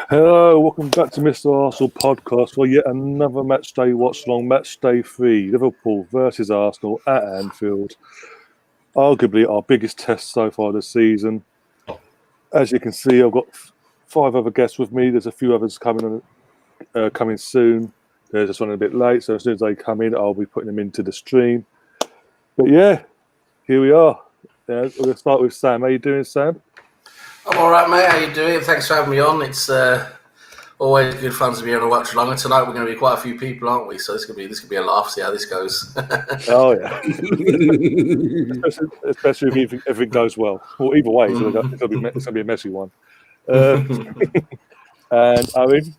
Hello, welcome back to Mr. Arsenal podcast for yet another match day watch-along, match day 3, Liverpool versus Arsenal at Anfield. Arguably our biggest test so far this season. As you can see, I've got 5 other guests with me. There's a few others coming soon. They're just running a bit late, so as soon as they come in, I'll be putting them into the stream. But yeah, here we are. We're going to start with Sam. How you doing, Sam? I'm all right, mate. How you doing? Thanks for having me on. It's always good fun to be able to watch along. And tonight we're going to be quite a few people, aren't we? So this could be a laugh. See how this goes. Oh yeah, especially if everything goes well. Well, either way, it's going to be a messy one. And Owen,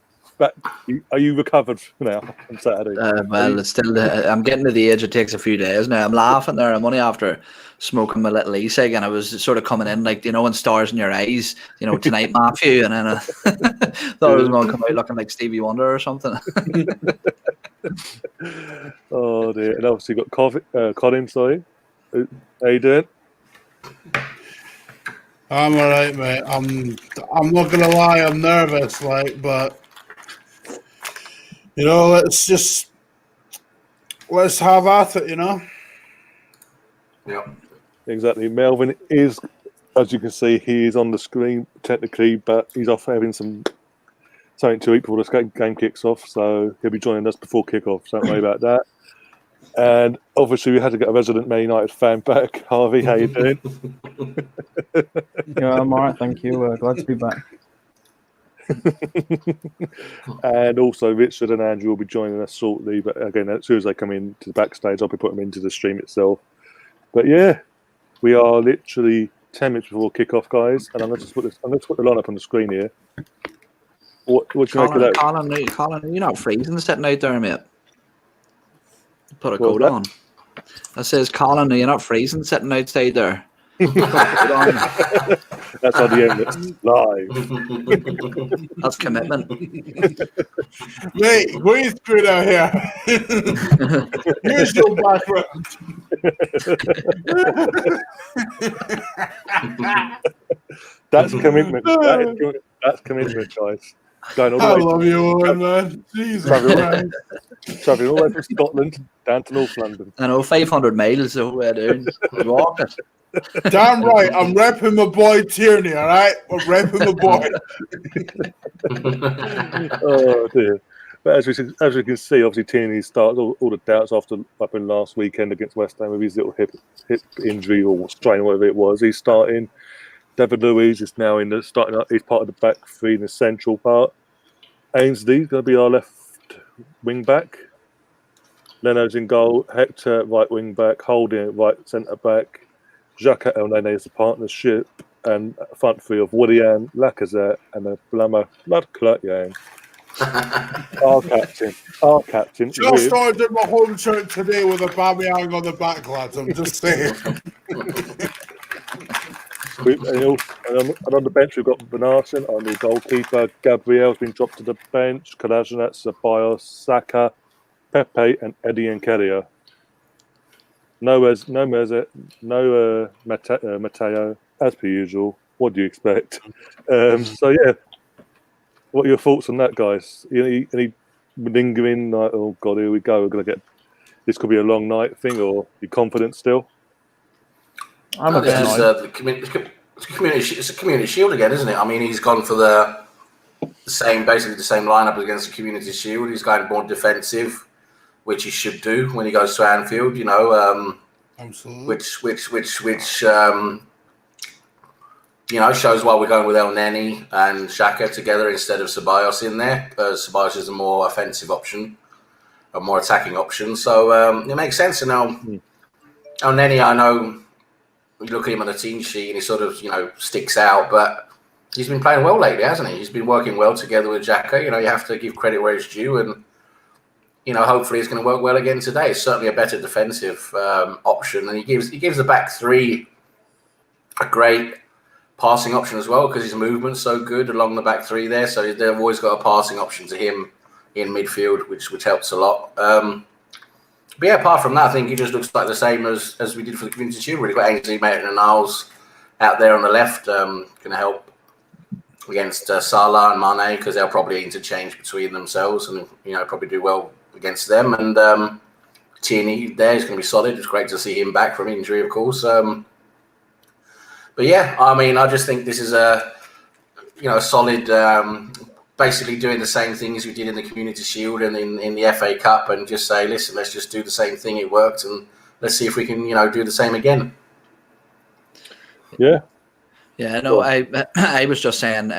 are you recovered now on Saturday? Well, it's still. I'm getting to the age it takes a few days now. I'm laughing there. I'm only after smoking my little e-cig, and I was sort of coming in like, when stars in your eyes, tonight, Matthew, and then I thought I was going to come out looking like Stevie Wonder or something. Oh dear! And obviously got Colin. Sorry, how you doing? I'm all right, mate. I'm not gonna lie, I'm nervous, but let's have at it, Yeah. Exactly. Melvin is, as you can see, he is on the screen technically, but he's off having something to eat before the game kicks off, so he'll be joining us before kick-off, so don't worry about that. And obviously we had to get a resident Man United fan back. Harvey, how you doing? Yeah, I'm all right, thank you. Glad to be back. And also Richard and Andrew will be joining us shortly, but again, as soon as they come into the backstage, I'll be putting them into the stream itself. But yeah, we are literally 10 minutes before kick-off, guys, and I'm going to put the line up on the screen here. What do you make of that? Colin, you're not freezing sitting out there, mate. Put a coat on. That says, Colin, you're not freezing sitting outside there. That's on the end. It's live. That's commitment. Mate, what are you screwing out here? Here's your background. That's commitment. That's commitment, guys. I love you, Owen, man. Jesus Christ. Traveling all the way from Scotland down to North London. I know, 500 miles over there. Walk it. Damn right, I'm repping my boy Tierney, all right? I'm repping my boy. Oh, dear. But as we can see, obviously Tierney started all the doubts after up in last weekend against West Ham with his little hip injury or strain, whatever it was. He's starting. David Luiz is now in the starting up. He's part of the back three in the central part. Ainsley's going to be our left wing back. Leno's in goal. Hector right wing back. Holding right centre back. Xhaka Elneny is the partnership, and a front three of Willian, Lacazette, and a Blama Bloodclot. Our captain. Just started in my home shirt today with a Aubameyang on the back, lads. I'm just saying. And on the bench, we've got Benarson, our new goalkeeper. Gabriel's been dropped to the bench. Kolasinac, Ceballos, Saka, Pepe, and Eddie Nketiah. No Mateo, as per usual. What do you expect? So yeah, what are your thoughts on that, guys? Any lingering like, oh god, here we go. We're gonna get this. Could be a long night thing, or you confident still? It's a community shield again, isn't it? I mean, he's gone for basically the same lineup against the community shield. He's going more defensive, which he should do when he goes to Anfield. Absolutely. Which shows why we're going with Elneny and Xhaka together instead of Ceballos in there. Ceballos is a more offensive option, a more attacking option. So it makes sense. And now Elneny, I know. You look at him on the team sheet and he sort of, sticks out, but he's been playing well lately, hasn't he? He's been working well together with Xhaka. You have to give credit where it's due, and hopefully it's going to work well again today. It's certainly a better defensive option, and he gives the back three a great passing option as well because his movement's so good along the back three there. So they've always got a passing option to him in midfield, which helps a lot. But yeah, apart from that, I think he just looks like the same as we did for the Community Shield. We've got Ainsley, Maitland and Niles out there on the left, going to help against Salah and Mane, because they'll probably interchange between themselves and probably do well against them. And Tierney there is going to be solid. It's great to see him back from injury, of course. But yeah, I mean, I just think this is a solid. Basically doing the same thing as we did in the Community Shield and in the FA Cup, and just say, listen, let's just do the same thing. It worked, and let's see if we can do the same again. Yeah, no, I was just saying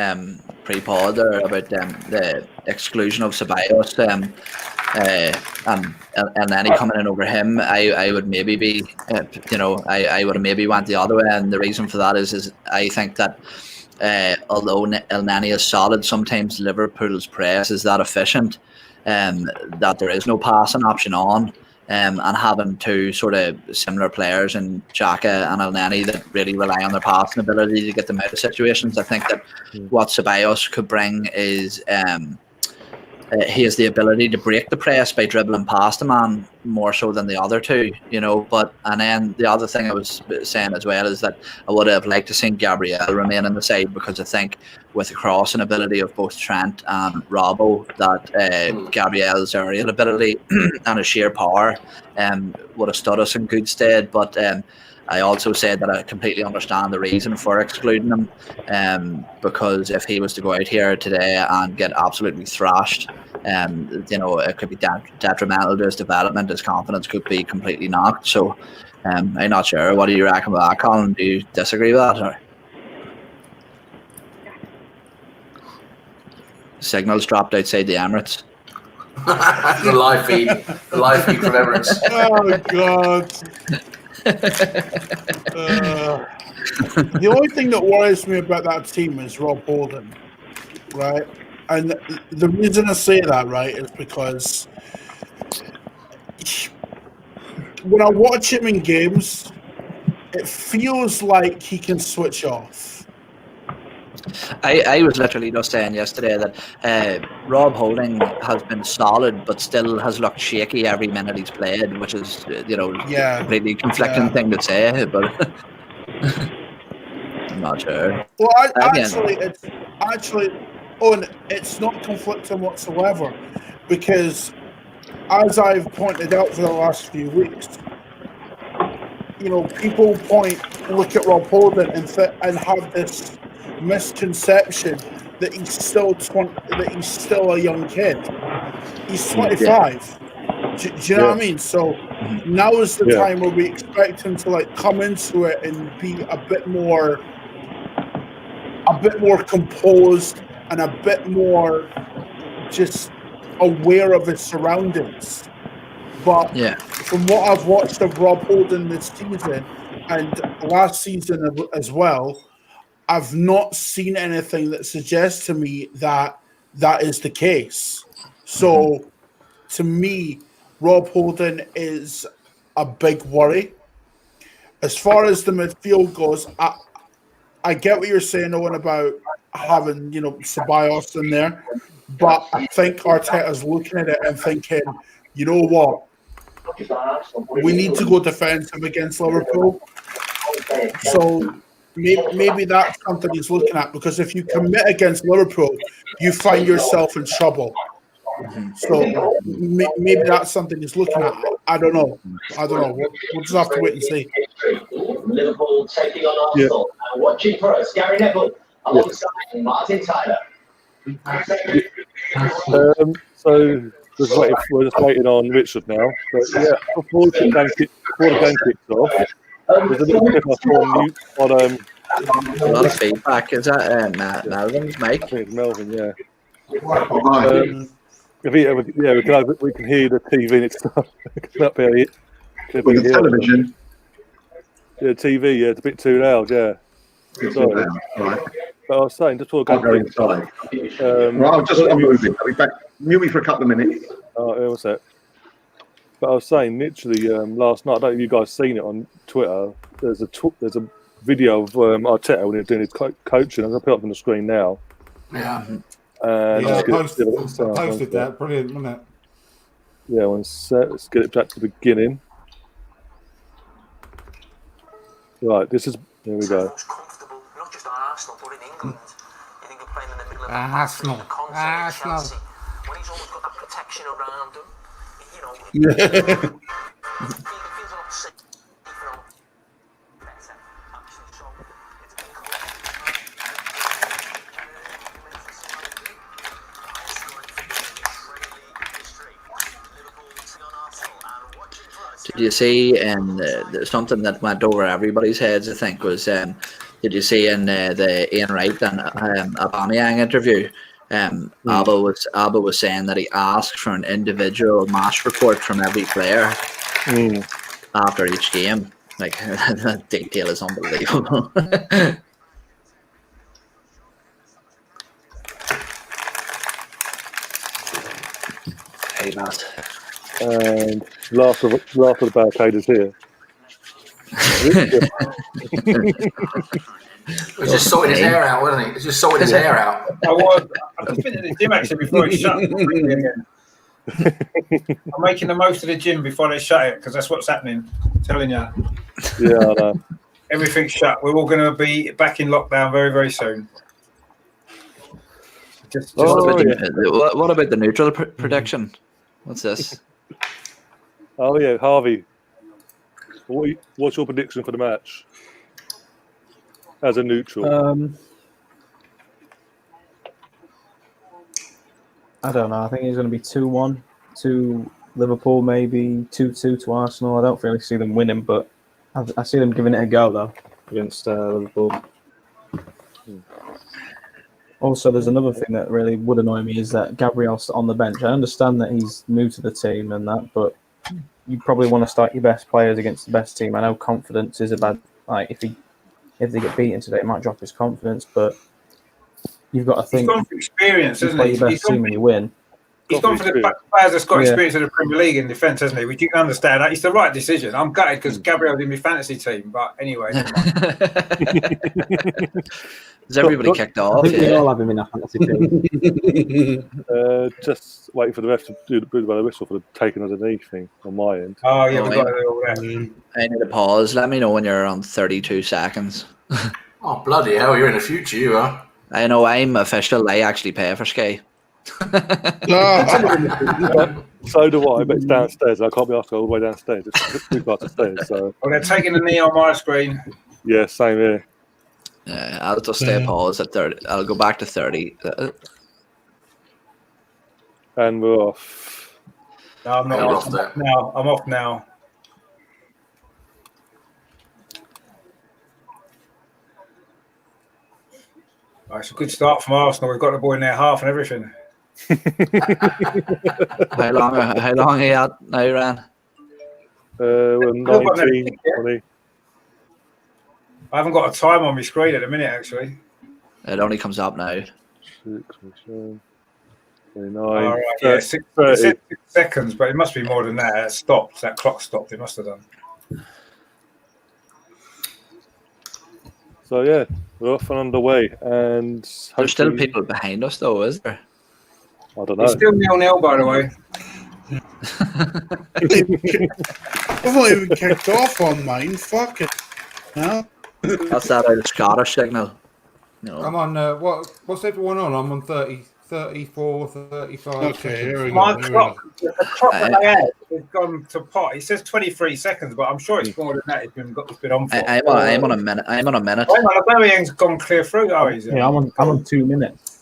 pre-pod there about the exclusion of Ceballos and then he coming in over him. I would maybe be, I would have maybe went the other way, and the reason for that is I think that although El Nani is solid, sometimes Liverpool's press is that efficient that there is no passing option on. And having two sort of similar players in Xhaka and El Nani that really rely on their passing ability to get them out of situations. I think that what Ceballos could bring is he has the ability to break the press by dribbling past the man more so than the other two, But and then the other thing I was saying as well is that I would have liked to see Gabriel remain on the side, because I think with the crossing ability of both Trent and Robbo, that Gabriel's aerial ability and his sheer power would have stood us in good stead. But I also said that I completely understand the reason for excluding him, because if he was to go out here today and get absolutely thrashed, it could be detrimental to his development. His confidence could be completely knocked. So I'm not sure. What do you reckon about that, Colin? Do you disagree with that? Or? Signals dropped outside the Emirates. the live feed from Emirates. Oh God. The only thing that worries me about that team is Rob Holding, right? And the reason I say that, right, is because when I watch him in games, it feels like he can switch off. I was literally just saying yesterday that Rob Holding has been solid, but still has looked shaky every minute he's played, which is completely conflicting thing to say. But I'm not sure. Well, it's not conflicting whatsoever, because as I've pointed out for the last few weeks, people look at Rob Holding and have this misconception that he's still a young kid. He's 25. Do you know what I mean? So now is the time where we expect him to come into it and be a bit more composed and a bit more just aware of his surroundings. But from what I've watched of Rob Holding this season and last season as well, I've not seen anything that suggests to me that is the case. So, to me, Rob Holding is a big worry. As far as the midfield goes, I get what you're saying, Owen, about having Ceballos in there, but I think Arteta's looking at it and thinking, you know what, we need to go defensive against Liverpool. So maybe that's something he's looking at, because if you commit against Liverpool, you find yourself in trouble. So maybe that's something he's looking at. I don't know. We'll just have to wait and see. Liverpool taking on Arsenal. And watching for us, Gary Neville alongside Martin Tyler. So we're just waiting on Richard now. But before the game kicks off, there's a little clip I saw on mute on a lot of feedback. Is that Melvin's mic? I think it's Melvin, yeah. We can hear the TV next time. Television. Yeah, TV, it's a bit too loud, yeah. Sorry. Right. But I was saying, just before I'll go inside. I'm moving. I'll be back. Mute me for a couple of minutes. Oh, what's that? But I was saying, literally, last night, I don't know if you guys seen it on Twitter. There's a video of Arteta when he was doing his coaching. I'm going to put it up on the screen now. Yeah. I posted that. Brilliant, wasn't it? Yeah, one sec. Let's get it back to the beginning. Right, this is. Here we go. Comfortable, not just at Arsenal, but in England. You think playing in the middle of Arsenal. the concert in Chelsea, when he's always got that protection around him, you know, it feels a lot safer, better, actually. So it's been Did you see something that went over everybody's heads? I think was did you see in the Ian Wright and Aubameyang interview? Alba was saying that he asked for an individual match report from every player after each game. Like that detail is unbelievable. Hey, Matt. And last of the barricade is here. He's just sorting his hair out, wasn't he? He's just sorting his hair out. I've just been to the gym actually before it shut again. I'm making the most of the gym before they shut it because that's what's happening. I'm telling you. Yeah, I know. Everything's shut. We're all going to be back in lockdown very, very soon. What about the neutral prediction? What's this? Oh yeah, Harvey. What's your prediction for the match as a neutral? I don't know. I think it's going to be 2-1 to Liverpool, maybe 2-2 to Arsenal. I don't really see them winning, but I see them giving it a go though against Liverpool. Also, there's another thing that really would annoy me is that Gabriel's on the bench. I understand that he's new to the team and that, but you probably want to start your best players against the best team. I know confidence is a bad. Like if they get beaten today, it might drop his confidence. But you've got to think. He's gone for experience, you play your best team and you win. He's gone for the players that's got experience in the Premier League in defence, hasn't he? Which you can understand. It's the right decision. I'm gutted because Gabriel's in my fantasy team, but anyway. Is everybody kicked off? I think we all have him in our fantasy team. Just waiting for the ref to do the blue by the whistle for the taking of the knee thing on my end. Oh yeah, we got it all there. I need a pause. Let me know when you're on 32 seconds. Oh bloody hell! You're in the future, you are. I know. I'm official. I actually pay for Sky. So do I, but it's downstairs. I can't be asked to go all the way downstairs. It's 2 parts of stairs. So. Well, they're taking the knee on my screen. Yeah, same here. I'll just stay paused at 30. I'll go back to 30. And we're off. No, I'm not off now. I'm off now. Right, it's a good start from Arsenal. We've got the ball in their half and everything. How long are you at now, Ran? We're 19, 20. I haven't got a time on my screen at the minute, actually. It only comes up now. 6, 7, 29. All right, yeah, 6 seconds, but it must be more than that. It stopped. That clock stopped. It must have done. So yeah, we're off and underway, and there's still people behind us, though, is there? I don't know. It's still 0-0, by the way. I've not even kicked off on mine. Fuck it. No. That's that out of Scottish signal. No. I'm on, what's everyone on? I'm on 30, 34, 35. Okay, here we go. My clock, the clock that I had has gone to pot. It says 23 seconds, but I'm sure it's more than that. It's been on for. I'm on a minute. I'm on a minute. Aubameyang's gone clear through. Oh, he's yeah, I'm on 2 minutes.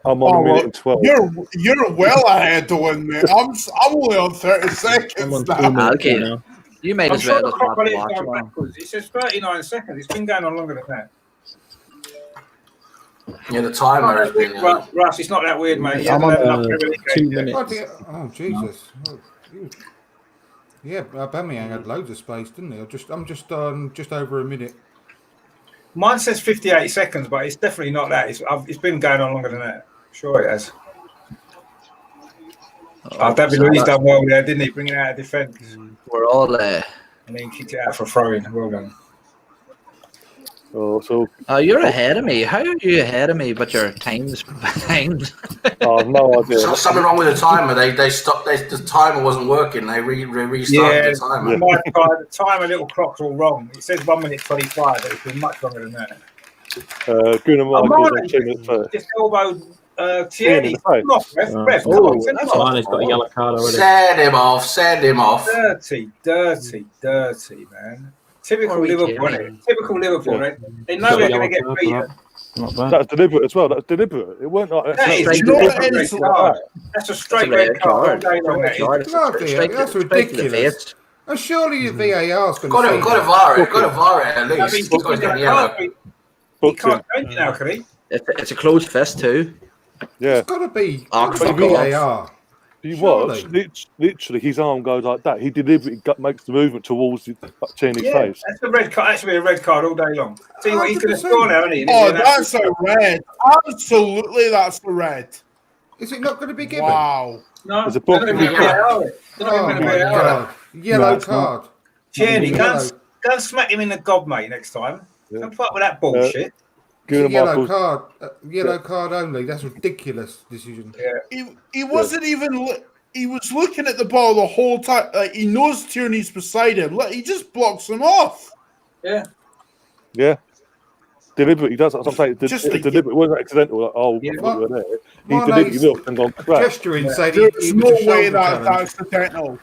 I'm on a minute and 12. You're well ahead of one, man. I'm only on 30 seconds now. Okay. You made as well as Watchalong. It says 39 seconds. It's been going on longer than that. Yeah, the timer has been. Russ, it's not that weird, mate. I'm on 2 minutes. Oh, Jesus. Yeah, Aubameyang had loads of space, didn't he? I'm just on just over a minute. Mine says 58 seconds, but it's definitely not that. It's been going on longer than that. Sure it has. David Luiz done well there, didn't he? Bringing it out of defence. We're all there. And then kicked it out for a throw-in. Well done. Oh, you're ahead of me. How are you ahead of me, but your time's behind? Oh, no idea. Something wrong with the timer. They stopped. The timer wasn't working. They restarted the timer. The timer little clock's all wrong. It says 1 minute 25, but it's been much longer than that. Gunnar Michaels and Chin at first. Just elbowed Tierney. Come on, Ref, come on, send him off. Mane's got a yellow card already. Send him off. Send him off. Dirty, man. Typical Liverpool, isn't it? Typical Liverpool, right? They know they're going to get beaten. Not bad. That's deliberate as well. That's deliberate. It weren't like That's a straight red card. That's ridiculous. And surely the VAR's going to got a VAR it at least. He's got to get yellow. He can't change it now, can he? It's a closed fist too. Yeah. It's got to be VAR. You watch, literally, his arm goes like that. He deliberately makes the movement towards Tierney's face. That's a red card. That should be a red card all day long. See what he's going to score now, isn't he? Oh, that's a red. Absolutely, that's a red. Is it not going to be given? Wow. No, there's a book. Yellow card. Tierney, go and smack him in the gob, mate, next time. Don't fuck with that bullshit. Yellow card only. That's a ridiculous decision. Yeah. He wasn't even. He was looking at the ball the whole time. Like, he knows Tierney's beside him. He just blocks him off. Yeah. Yeah. Deliberately, he does. I'm saying deliberate. It wasn't accidental. Like, he deliberately looked and gone crack. Gesturing, saying there's no way that's accidental.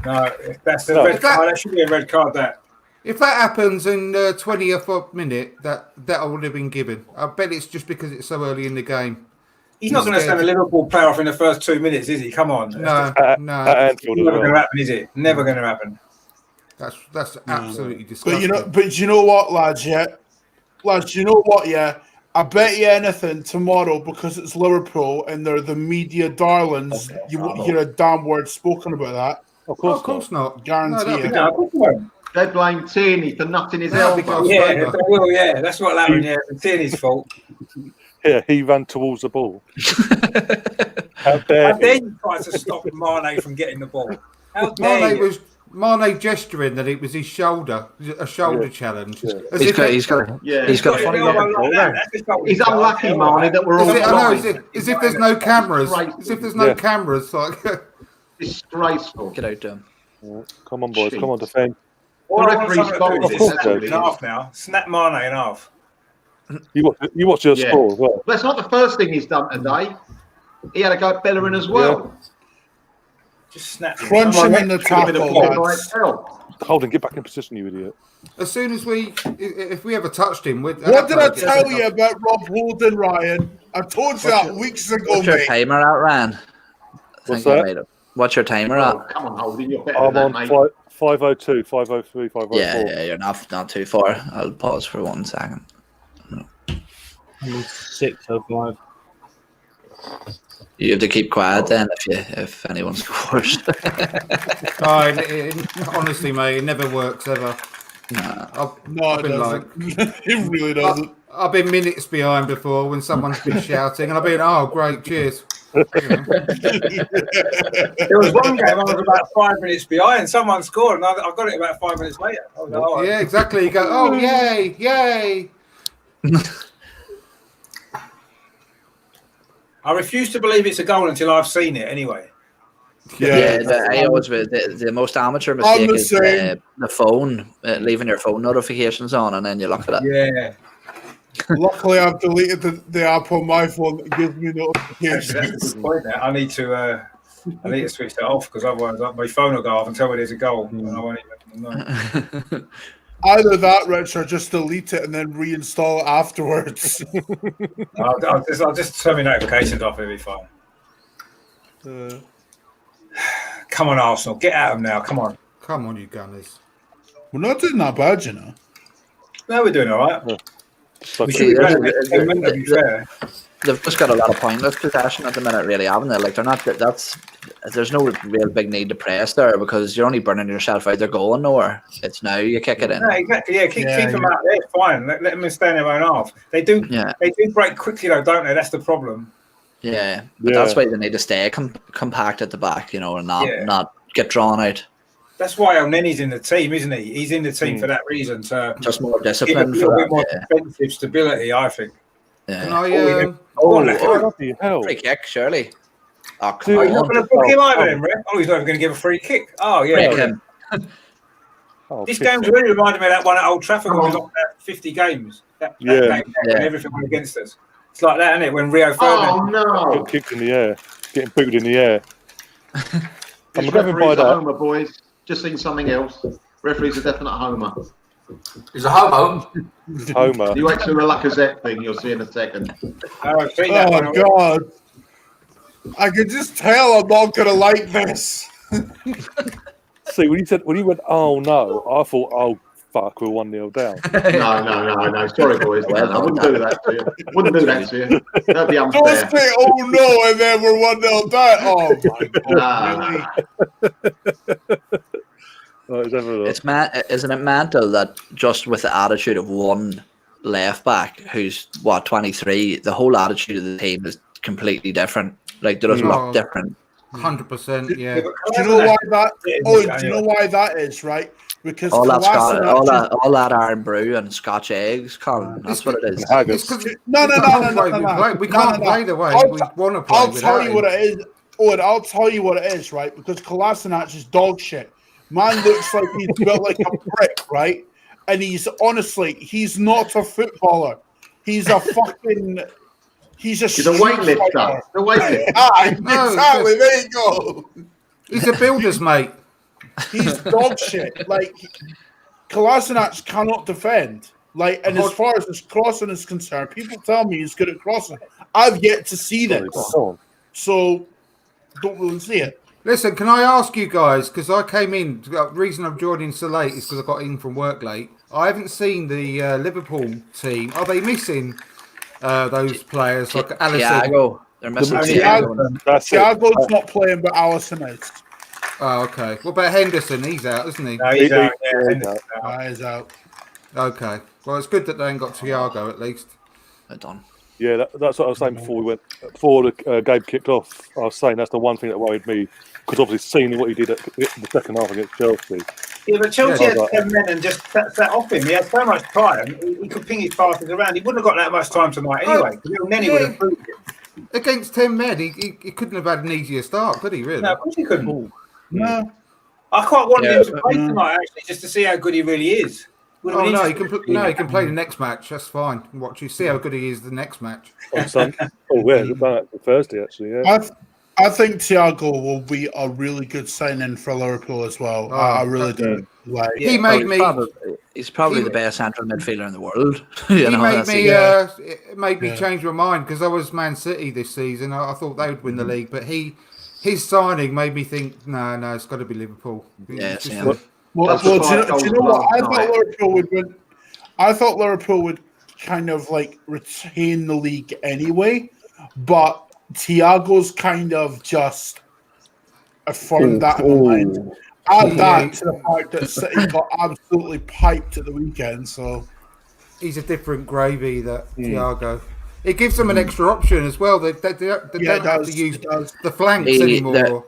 No, that's a red card. That should be a red card. That. If that happens in the 20th minute, that would have been given. I bet it's just because it's so early in the game. He's not going to send a Liverpool player off in the first 2 minutes, is he? Come on. No. It's never going to happen, is it? Never going to happen. That's absolutely disgusting. But you know what, lads? Yeah, lads. You know what? Yeah, I bet you anything tomorrow, because it's Liverpool and they're the media darlings. You won't hear a damn word spoken about that. Of course not. Guarantee it. They blame Tierney for nutting his elbow. Yeah, they will. Yeah, that's what happened. Yeah, it's Tierney's fault. Yeah, he ran towards the ball. How dare you try to stop Mane from getting the ball? How dare you? Mane gesturing that it was his shoulder, a shoulder challenge. Yeah. He's got a funny look. He's unlucky, Mane, that we're all. As if there's no cameras. As if there's no cameras. Like disgraceful. Get out, Dom. Come on, boys. Come on, defend. All I want someone to do is snap him in half now. Snap Mane in half. You watch your score as well. That's not the first thing he's done today. He had a go at Bellerin as well. Just snap him. Crunch him in the tackle. Holden, get back in position, you idiot. As soon as if we ever touched him, what did I tell you about Rob Holden, Ryan? I told you that weeks ago, What's your timer out, Ryan? What's that? What's your timer out? Come on, Holden, you're better I'm than on that, mate. 502, 503, 504. Yeah, you're not too far. I'll pause for 1 second. 605. You have to keep quiet then if anyone scores. Honestly, mate, it never works ever. No, it doesn't. It really doesn't. I've been minutes behind before when someone's been shouting, and I've been, oh, great, cheers. There was one game I was about 5 minutes behind. Someone scored, and I got it about 5 minutes later. I was like, oh, yeah, exactly. You go, oh, yay. I refuse to believe it's a goal until I've seen it. Anyway. I always the most amateur mistake is the phone, leaving your phone notifications on, and then you look at it. Yeah. Luckily, I've deleted the app on my phone that gives me notifications. I need to switch that off, because otherwise my phone will go off and tell me there's a goal, and I won't even know. Either that, Rich, or just delete it and then reinstall it afterwards. I'll just turn my notifications off. It'll be fine. Come on, Arsenal, get at them now. Come on, you Gunners. We're not doing that bad, you know. No, we're doing all right. We should be fair. They've just got a lot of pointless possession at the minute, really, haven't they? Like, they're not. There's no real big need to press there, because you're only burning yourself out. They're going nowhere. It's now you kick it in. Yeah, exactly. Yeah, keep them out there. Fine. Let them stand their own half. They do. Yeah. They do break quickly, though, don't they? That's the problem. Yeah, but that's why they need to stay compact at the back, and not get drawn out. That's why Elneny's in the team, isn't he? He's in the team for that reason. To just more discipline, for a bit more defensive stability, I think. Yeah. Free kick, surely. Oh, you're not going to book him either, then, Rep? Oh, he's not even going to give a free kick. Oh, yeah. This game's really reminded me of that one at Old Trafford when we got 50 games. That game and everything went against us. It's like that, isn't it? When Rio Ferdinand got kicked in the air, getting booted in the air. This referee's a homer, boys. Just seen something else. Referee's a definite homer. He's a homo. Homer. You wait till the Lacazette thing, you'll see in a second. I've seen that one. God. I could just tell I'm not going to like this. See, when you went, oh no, I thought, oh fuck, we're 1-0 down. No. Sorry, boys. I wouldn't do that to you. Wouldn't do that to you. That'd be unfair. Don't say, oh no, and then we're 1-0 down. Oh my God. Isn't it mental that just with the attitude of one left back who's 23, the whole attitude of the team is completely different. Like they just look different. 100%, yeah. Do you know why that? Oh, do you know why that is? Right, because all that Iron Brew and Scotch eggs, Colin. That's what it is. No. We can't play the way we want to play. I'll tell you what it is. Owen, I'll tell you what it is, right? Because Kolasinac is dog shit. Man looks like he's built like a brick, right? And he's not a footballer. He's a fucking. He's a weightlifter. The weightlifter. Exactly. There you go. He's a builder's mate. He's dog shit. Like Kolasinac cannot defend. Like, and as far as his crossing is concerned, people tell me he's good at crossing. I've yet to see this, so don't really see it. Listen, can I ask you guys, because I came in, the reason I'm joining so late is because I got in from work late. I haven't seen the Liverpool team. Are they missing those players like Alisson? Thiago. They're missing Thiago's not playing, but Alisson is. Oh, okay. What about Henderson? He's out, isn't he? No, he's out. He's out. Okay. Well, it's good that they ain't got Thiago at least. They're done. Yeah, that's what I was saying before the game kicked off. I was saying that's the one thing that worried me, because obviously seeing what he did at the second half against Chelsea. Yeah, but Chelsea had 10 men and just set off him. He had so much time. He could ping his passes around. He wouldn't have got that much time tonight anyway. Then he would have proved it. Against 10 men, he couldn't have had an easier start, could he, really? No, of course he couldn't. No. I quite wanted him to play tonight, actually, just to see how good he really is. He can play the next match. That's fine. Watch you see how good he is the next match. On Sunday. Thursday, actually. Yeah. I think Thiago will be a really good signing for Liverpool as well. I really do. Like, he's probably the best central midfielder in the world. It made me change my mind because I was Man City this season. I thought they would win the league, but his signing made me think, no, it's got to be Liverpool. Yeah, do you know what? I thought Liverpool would kind of like retain the league anyway, but Thiago's kind of just affirmed that in my mind. Add that to the fact that City got absolutely piped at the weekend, so he's a different gravy, that Thiago. It gives them an extra option as well. They don't have to use the flanks anymore.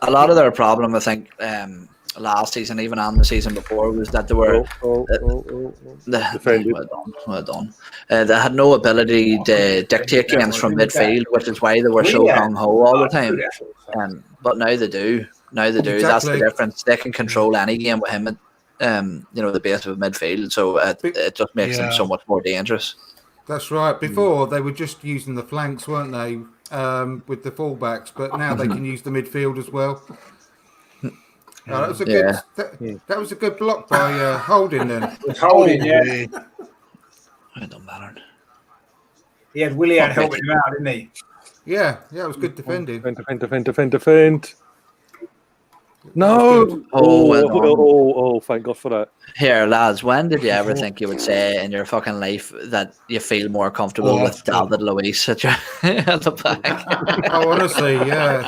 A lot of their problem, I think, last season, even on the season before, was that they were well done. They had no ability to dictate games from midfield, which is why they were so gung-ho all the time. But now they do. Exactly. That's the difference. They can control any game with him at the base of midfield, so it just makes them so much more dangerous. That's right. Before they were just using the flanks, weren't they, with the fullbacks? But now they can use the midfield as well. That was a good. That was a good block by Holding. Then Holding, It don't matter. He had Willian helping him out, didn't he? Yeah, it was good defending. Defend. No! Oh, thank God for that. Here, lads, when did you ever think you would say in your fucking life that you feel more comfortable with David Luiz at the back? Oh, honestly, yeah.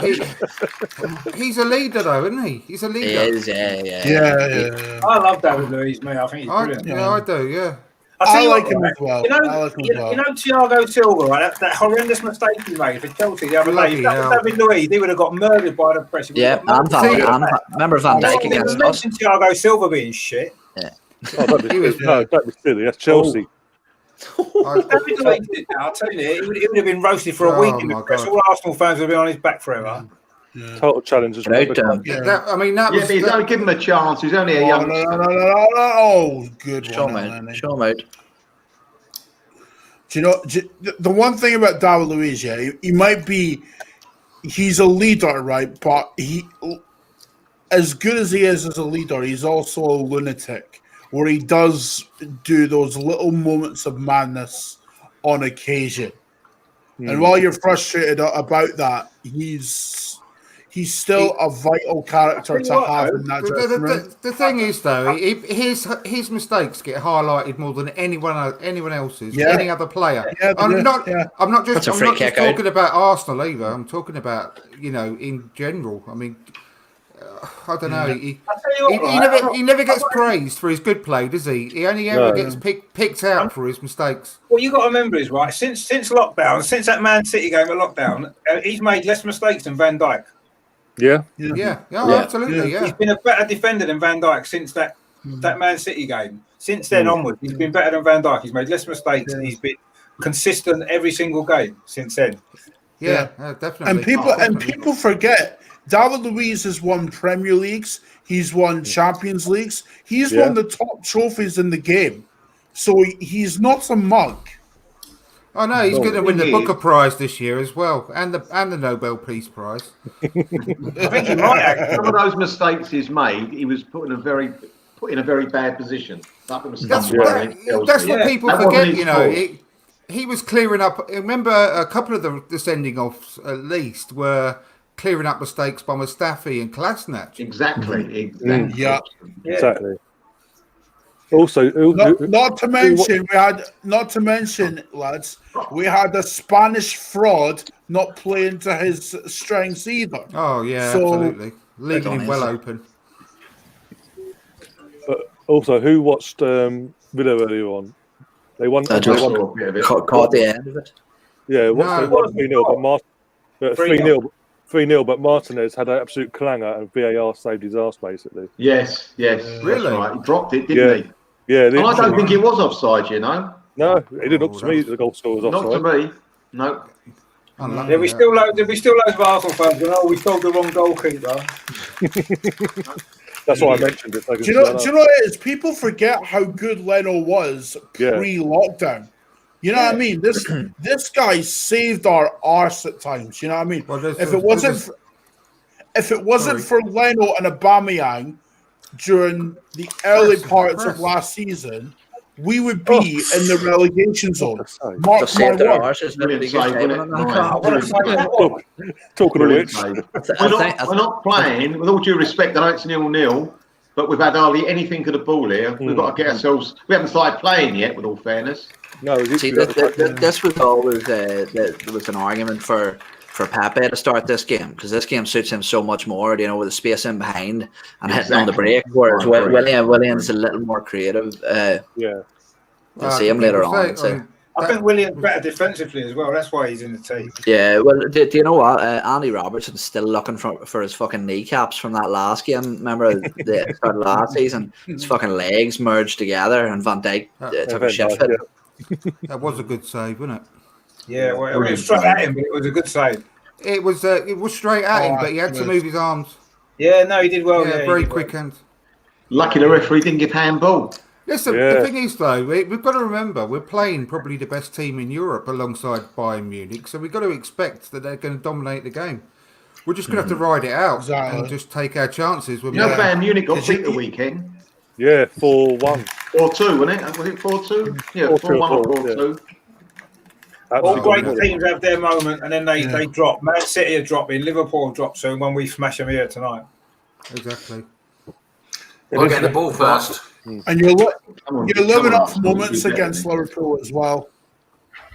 He's a leader, though, isn't he? He's a leader. He is, yeah. I love David Luiz, mate. I think he's brilliant. I do, yeah. I like him as well. You know Thiago Silva, right? That horrendous mistake he made for Chelsea the other day. If that was David Luiz, he would have got murdered by the press. Yeah, remember Van Dijk against us? Thiago Silva being shit. Yeah. Don't be silly. That's Chelsea. David Luiz did that, I'll tell you, he would have been roasted for a week in the press. All Arsenal fans would have been on his back forever. Total challenges. That but he's only give him a chance. He's only a young. Oh, good Show one. him out. Show him out. Do you know the one thing about David Luiz? Yeah, he might be. He's a leader, right? But he, as good as he is as a leader, he's also a lunatic, where he does do those little moments of madness on occasion. And while you're frustrated about that, he's still a vital character to have in that dressing room. The thing is, though, his mistakes get highlighted more than anyone else's, any other player. Yeah, I'm not just talking out. about Arsenal either. I'm talking about in general. I mean, I don't know. He never gets praised for his good play, does he? He only ever gets picked out for his mistakes. What you got to remember is, right, since lockdown, since that Man City game at lockdown, he's made less mistakes than Van Dijk. Yeah. Absolutely. Yeah. He's been a better defender than Van Dijk since that Man City game. Since then onward, he's been better than Van Dijk. He's made less mistakes and he's been consistent every single game since then. Yeah, definitely. And people forget. David Luiz has won Premier Leagues. He's won Champions Leagues. He's won the top trophies in the game. So he's not a mug. Oh no, he's going to win the Booker Prize this year as well, and the Nobel Peace Prize. I think he might actually. Some of those mistakes he's made, he was put in a very bad position. That's what people forget. He was clearing up. Remember, a couple of the sending offs at least were clearing up mistakes by Mustafi and Kolasinac. Exactly. Yeah. Exactly. Also, not to mention, lads, we had a Spanish fraud not playing to his strengths either. Oh yeah, absolutely, leaving him well open. But also, who watched Villa earlier on? They won. Caught the end of it. Yeah, they won 3-0, but 3-0. But Martinez had an absolute clanger, and VAR saved his ass basically. Yes, really. Right. He dropped it, didn't he? Yeah, and I don't think he was offside. No, it didn't look to me that the goal scorer was offside. Not to me. No. There'll be still loads of Arsenal fans going, we sold the wrong goalkeeper. That's why I mentioned it. Do you know what it is? People forget how good Leno was pre-lockdown. You know what I mean? This guy saved our arse at times. You know what I mean? Well, if it wasn't for Leno and Aubameyang during the early parts of last season, we would be in the relegation zone. Mark my word. Talking of which, we're not playing. With all due respect, I know it's 0-0, but we've had hardly anything to the ball here. We've got to get ourselves. We haven't started playing yet. With all fairness. No. See, this was always there was an argument for Pepe to start this game because this game suits him so much more, with the space in behind and hitting on the break, whereas William's a little more creative. We'll see him later on. I think William's better defensively as well. That's why he's in the team. Yeah, well, do you know what? Andy Robertson's still looking for his fucking kneecaps from that last game. Remember the start of last season? His fucking legs merged together and Van Dijk took a shit fit. That was a good save, wasn't it? Yeah, well, it was straight at him, but it was a good save. It was straight at him, but he had to move his arms. Yeah, no, he did well. Yeah, very quick hand. Lucky the referee didn't give handball. Listen, the thing is, though, we've got to remember we're playing probably the best team in Europe alongside Bayern Munich, so we've got to expect that they're going to dominate the game. We're just going to have to ride it out and just take our chances. Bayern Munich got beat the weekend. Yeah, 4-1. 4-2, wasn't it? Was it 4-2? Yeah, 4-1 or 4-2. All great teams have their moment, and then they drop. Man City are dropping, Liverpool drop soon when we smash them here tonight. Exactly. We'll get the ball first. And you're living off moments against Liverpool as well.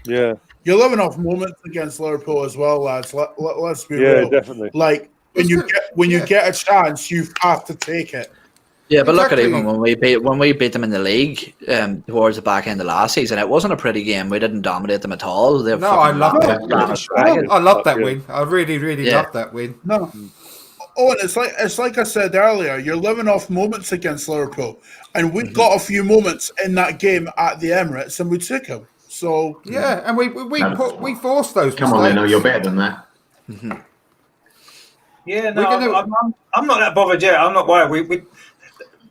Yeah. You're living off moments against Liverpool as well, lads. Let's be real. Yeah, definitely. Like when you get a chance, you have to take it. Yeah, but look at even when we beat them in the league towards the back end of last season, it wasn't a pretty game. We didn't dominate them at all. I love that. I love that win. I really, really love that win. No. Oh, and it's like I said earlier, you're living off moments against Liverpool, and we got a few moments in that game at the Emirates, and we took them. So and we forced those. Come on, Leno, you're better than that. Yeah, no, I'm not that bothered yet. I'm not worried.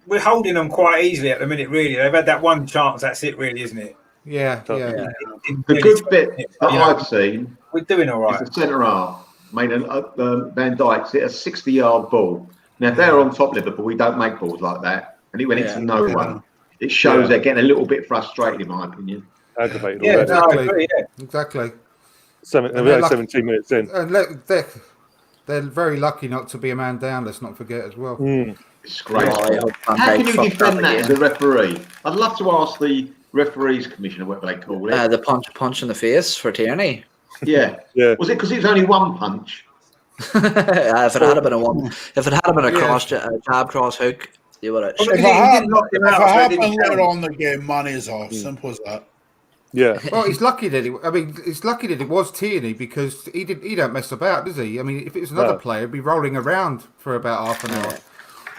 We're holding them quite easily at the minute, really. They've had that one chance. That's it, really, isn't it? Yeah. The good bit that I've seen, we're doing all right. Is the centre half. I mean, Van Dijk's hit a 60-yard ball. Now, if they're on top Liverpool, we don't make balls like that. And it went into no one. It shows they're getting a little bit frustrated, in my opinion. Aggravated. Yeah, exactly. 17 minutes in. And they're very lucky not to be a man down. Let's not forget as well. It's great. How can you defend that as a referee? I'd love to ask the referees commissioner, whatever they call it. The punch in the face for Tierney. Yeah. Was it because it was only one punch? If it had been a cross jab, cross hook, you would have. If it happened later on the game, money's off. Simple as that. Yeah. Well, it's lucky that it was Tierney because he don't mess about, does he? I mean, if it was another player, he'd be rolling around for about half an hour.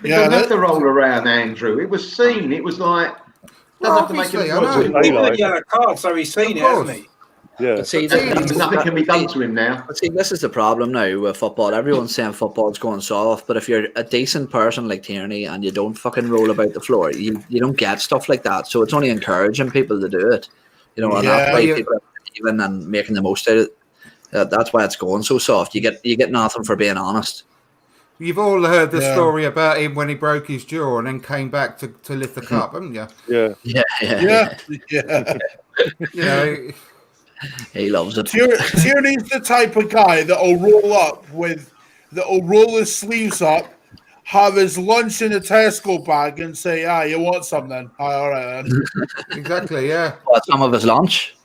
He doesn't have to roll around, Andrew. It was seen. It was like doesn't have to make it. He's got a yellow card, so he's seen it, hasn't he? Yeah. But see, nothing can be done to him now. But see, this is the problem now with football. Everyone's saying football's going soft, but if you're a decent person like Tierney and you don't fucking roll about the floor, you don't get stuff like that. So it's only encouraging people to do it. And that's why people are even and making the most out of it. That's why it's going so soft. You get nothing for being honest. You've all heard the story about him when he broke his jaw and then came back to lift the cup, haven't you? Yeah. He loves it. Tierney's the type of guy that'll roll his sleeves up, have his lunch in a Tesco bag, and say, you want something? All right then. Exactly, yeah. Some of his lunch.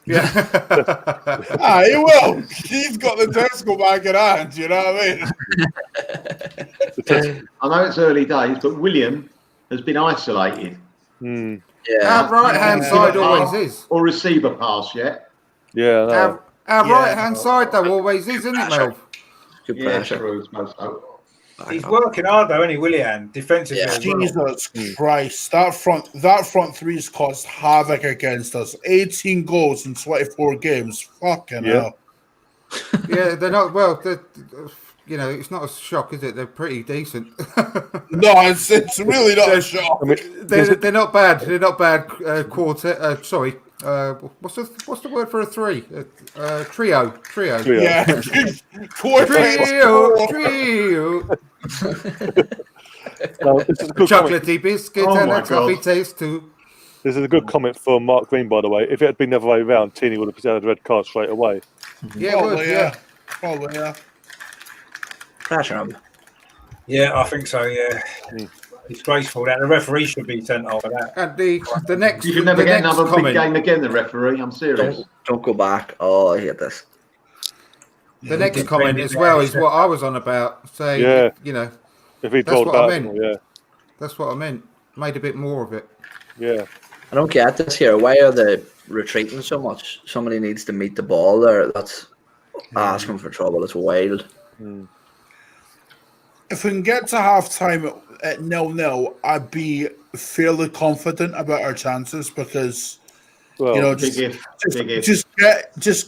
Yeah. He will. He's got the Tesco bag in hand, you know what I mean? I know it's early days, but William has been isolated. Our right-hand side always is. Or receiver pass yet. Yeah. Our right-hand side, though, always is, isn't it, Mel? Good pressure. True, He's working hard, though, isn't he, Willian? Defensively. Jesus Christ. That front three's caused havoc against us. 18 goals in 24 games. Fucking hell. Yeah, they're not, it's not a shock, is it? They're pretty decent. No, it's really not a shock. I mean, they're not bad. They're not bad quartet. What's the word for a three? Trio. Yeah. Trio. Chocolatey biscuit and a toffee taste too. This is a good comment from Mark Green, by the way. If it had been the other way around, Tierney would have had a red card straight away. Yeah, Probably, yeah. Pressure him. Yeah, I think so, yeah. It's graceful that the referee should be sent over that. And the next, you should never get another big game again. The referee, I'm serious. Don't go back. Oh, I hate this. The next comment as well is what I was on about. Saying, if he told that, that's what I meant. Made a bit more of it. Yeah. I don't get this here. Why are they retreating so much? Somebody needs to meet the ball there. That's asking for trouble. It's wild. If we can get to half time at 0-0, I'd be fairly confident about our chances because just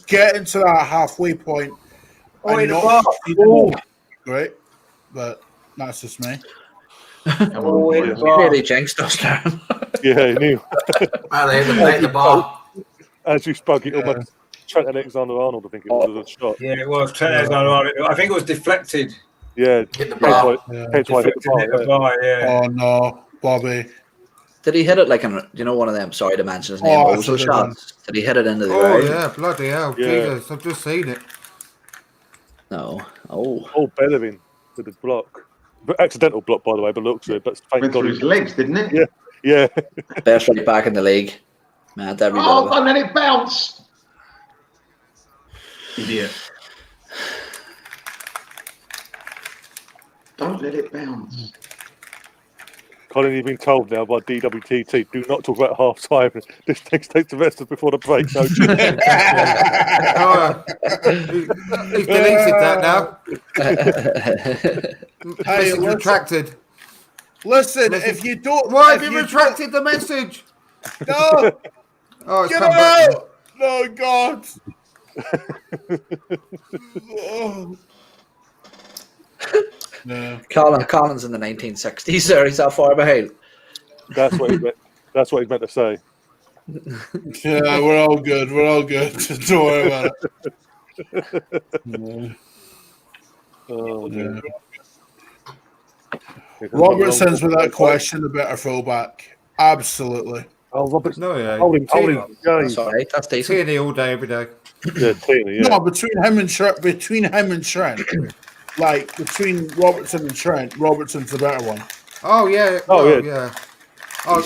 get into that halfway point. Great, but that's just me. Really jinxed us there. Yeah, he knew. They hit the bar. As you spoke, it almost Trent Alexander-Arnold, I think it was a shot. Yeah, it was Trent Alexander-Arnold. I think it was deflected. Yeah, hit the bar. Hit the bar. Yeah. Oh no, Bobby. Did he hit it like one of them? Sorry to mention his name. Also shots. Did he hit it into the ground? Oh yeah, bloody hell! Yeah. Jesus, I've just seen it. No. Oh, Bellerin with the block. Accidental block, by the way, but looks it. But went through his legs, didn't it? Yeah. Best right back in the league. Man, don't let it bounce. Idiot. Don't let it bounce. Colin, you've been told now by DWTT, do not talk about half time. This takes the rest of before the break. No. He's deleted that now. Hey, retracted. Listen, if you don't... Why have you retracted the message? No! Oh, it's Get come out! back. No, God! Oh. Yeah. Collins in the 1960s. There, he's that far behind. That's what he meant. That's what he meant to say. Yeah, we're all good. We're all good. Don't worry about it. Oh, Yeah. Robertson's without question the better fullback. Absolutely. Oh, Robertson. No, yeah. Holding. That's all right. That's decent. Tierney all day, every day. Yeah, Tierney, yeah. No, between him and Trent, like between Robertson and Trent, Robertson's the better one. Oh yeah. Yeah. Oh,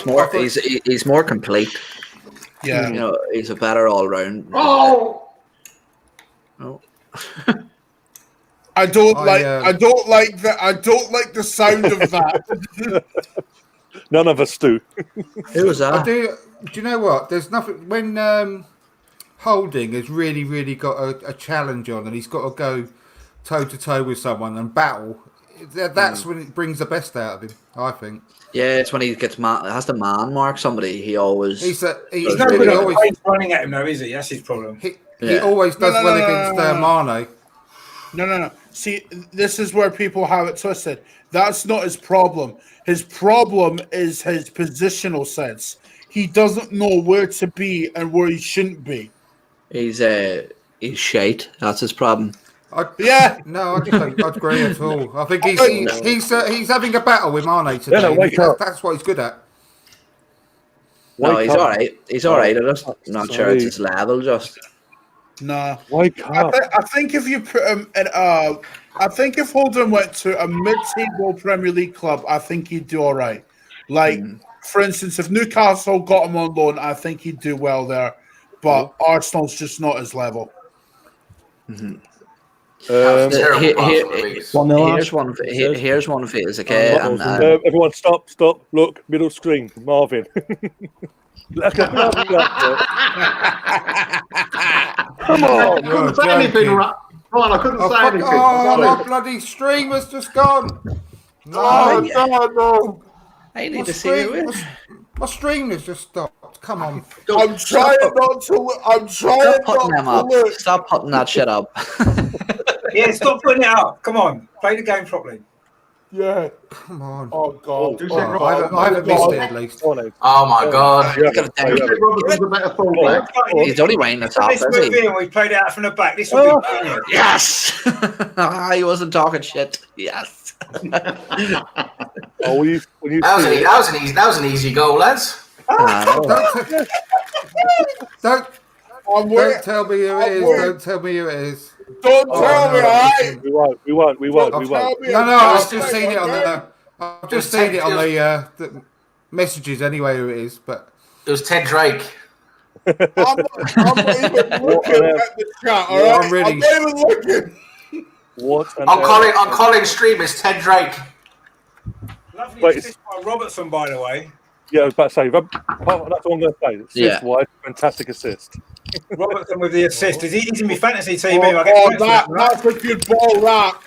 He's more complete. Yeah. You know, he's a better all round. Oh, I don't like that. I don't like the sound of that. None of us do. Who was that? Do you know what? There's nothing when Holding has really got a challenge on, and he's got to go toe to toe with someone and battle. That's when it brings the best out of him, I think. Yeah, it's when he has to man mark somebody. He always He's not good at running at him, though, is he? That's his problem. He always does well against Mane. No. See, this is where people have it twisted. That's not his problem. His problem is his positional sense. He doesn't know where to be and where he shouldn't be. He's shite. That's his problem. No, I just don't agree at all. I think he's having a battle with Mane today. That's what he's good at. No, he's all right. He's all right. I'm just not sure it's his level. Just no. Wake up. I think if you put him in, I think if Holden went to a mid-table Premier League club, I think he'd do all right. Like, for instance, if Newcastle got him on loan, I think he'd do well there. But Arsenal's just not his level. Mm-hmm. Here's one for you, okay? Everyone, stop! Look, middle screen, Marvin. Come on! I couldn't say anything, Ryan. I couldn't say anything. Oh, my bloody stream was just gone. No. I need to see it. My stream has just stopped. Come on. I'm trying not to. I'm trying not to look. Stop putting that shit up. Yeah, stop putting it up. Come on, play the game properly. Yeah. Come on. Oh God. I haven't missed it at least. Oh my God. He's only weighing the top, isn't he? We played it out from the back. This will be brilliant. Yes. He wasn't talking shit. Yes. That was an easy goal, lads. Don't tell me who it is. Don't tell me who it is. Don't tell me, all right? We won't. No, I've just seen it on the messages anyway. Who it is, but it was Ted Drake. I'm not even looking at the chat. All right, I'm not even looking. On Colin's stream is Ted Drake. Lovely assist by Robertson, by the way. Yeah, I was about to say. That's what I'm going to say. Assist-wise, fantastic assist. Robertson with the assist. He's in my fantasy team. That's a good ball, that.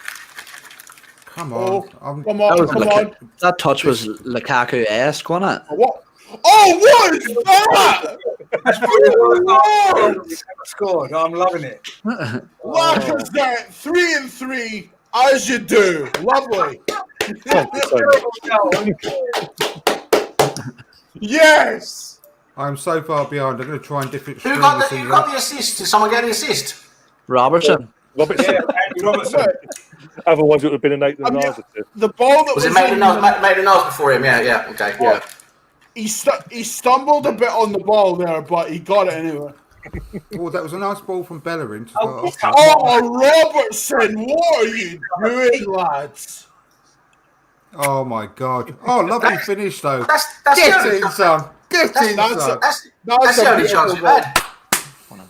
Come on. Come on. That touch was Lukaku-esque, wasn't it? What? Oh, what is that? That's what scored. I'm loving it. Lacazette, 3-3, as you do. Lovely. Yes. I'm so far behind. I'm going to try and different. Who got the assist? Did someone get the assist? Robertson. Yeah, Andy Robertson. Otherwise, it would have been an 8 and 9 assist. The ball that was it Maitland-Niles before him? Yeah. Okay. Yeah. He stumbled a bit on the ball there, but he got it anyway. Oh, that was a nice ball from Bellerin. Robertson, what are you doing, lads? Oh my God! Oh, lovely finish though. Get in, son. Get in, son. That's the only chance we've had.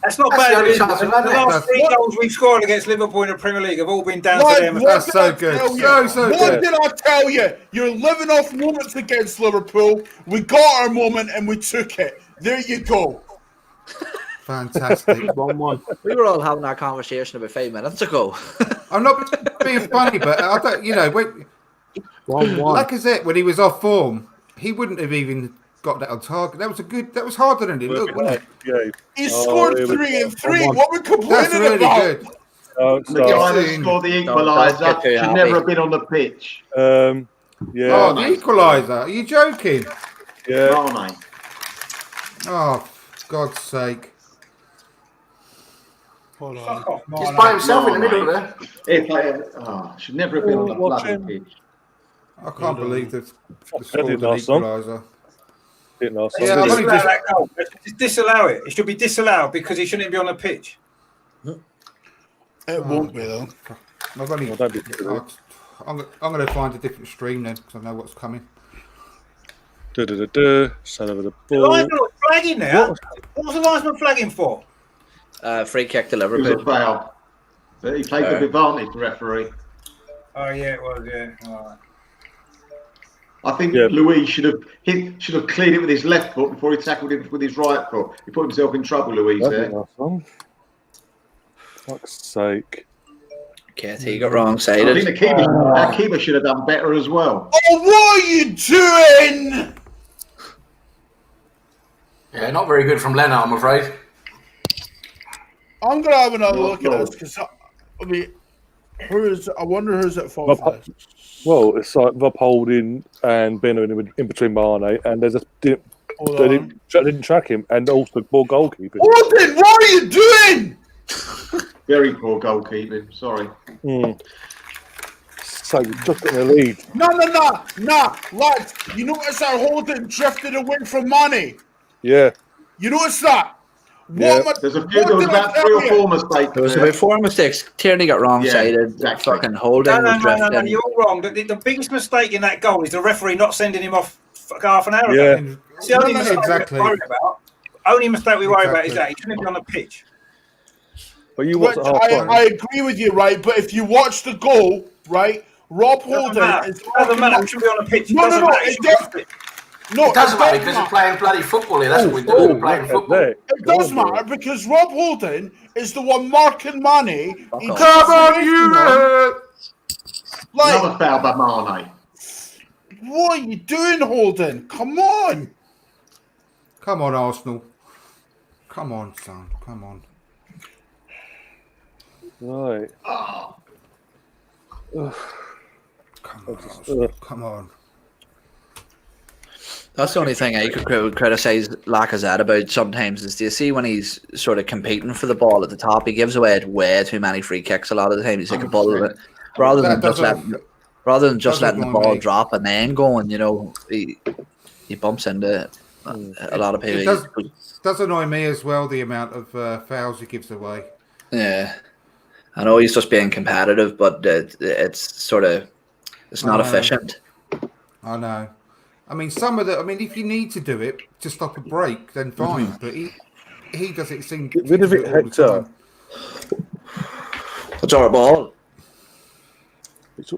That's not bad. The last 3 goals we've scored against Liverpool in the Premier League have all been down to them. That's so good. So good. What did I tell you? You're living off moments against Liverpool. We got our moment and we took it. There you go. Fantastic. 1-1. We were all having that conversation about 5 minutes ago. I'm not being funny, but I don't. You know, when 1-1. Lacazette, when he was off form, he wouldn't have even got that on target. That was harder than it looked, wasn't it? Yeah. He scored 3-3. What are we complaining That's really about? good. And the guy that scored the equaliser should never have been on the pitch. Yeah. Oh, the equaliser. Are you joking? Yeah. Mane. Oh, for God's sake. Hold on. He's by himself in the middle there. Should never have been on the bloody pitch. I can't believe that the That scored an didn't last long. equaliser. Didn't last Yeah, long, I've did only it? just- That goal. Just disallow it. It should be disallowed because he shouldn't be on the pitch. It won't be though. I've only, Well, don't be silly. I'm going to find a different stream then because I know what's coming. Son of a The ball. linesman was flagging there. What was the linesman flagging for? Free kick to It was a Liverpool. foul. But he played with advantage, the referee. Oh yeah, it was. Yeah. All right. I think Yeah. Louis should have cleared it with his left foot before he tackled it with his right foot. He put himself in trouble, Louis, That there. didn't last long. Fuck's sake. KT got wrong I think sided. our keeper should have done better as well. Oh, what are you doing? Yeah, not very good from Leno, I'm afraid. I'm gonna have another No, look no. at this because I mean, I wonder who's at fault for this. Well, it's like Rob Holding and Benno in between Mane, and they just didn't, Hold they on. didn't track him, and also poor goalkeeping. Gordon, what are you doing? Very poor goalkeeping. Sorry. So just in the lead. No, lads. You notice how Holden drifted away from Mane? Yeah. You notice that? Yeah. There's a few. There was about 3 or 4 mistakes. There was there. about 4 mistakes. Tierney got wrong Yeah, sided. exactly. Fucking Holding was drifting. You're all wrong. The biggest mistake in that goal is the referee not sending him off half an hour Yeah. ago. It's the only mistake exactly. we worry about. Only mistake we worry about is that he shouldn't be on the pitch. But you watch But at half time. I agree with you, right? But if you watch the goal, right, Rob Holden is Doesn't matter. He should be on the pitch. No, Doesn't no, matter. He it should be on the does. pitch. No, It doesn't matter because matter. we're playing bloody football here. That's what we do. We're playing football. It does matter because Rob Holden is the one marking Mane. He off. Come on, you! Like, Another foul by Mane. what are you doing, Holden? Come on. Come on, Arsenal. Come on, son. Come on. Right. Come on, Arsenal. Come on. That's the only thing I could criticise Lacazette about sometimes is, do you see when he's sort of competing for the ball at the top, he gives away way too many free kicks a lot of the time. He's like a ball of it. Rather than just letting the ball drop and then going, you know, he bumps into a lot of people. It does annoy me as well, the amount of fouls he gives away. Yeah. I know he's just being competitive, but it's sort of, it's not efficient. I know. I mean, if you need to do it to stop a break, then fine. But he does it. Get rid of it, Hector. It's our ball. It's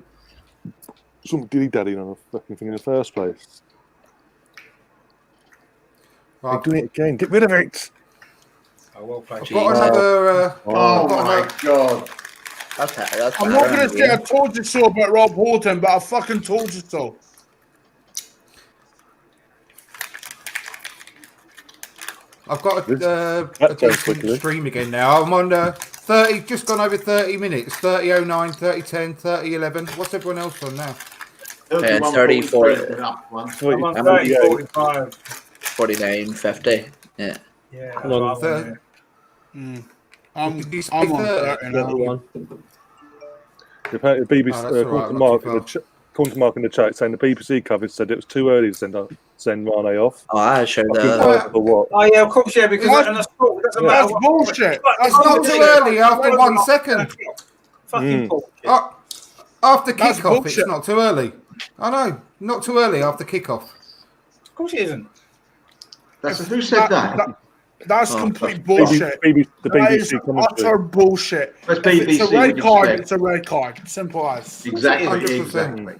some dilly daddy on a fucking thing in the first place. Right. You're doing it again. Get rid of it. Oh, well played. I've got another. Oh my God. That's I'm not going to say I told you so about Rob Holden, but I fucking told you so. I've got a decent stream again now. I'm on 30, just gone over 30 minutes. 30:09, 30:10, 30:11. What's everyone else on now? 30, 40. I'm on 30, 45. 49, 50. Yeah. Yeah. Come on, that's what I'm on. I'm Did you say on 30? 30 now. Apparently, BBC, Oh, that's all right, according to Mark in the chat, saying the BBC coverage said it was too early to send Mane off. Oh, I showed I couldn't that. tell for what. Oh yeah, of course, yeah, because that's sport. It doesn't matter. That's bullshit. That's It's not bullshit. too early after 1 second. Fucking bullshit. After That's kickoff, bullshit. it's not too early. I know, not too early after kickoff. Of course it isn't. Who said that? That's complete bullshit. The That is BBC commentary. utter bullshit. That's If it's a BBC, red what card, you it's a red card. Simple as. Exactly. 100%. Exactly.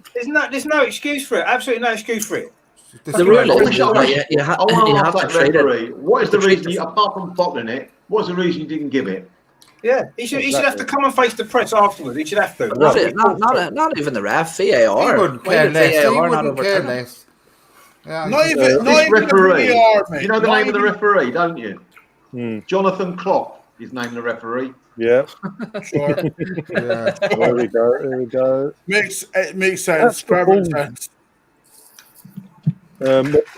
There's no excuse for it. Absolutely no excuse for it. The rule I is wish I that wish- you I want to have ask to that treat it. referee. What is the reason, apart from bottling it, what's the reason you didn't give it? Yeah, he should have to come and face the press afterwards. He should have to. Not even the ref, VAR. He wouldn't Why care did less. He VAR not wouldn't care overturn it? less. Yeah, Not even This the referee. VAR, mate. You know the Not name of the even- referee, don't you? Jonathan Klopp. His name, the referee. Yeah. Sure. Yeah. There we go. There we go. It makes sense. Perfect sense.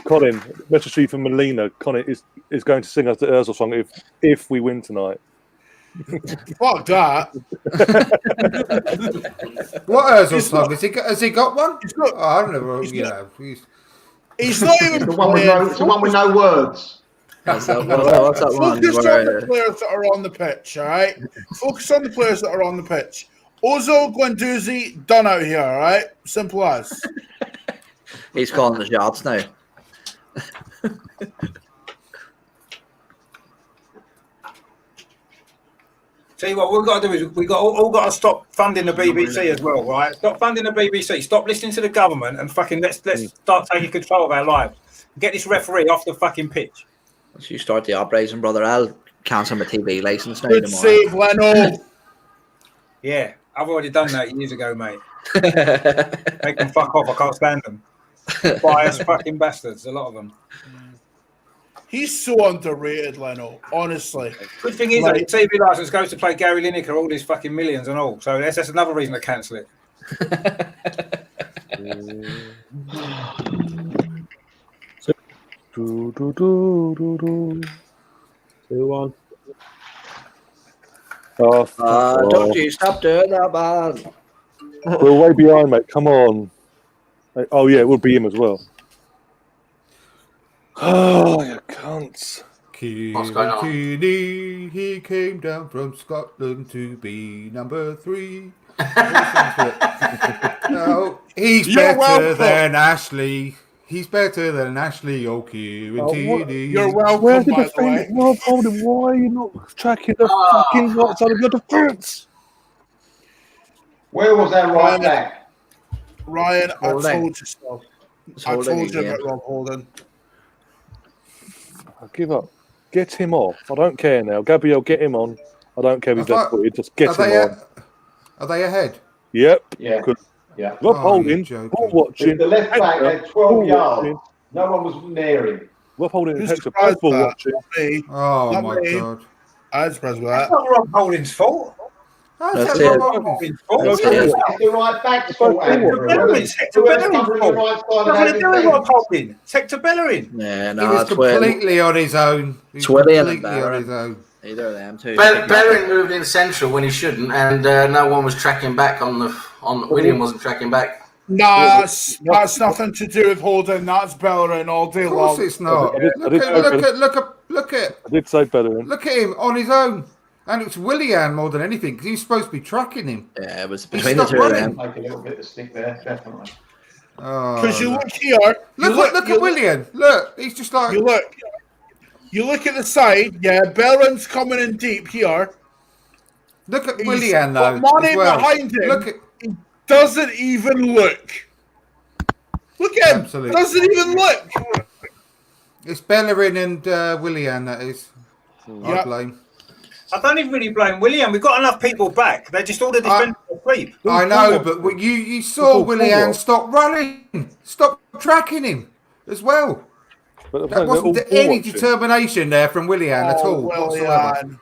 Colin, message to you from Melina. Colin is going to sing us the Ursel song if we win tonight. Fuck that. What Ursel song? Has he got one? Not, I don't know. He's not even the one with no words. What's that one? Focus on the players that are on the pitch, all right? Focus on the players that are on the pitch. Ozil, Guendouzi, done out here, all right? Simple as. He's calling the shots now. Tell you what we've got to do is we all got to stop funding the BBC as well, right? Stop funding the BBC. Stop listening to the government and fucking let's start taking control of our lives. Get this referee off the fucking pitch. Once you start the uprising, brother, I'll cancel my TV license now. Good save, Leno. Yeah, I've already done that years ago, mate. Make them fuck off. I can't stand them. Biased fucking bastards, a lot of them. He's so underrated, Leno. Honestly. Good thing is that the TV license goes to play Gary Lineker, all these fucking millions and all. So that's another reason to cancel it. 2-1. Don't you stop doing that, man. We're way behind, mate. Come on. Oh, yeah, it would be him as well. Oh, you cunts. What's going on? He came down from Scotland to be number 3. No, he's better than Ashley. He's better than Ashley O'Keefe. You're welcome, Where's the by the way. defender? Rob Holding, why are you not tracking the fucking right side of your defence? Where was that right back? Ryan, I Holding. told you so. I told you about Rob Holding. I give up. Get him off. I don't care now. Gabriel, get him on. I don't care if he's left footed. Just get him on. Are they ahead? Yep. Yeah. Good. Yeah. Rob Holding, ball watching. The left back had 12 yards. No one was near him. Rob Holding and Who's Hector surprised both ball with that? watching. Me. Oh, Not my me. God. I was surprised with That's that. not Rob Holding's fault. How's That's that it. Rob Holding's fault? That's It's it. the right back's fault. It's Hector Bellerin's fault. Nothing to do with Rob Holding. It's Hector Bellerin. Yeah, He no, was it's Willian. completely on his own. It's Willian and Completely on Barron. his own. Either of them two. Bellerin moved in central when he shouldn't, and no one was tracking back on William wasn't tracking back. Nah, that's nothing to do with Holding. That's Bellerin all day Of long. course it's not. I did Look at I did say Bellerin. Look at him on his own. And it's Willian more than anything because he's supposed to be tracking him. Yeah, it was He between the stopped two of running. them. Make a little bit of stick there, definitely. Because you Oh, look here. look at Willian. Look, he's just like. You look at the side. Yeah, Bellerin's coming in deep here. Look at He's Willian got though. Mane as well. behind him. Look at. He doesn't even look. Look at him. Absolutely. Doesn't even look. It's Bellerin and Willian that is. I Yep. blame. I don't even really blame William. We've got enough people back. They're just all the defenders asleep. I know, but you saw Willian stop running, stop tracking him as well. But That wasn't any determination there from Willian at all whatsoever.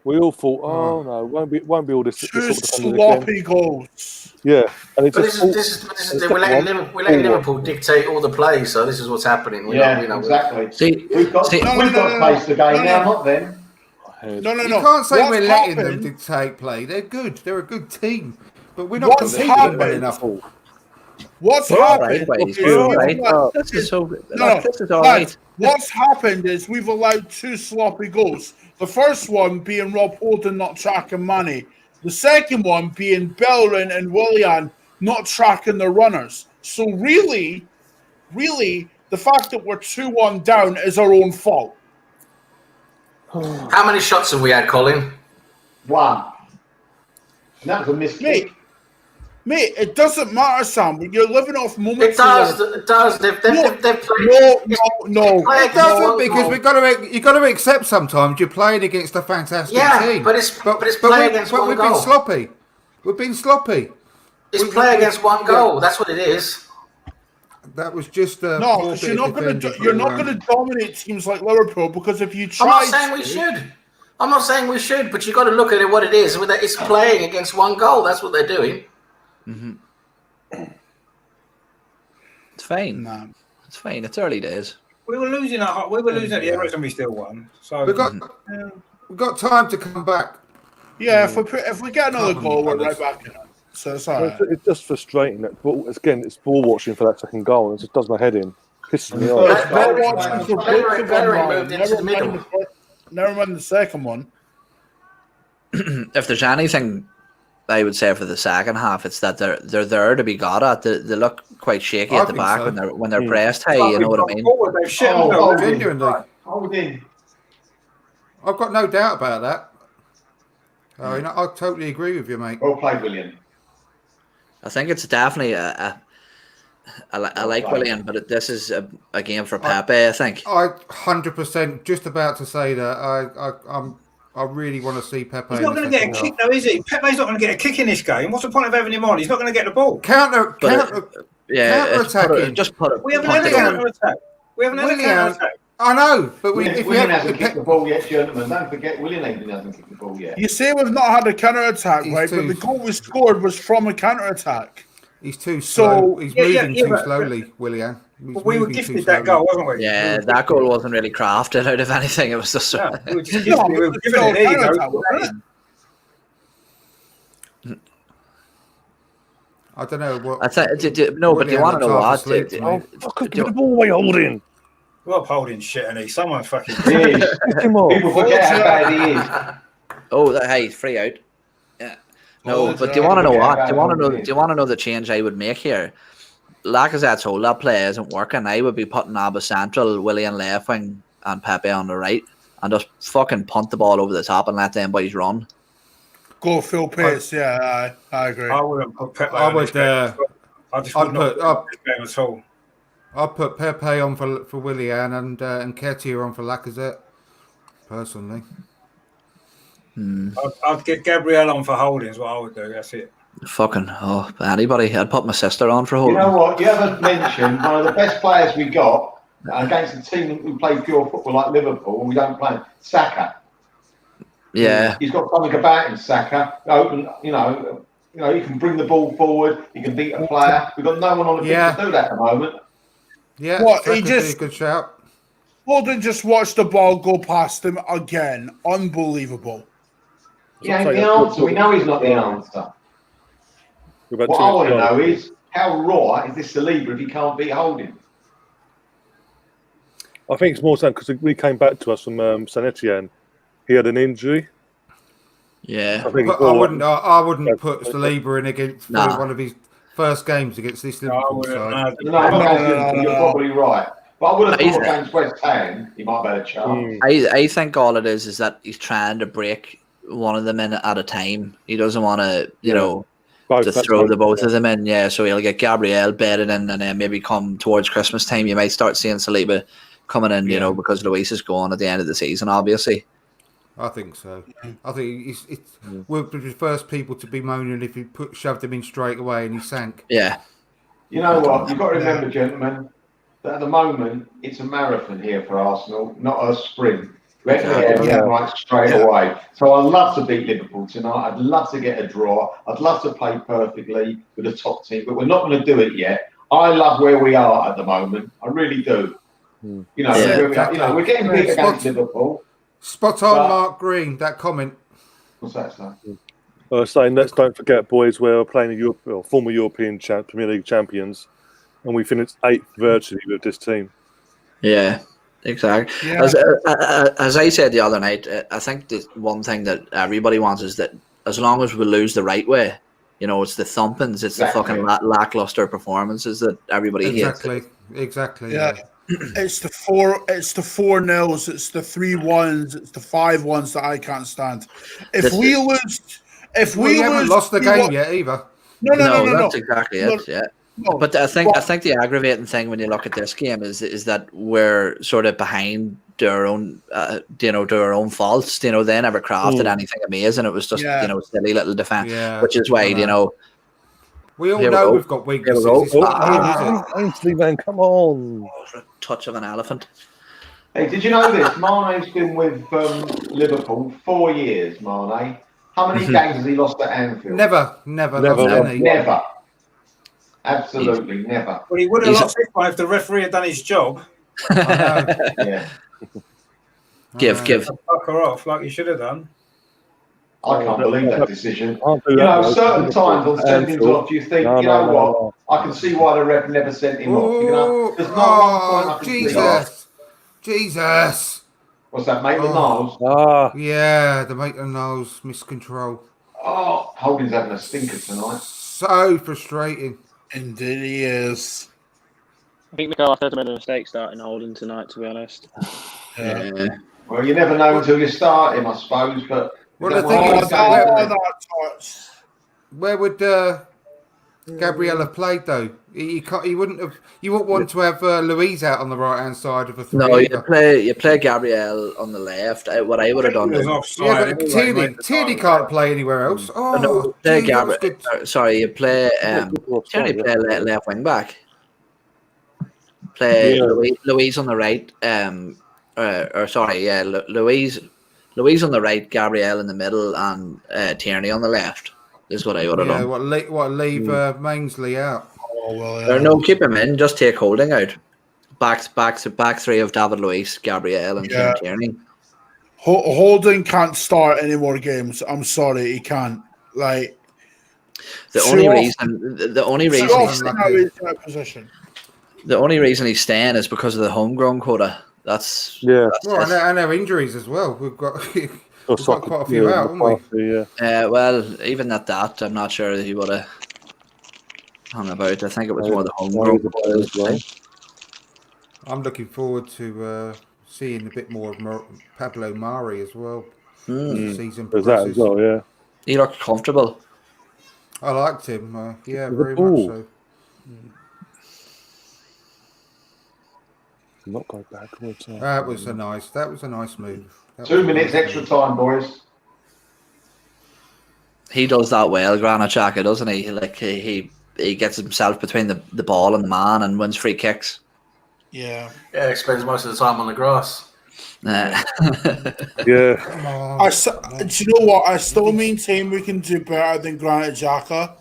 We all thought, oh no, won't be all this. Two sort of sloppy goals. Yeah, and it's But just this is we're letting Liverpool dictate all the plays, so this is what's happening. Exactly. See, We've got to pace the game now, not them. No. You can't say What's we're letting them happened- dictate play. They're good. They're a good team, but we're not What's competing well happened- enough. What's We're all happened? right, boys. is We're all we've right. allowed- This is so. No, This is all lads, right. what's happened is we've allowed two sloppy goals. The first one being Rob Holding not tracking Mane. The second one being Bellerin and Willian not tracking the runners. So really, the fact that we're 2-1 down is our own fault. How many shots have we had, Colin? One. And that was a mistake. Mate, it doesn't matter, Sam. When you're living off moments. It does. It does. They've played. No. It doesn't because you've got to accept sometimes you're playing against a fantastic team. but it's play against one we've goal. been sloppy. We've been sloppy. It's play against one goal. That's what it is. That was just a no, because you're not going to dominate teams like Liverpool, because if you try, I'm not saying we should. I'm not saying we should, but you got to look at it what it is. It's playing against one goal. That's what they're doing. Mm-hmm. It's fine. No. It's fine. It's early days. We were losing at the Euros and we still won. So we got time to come back. Yeah, if we get another goal, we're right back in it. So it's all right. It's just frustrating that it's ball watching for that second goal, and it just does my head in. Pisses me off. Never mind the second one. If there's anything I would say for the second half, it's that they're there to be got at. They look quite shaky at the back when they're pressed high. You know what I mean? Genuinely. I've got no doubt about that. I mean, I totally agree with you, mate. Well played, William. I think it's definitely I like William, but this is a game for Pepe. I think. I 100% just about to say that. I really want to see Pepe. He's not going to get a kick, though, is he? Pepe's not going to get a kick in this game. What's the point of having him on? He's not going to get the ball. Counter attacking. Just put it. We haven't had a counter attack. I know, but William hasn't kicked the ball yet, gentlemen. Don't forget, William hasn't kicked the ball yet. You say we've not had a counter attack, right? But the goal we scored was from a counter attack. He's too slow. He's moving too slowly, William. We were gifted that goal, wasn't we? Yeah, that goal wasn't really crafted out of anything. It was just. We were just gifted. We were given it. There you go. I don't know what. But do you want to know what? Give the ball away, Holding. Rob Holding shit, and someone fucking. People forget how bad he is. Oh, hey, free out. Yeah. No, but do you want to know what? Do you want to know the change I would make here? Lacazette's hold up play isn't working. I would be putting Abba central, Willian left wing, and Pepe on the right, and just fucking punt the ball over the top and let them boys run. Go full pace, I agree. I wouldn't put Pepe on this game. I just wouldn't put this game at all. I'll put Pepe on for Willian and Nketiah on for Lacazette, personally. I'd get Gabriel on for Holding is what I would do. That's it. Fucking anybody. I'd put my sister on for Holding. You know what? You haven't mentioned one of the best players we got against a team who play pure football like Liverpool, and we don't play Saka. Yeah, he's got something about him, Saka. Open, you know, he can bring the ball forward. He can beat a player. We've got no one on the pitch to do that at the moment. Yeah, what he just a good shout. Holding just watched the ball go past him again. Unbelievable. He ain't the answer. We know he's not the answer. What I want to know is how raw is this Saliba if he can't beat Holding? I think it's more so because we came back to us from San Etienne. He had an injury. Yeah, I wouldn't put Saliba in against one of his first games against this Liverpool side. You're probably right. But I would have thought against West Ham, he might have had a chance. I think all it is that he's trying to break one of them in at a time. He doesn't want to, to throw the both of them in. Yeah, so he'll get Gabriel bedded in, and then maybe come towards Christmas time, you might start seeing Saliba coming in, because Luis is going at the end of the season, obviously. I think so. I think we're the first people to be moaning if he shoved him in straight away and he sank. Yeah. You know what? You've got to remember, gentlemen, that at the moment it's a marathon here for Arsenal, not a sprint. We have to get everything right straight away. So I'd love to beat Liverpool tonight. I'd love to get a draw. I'd love to play perfectly with the top team, but we're not going to do it yet. I love where we are at the moment. I really do. We're getting big against Liverpool. Spot on, Mark Green. That comment. What's that, sir? Saying let's don't forget, boys, we're playing former European Premier League champions, and we finished 8th virtually with this team. Yeah, exactly. Yeah. As I said the other night, I think the one thing that everybody wants is that as long as we lose the right way, it's the thumpings, it's the fucking lackluster performances that everybody hates. Exactly. Yeah. It's the 4-0s, it's the 3-1s, it's the 5-1s that I can't stand. If we haven't lost the game yet either. No, that's exactly it. Yeah. No, but I think the aggravating thing when you look at this game is that we're sort of behind their own, their own faults. They never crafted anything amazing. It was just silly little defense, which is why We all Here we know go. we've got weaknesses. Here we It's go. not him, is it? Ainsley, man, come on. Touch of an elephant. Hey, did you know this? Mane's been with Liverpool 4 years, Mane. How many games has he lost at Anfield? Never lost any. Never. Absolutely never. Well, he would have lost this one if the referee had done his job. I know. Yeah. Give. Fuck her off like he should have done. I can't believe that decision. Can't do You that, know, mate. certain times on sendings off, you think, you know what? I can see why the ref never sent him off. You know, there's not one point I can see. Jesus. What's that, Maitland-Niles? Yeah, the Maitland-Niles miscontrol. Oh, Holding's having a stinker tonight. So frustrating. Indeed he is. I think McArthur made a mistake starting Holding tonight, to be honest. Yeah. Well, you never know until you start him, I suppose. But Well, the thing is, where would Gabriel have played though? He wouldn't have. You wouldn't want to have Louise out on the right hand side of a three. No, you play Gabriel on the left. What I would have done. Yeah, but Tierney can't play anywhere else. Oh, no, play Gabriel. Sorry, you play Tierney play left wing back. Play Louise on the right. Louise on the right, Gabriel in the middle, and Tierney on the left. Is what I would have done. Leave Mainsley out? Oh well. No, keep him in. Just take Holding out. Back three of David Luiz, Gabriel, and Tierney. Holding can't start any more games. I'm sorry, he can't. Like the only reason he's staying is because of the homegrown quota. That's and our injuries as well. We've got quite a few out, haven't we? Well, even at that, I'm not sure that he would have hung about. I think it was more the homegrown players. Well. I'm looking forward to seeing a bit more of Pablo Mari as well. As the season progresses. As well, yeah. He looked comfortable. I liked him. Very much so. Not go backwards. That was a nice move. 2 minutes extra time, boys. He does that well, Granit Xhaka, doesn't he? Like he gets himself between the ball and the man and wins free kicks. Yeah. Yeah, he spends most of the time on the grass. Yeah. Do you know what? I still maintain we can do better than Granit Xhaka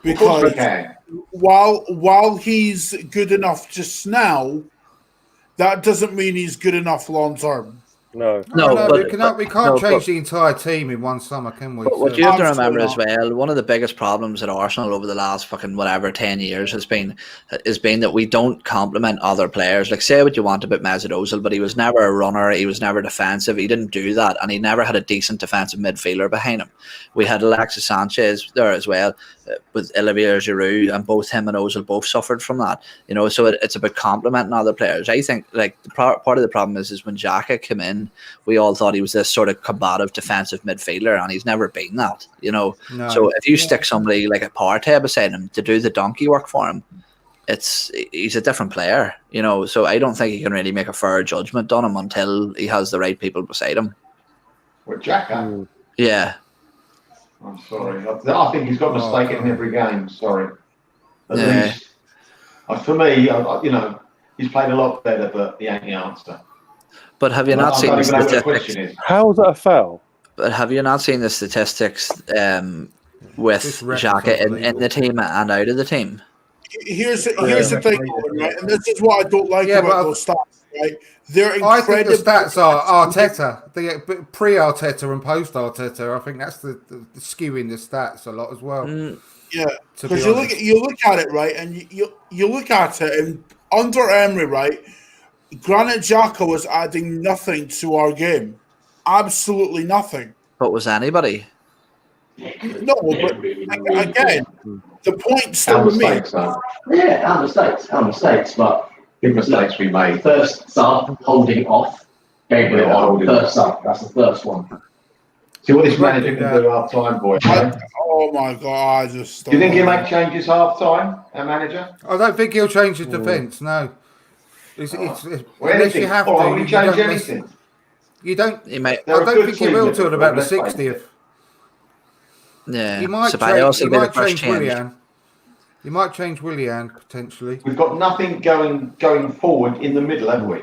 because while he's good enough just now, that doesn't mean he's good enough long term. No, we can't change the entire team in one summer, can we? But what you have to remember as well, one of the biggest problems at Arsenal over the last 10 years has been that we don't complement other players. Like, say what you want about Mesut Ozil, but he was never a runner, he was never defensive, he didn't do that, and he never had a decent defensive midfielder behind him. We had Alexis Sanchez there as well, with Olivier Giroud, and both him and Ozil both suffered from that. You know, so it's about complementing other players. I think like part of the problem is when Xhaka came in, we all thought he was this sort of combative defensive midfielder, and he's never been that. You know, so if you stick somebody like a Partey beside him to do the donkey work for him, he's a different player. You know, so I don't think you can really make a fair judgment on him until he has the right people beside him. With Xhaka? Yeah. I'm sorry. I think he's got a mistake in every game. Sorry. At least. For me, he's played a lot better, but he ain't the answer. But have you not seen the statistics? How is that a foul? But have you not seen the statistics with Xhaka in the team and out of the team? Here's the thing, right? And this is what I don't like about those stats, right? They're incredible. I think the stats are Arteta, the pre-Arteta and post-Arteta. I think that's the skewing the stats a lot as well. Yeah, because you look at it, right, and you look at it, and under Emery, right, Granit Xhaka was adding nothing to our game, absolutely nothing. But was anybody? No, but again, the point still remains. Yeah, our mistakes, but big mistakes we made. First sub, holding off, Gabriel on first sub. That's the first one. See what this manager can do half time, boys. Oh my God! Do you think he'll make changes half time, our manager? I don't think he'll change his defence. No. Unless you have to, will he change anything? You don't. He might. I don't think he will till about the 60th. Yeah, he might Ceballos change will be the first Willian. You might change Willian potentially. We've got nothing going forward in the middle, have we?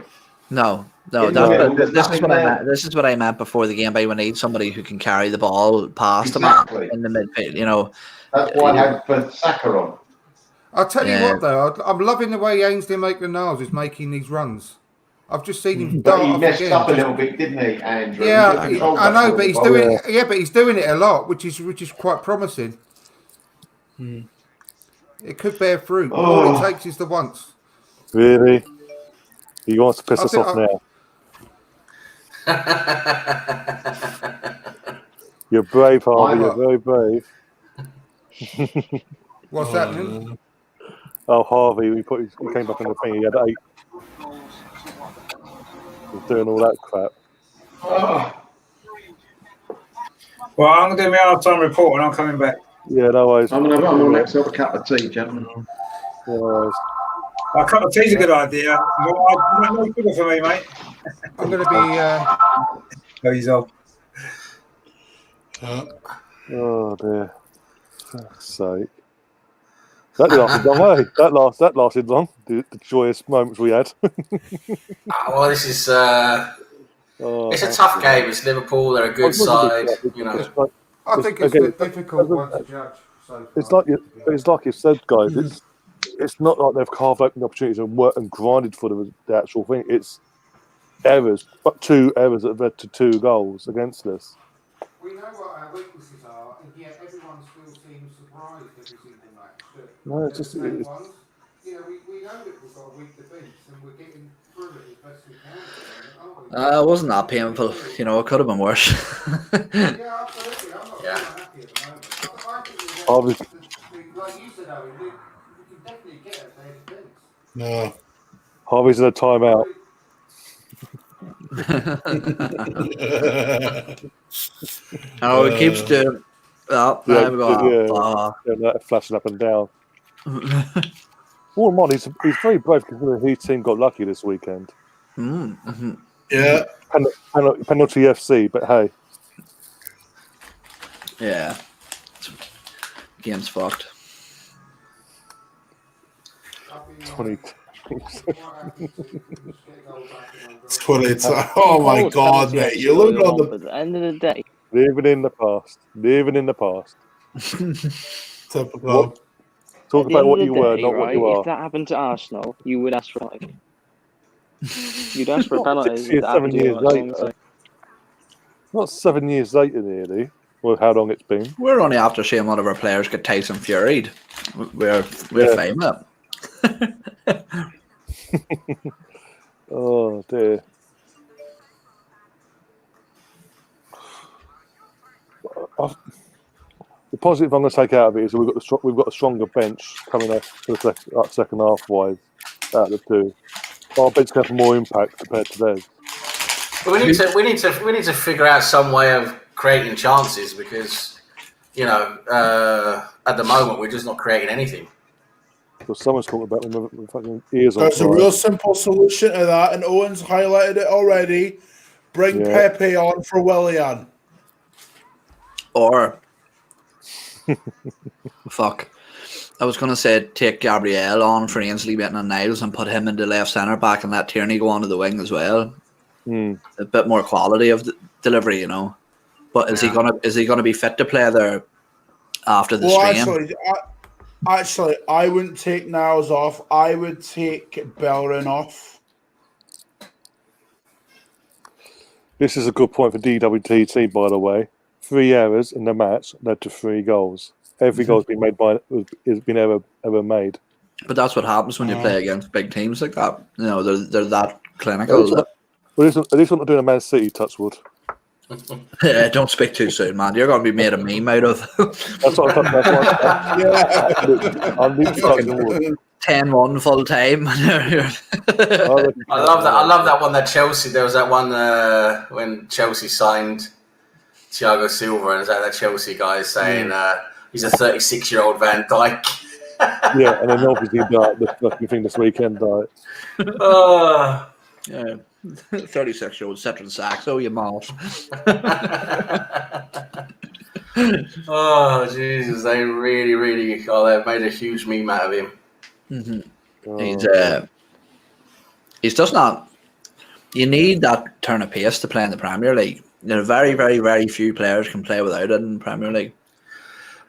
No. In the middle, This there's is nothing there. This is what I meant before the game. But we need somebody who can carry the ball past Exactly. them in the midfield. You know, That's why I had for Saka on. I'll tell you what, though, I'm loving the way Ainsley Maitland-Niles is making these runs. I've just seen him But dart he off messed again. up a little bit, didn't he, Andrew? Yeah, He controlled I that know, but he's football. doing but he's doing it a lot, which is quite promising. It could bear fruit. All it takes is the once. Really? He wants to piss us off now. You're brave, Harvey. You're very brave. What's happening? Oh, Harvey, he came back on the thing. He had 8. He's doing all that crap. Well, I'm gonna do my half-time report and I'm coming back. Yeah, no worries. I'm gonna next have a cup of tea, gentlemen. No worries. A cup of tea's a good idea. No sugar for me, mate. I'm going to be. Oh, he's off. Oh dear. For fuck's sake. That lasted long, eh? That lasted long. The joyous moments we had. Well, this is it's a tough game. It's Liverpool. They're a good side. You know. I think it's a difficult one to judge. It's like you said, guys. It's not like they've carved open the opportunities and worked and grinded for the actual thing. It's errors, but 2 errors that have led to 2 goals against us. We know what our weaknesses are, and yet everyone still seems surprised every single match. No, it's just. You know, we know that we've got a weak defence, and we're getting through it as best we can. it wasn't that painful. You know, it could have been worse. Yeah, absolutely. I'm not happy at the moment. Obviously. Like you said, Owen, we can definitely get at their defence. No. Harvey's in a timeout. Oh, it keeps doing. Oh, there we go. That flashing up and down. Well, Mon, he's very brave considering his team got lucky this weekend. Mm-hmm. Yeah. Penalty FC, but hey. Yeah. Game's fucked. 20. 20. Oh my God, mate! You're looking on the. At the end of the day, Living in the past. Typical. Talk about what you were, not what you are. If that happened to Arsenal, you would ask for like. You'd ask for a penalty. 6 years, 7 years later. Not 7 years later, nearly. Well, how long it's been? We're only after seeing one of our players get Tyson Furied. We're fine with it. Oh dear. The positive I'm going to take out of it is we've got a stronger bench coming up for the second half wise out of the 2. Our bench can have more impact compared to theirs. But we need to figure out some way of creating chances because at the moment we're just not creating anything. Well, someone's talking about them with fucking ears on. There's a real simple solution to that, and Owen's highlighted it already. Bring Pepe on for Willian. Or fuck. I was going to say take Gabriel on for Ainsley and Niles and put him into left centre back and let Tierney go onto the wing as well. A bit more quality of the delivery, you know. But is he gonna be fit to play there after the stream? Actually, I wouldn't take Niles off. I would take Bellerin off. This is a good point for DWTT, by the way. 3 errors in the match led to 3 goals. Every goal has been made has been ever made. But that's what happens when you play against big teams like that. You know, they're that clinical. At least we're not doing a Man City touchwood. Yeah, don't speak too soon, man. You're going to be made a meme out of. That's what I'm talking about. I'm 10-1 full time. I love that one that Chelsea. There was that one when Chelsea signed Thiago Silva, and that Chelsea guy saying he's a 36-year-old Van Dijk. Yeah, and then obviously the thing this weekend. Yeah. 36-year-old Citron Saxo, you mouse. Oh Jesus! They really, really, they've made a huge meme out of him. Mm-hmm. He's just not. You need that turn of pace to play in the Premier League. There are very, very, very few players can play without it in the Premier League.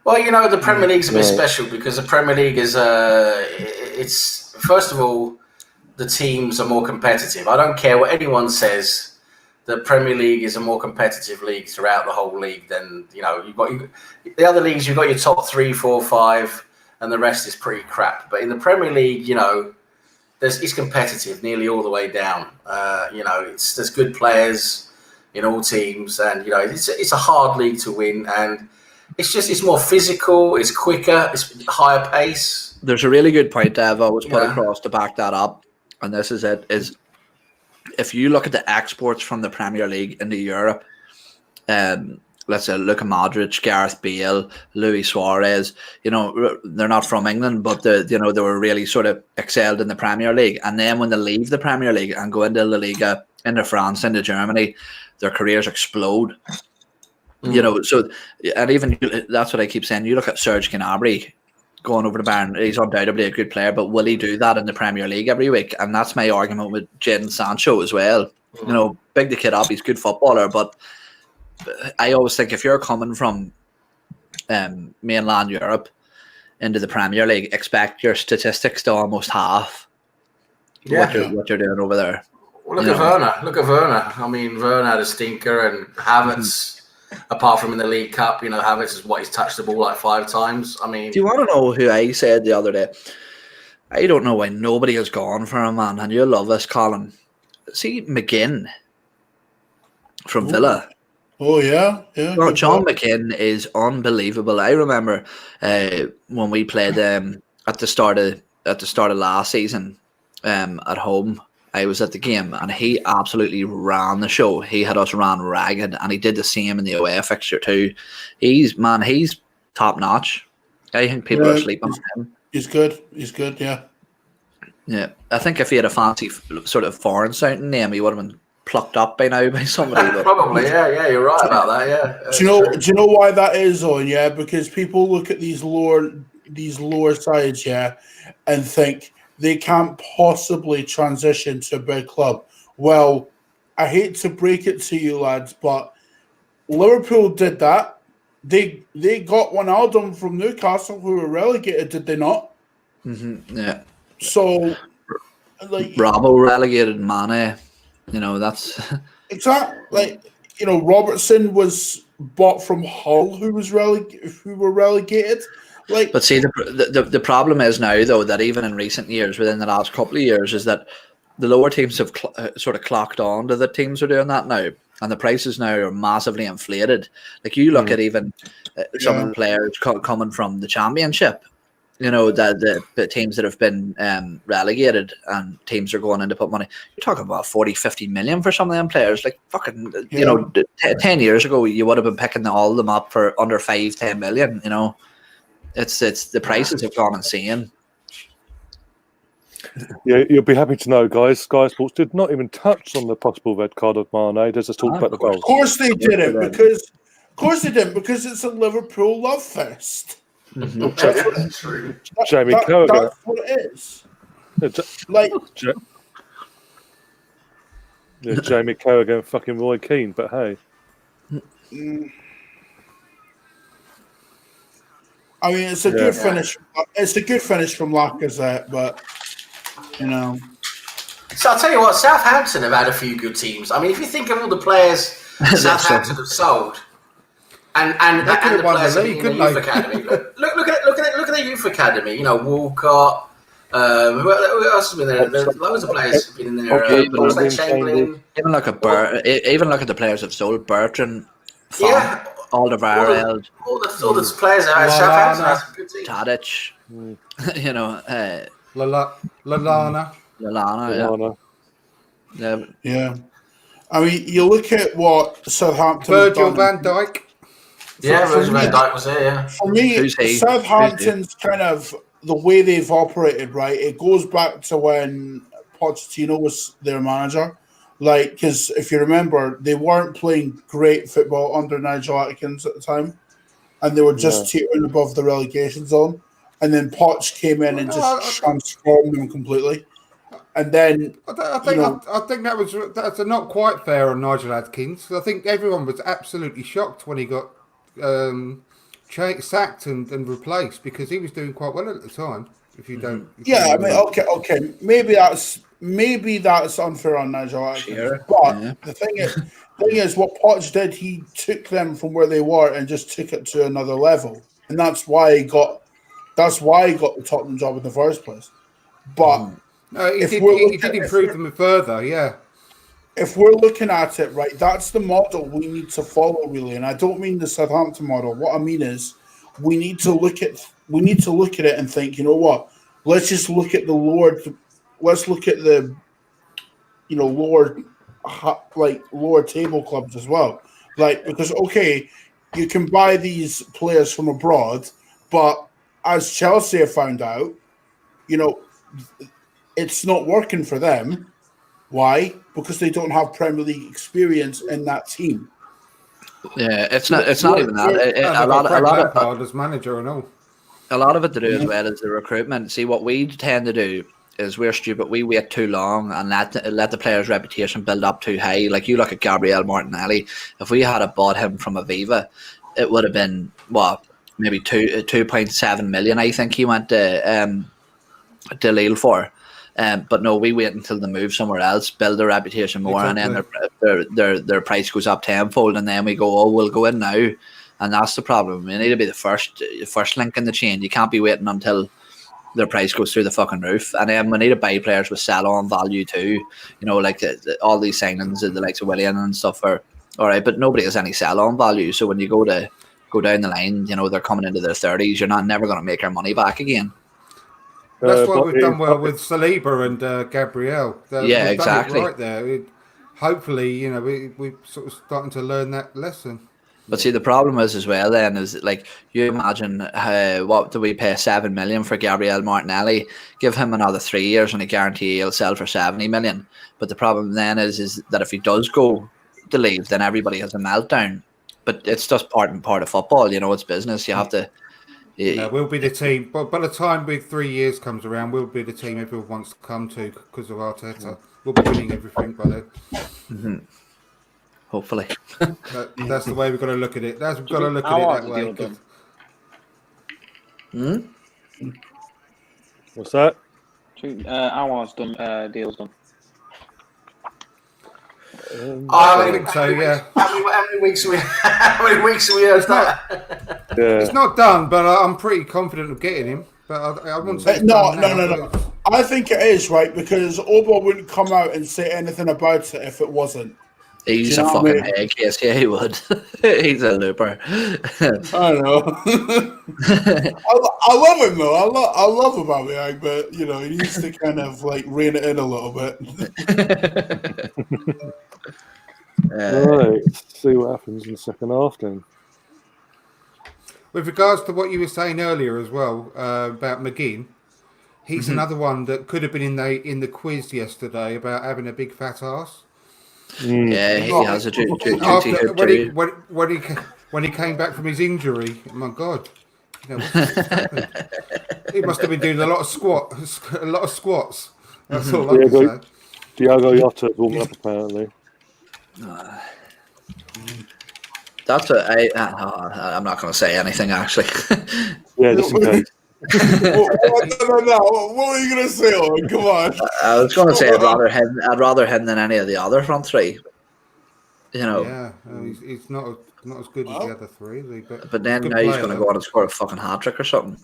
Well, the Premier League's a bit special because the Premier League is it's first of all, the teams are more competitive. I don't care what anyone says. The Premier League is a more competitive league throughout the whole league than you've got the other leagues. You've got your top 3, 4, 5, and the rest is pretty crap. But in the Premier League, it's competitive nearly all the way down. There's good players in all teams, and it's a hard league to win, and it's more physical, it's quicker, it's higher pace. There's a really good point I've always put across to back that up, and this is it: is if you look at the exports from the Premier League into Europe, let's say Luka Modric, Gareth Bale, Luis Suarez, they're not from England, but they were really sort of excelled in the Premier League. And then when they leave the Premier League and go into La Liga, into France, into Germany, their careers explode. So, and even that's what I keep saying. You look at Serge Gnabry going over to Bayern, he's undoubtedly a good player, but will he do that in the Premier League every week? And that's my argument with Jadon Sancho as well. Big the kid up, he's a good footballer, but I always think if you're coming from mainland Europe into the Premier League, expect your statistics to almost half what you're doing over there. Well, look at Werner. I mean, Werner had a stinker, and Havertz, apart from in the League Cup, Havertz is he's touched the ball like 5 times. I mean, do you want to know who I said the other day? I don't know why nobody has gone for him, man, and you'll love this, Colin. See McGinn from Villa. Oh yeah. Well, John McGinn is unbelievable. I remember when we played at the start of last season at home. I was at the game, and he absolutely ran the show. He had us ran ragged, and he did the same in the away fixture too. He's top notch. I think people are sleeping on him. He's good. Yeah. Yeah, I think if he had a fancy sort of foreign sounding name, he would have been plucked up by now by somebody. But... Probably, yeah, you're right about that. Yeah. Do you know why that is, on? Yeah, because people look at these lower sides, and think they can't possibly transition to a big club. Well, I hate to break it to you, lads, but Liverpool did that. They got Wijnaldum from Newcastle, who were relegated, did they not? Mm-hmm, yeah. So, Bravo relegated Mane. That's exactly Robertson was bought from Hull, who were relegated. But see, the problem is now, though, that even in recent years, within the last couple of years, is that the lower teams have sort of clocked on to the teams are doing that now, and the prices now are massively inflated. Like you look at even some of the players coming from the Championship, the teams that have been relegated, and teams are going in to put money. You're talking about 40, 50 million for some of them players. Like fucking, 10 years ago, you would have been picking all of them up for under 5, 10 million. It's the prices have gone insane. Yeah, you'll be happy to know, guys. Sky Sports did not even touch on the possible red card of Mane. They just talked about the goals. Of course they didn't, because it's a Liverpool love fest. Mm-hmm. That's true. Jamie Carragher. That's what it is. Jamie Carragher and fucking Roy Keane, but hey. I mean, it's a good finish. It's a good finish from Lacazette, but So I'll tell you what, Southampton have had a few good teams. I mean, if you think of all the players Southampton have sold, and the players in the youth academy, look at the youth academy. Walcott. Who else has been there? There's loads of players have been in there. Chamberlain. Even look at the players have sold. Bertrand. Alderweireld. All the players are Southampton has a good team. Tadic. Lallana. Yeah. I mean, you look at what Southampton. Virgil van Dijk. Yeah, Virgil van Dijk was there. Yeah. For me, Southampton's kind of the way they've operated. Right, it goes back to when Pochettino was their manager. Because if you remember, they weren't playing great football under Nigel Atkins at the time. and they were just teetering above the relegation zone. And then Poch came in and just transformed them completely. And then I think that's not quite fair on Nigel Adkins. I think everyone was absolutely shocked when he got sacked and replaced, because he was doing quite well at the time. If you don't, okay, maybe that's unfair on Nigel Adkins. Sure. But the thing is, what Poch did, he took them from where they were and just took it to another level, and that's why he got the Tottenham job in the first place. But he did improve them further, yeah. If we're looking at it, right, that's the model we need to follow, really. And I don't mean the Southampton model. What I mean is, we need to look at it and think, you know what? Let's just look at the lower. Let's look at the, lower table clubs as well. Like, because you can buy these players from abroad, but as Chelsea have found out, it's not working for them. Why? Because they don't have Premier League experience in that team. Yeah, it's not even that. A lot of as manager and all. A lot of it to do as well as the recruitment. See, what we tend to do is we're stupid. We wait too long and let the player's reputation build up too high. Like, you look at Gabriel Martinelli. If we had bought him from Aviva, it would have been maybe 2.7 million. I think he went to Lille for. But no, we wait until they move somewhere else, build their reputation more, exactly. And then their price goes up tenfold, and then we go, we'll go in now, and that's the problem. We need to be the first link in the chain. You can't be waiting until their price goes through the fucking roof, and then we need to buy players with sell-on value too. Like all these signings, the likes of Willian and stuff are all right, but nobody has any sell-on value. So when you go down the line, they're coming into their 30s. You're never going to make our money back again. That's why we've done well with Saliba and Gabriel. Yeah, exactly. Right there. Hopefully, we're sort of starting to learn that lesson. But see, the problem is as well then is, like, you imagine what do we pay 7 million for Gabriel Martinelli? Give him another 3 years and I guarantee he'll sell for 70 million. But the problem then is that if he does go to leave, then everybody has a meltdown. But it's just part of football. It's business. You have to. We'll be the team, but by the time 3 years comes around, we'll be the team everyone wants to come to because of Arteta. We'll be winning everything by then. Mm-hmm. Hopefully. That's the way we've got to look at it. We've got to look at it that way. What's that? Hours done. Deals done. I think so. Yeah. How many weeks are we? How many weeks are we? It's not done, but I'm pretty confident of getting him. But I wouldn't say no. I think it is, right, because Oba wouldn't come out and say anything about it if it wasn't. He's a fucking egg. Yes, yeah, he would. He's a looper. I know. I love him though. I love Aubameyang, but he needs to kind of rein it in a little bit. Right, let's see what happens in the second half then. With regards to what you were saying earlier as well about McGinn, he's another one that could have been in the quiz yesterday about having a big fat ass. Yeah, he has a juicy when he came back from his injury. Oh my God, he must have been doing a lot of squats. That's all I can say. Diogo Jota warming up apparently. That's I'm not going to say anything actually. Yeah, just in case. No. What were you going to say, Owen? Come on. I was going to say I'd rather him than any of the other front three. Yeah, he's not as good as the other three, is he? But then now he's going to go on and score a fucking hat trick or something.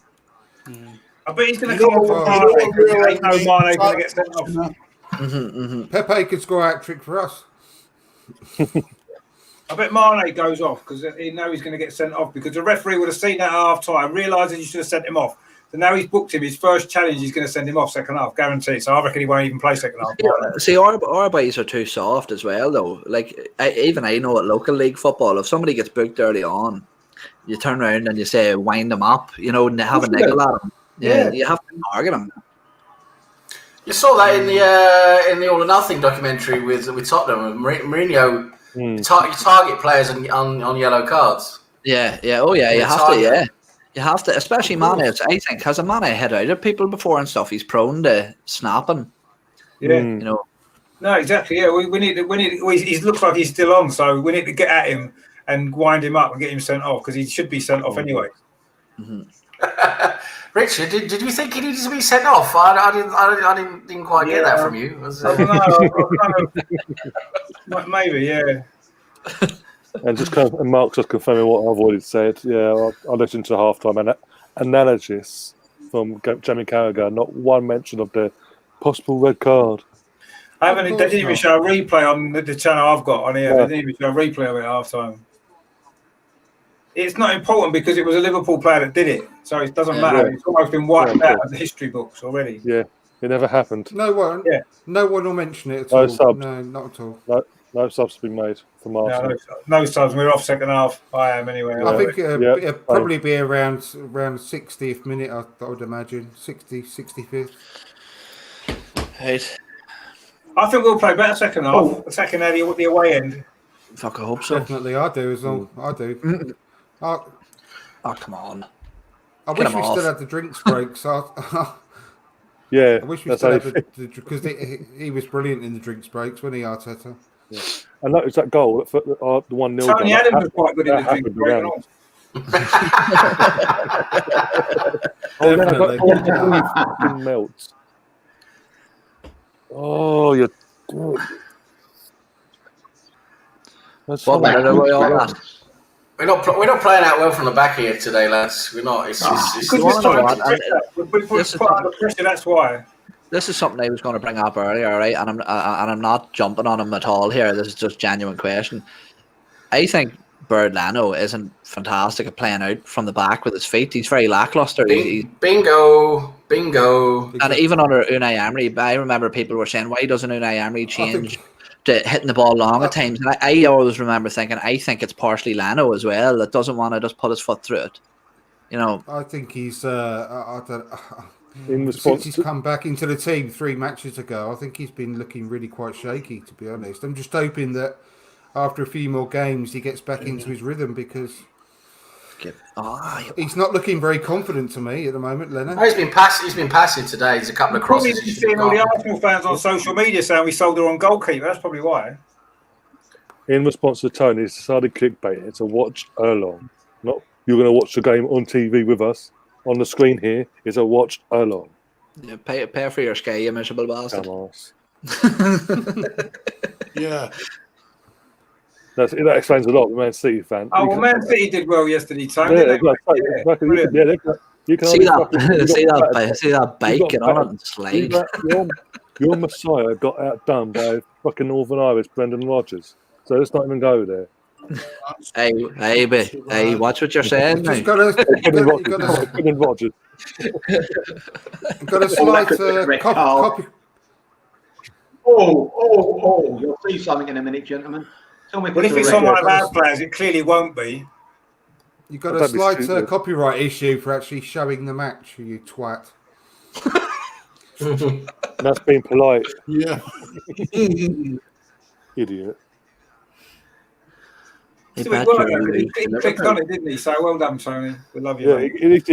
I bet he's going to come off. Mane's going to get sent off. Pepe could score a hat trick for us. I bet Mane goes off because he knows he's going to get sent off because the referee would have seen that at half time, realising you should have sent him off. So now he's booked him. His first challenge, he's going to send him off second half, guaranteed. So I reckon he won't even play second half. See, our boys are too soft as well, though. Like, I know at local league football, if somebody gets booked early on, you turn around and you say, wind them up, and have a niggle at them. Yeah, you have to target them. You saw that in the All or Nothing documentary with Tottenham. Mourinho, you target players on yellow cards. Yeah. Oh, yeah. You have to. Yeah, you have to. Especially Mane. I think has a Mane hit out at people before and stuff. He's prone to snapping. Yeah. You know. No, exactly. Yeah, we need. He looks like he's still on, so we need to get at him and wind him up and get him sent off because he should be sent off anyway. Mm-hmm. Richard, did you think he needed to be sent off? I didn't quite get that from you. Maybe, yeah. And Mark's just confirming what I've already said. Yeah, I listened to the halftime analysis from Jamie Carragher. Not one mention of the possible red card. They didn't even show a replay on the channel I've got on here. They didn't even show a replay of it at halftime. It's not important because it was a Liverpool player that did it, so it doesn't matter. It's almost been wiped out of the history books already. Yeah, it never happened. No one will mention it at all. Subs. No, not at all. No subs have been made from Arsenal. No subs. We're off second half. I am anyway. I think it'll probably be around 60th minute, I would imagine. 65th. Right. I think we'll play better second half. The second end, the away end. Fuck, I hope so. Definitely, I do as well. I do. Oh, come on. I wish we still had the drinks breaks. Yeah. I wish we still had because he was brilliant in the drinks breaks, wasn't he, Arteta? Yeah. And that was that goal, the 1-0 goal. Tony Adams was quite good in the drinks break. Definitely. Melts. Oh, you're. We're not playing out well from the back here today, lads. We're not. It's we put under pressure. That's why. This is something I was going to bring up earlier, right? And I'm not jumping on him at all here. This is just a genuine question. I think Bird Leno isn't fantastic at playing out from the back with his feet. He's very lackluster. Bingo. And even under Unai Emery, I remember people were saying, why doesn't Unai Emery change to hitting the ball long at times? And I always remember thinking, I think it's partially Leno as well that doesn't want to just put his foot through it. You know, I think he's since he's come back into the team 3 matches ago, I think he's been looking really quite shaky, to be honest. I'm just hoping that after a few more games he gets back into his rhythm because he's not looking very confident to me at the moment, Leonard. Oh, he's been passive today. There's a couple of crosses. He's seeing all the Arsenal fans on social media saying we sold her on goalkeeper. That's probably why. In response to Tony, it's decided clickbait. It's a watch along. Not you're going to watch the game on TV with us. On the screen here is a watch along. Yeah, pay for your Sky, you miserable bastard. Yeah. That explains a lot. The Man City fan. Oh, well, Man City did well yesterday, Tony. You can see that bacon on it and slide. Your Messiah got outdone by fucking Northern Irish Brendan Rodgers. So let's not even go there. Hey, watch what you're saying. Brendan Rodgers. Got a slight copy. Oh! You'll see something in a minute, gentlemen. Well, if it's on one of our players, it clearly won't be. You've got a slight copyright issue for actually showing the match, you twat. That's being polite. Yeah. Idiot. He clicked on it, didn't he? So well done, Tony. We love you. Yeah,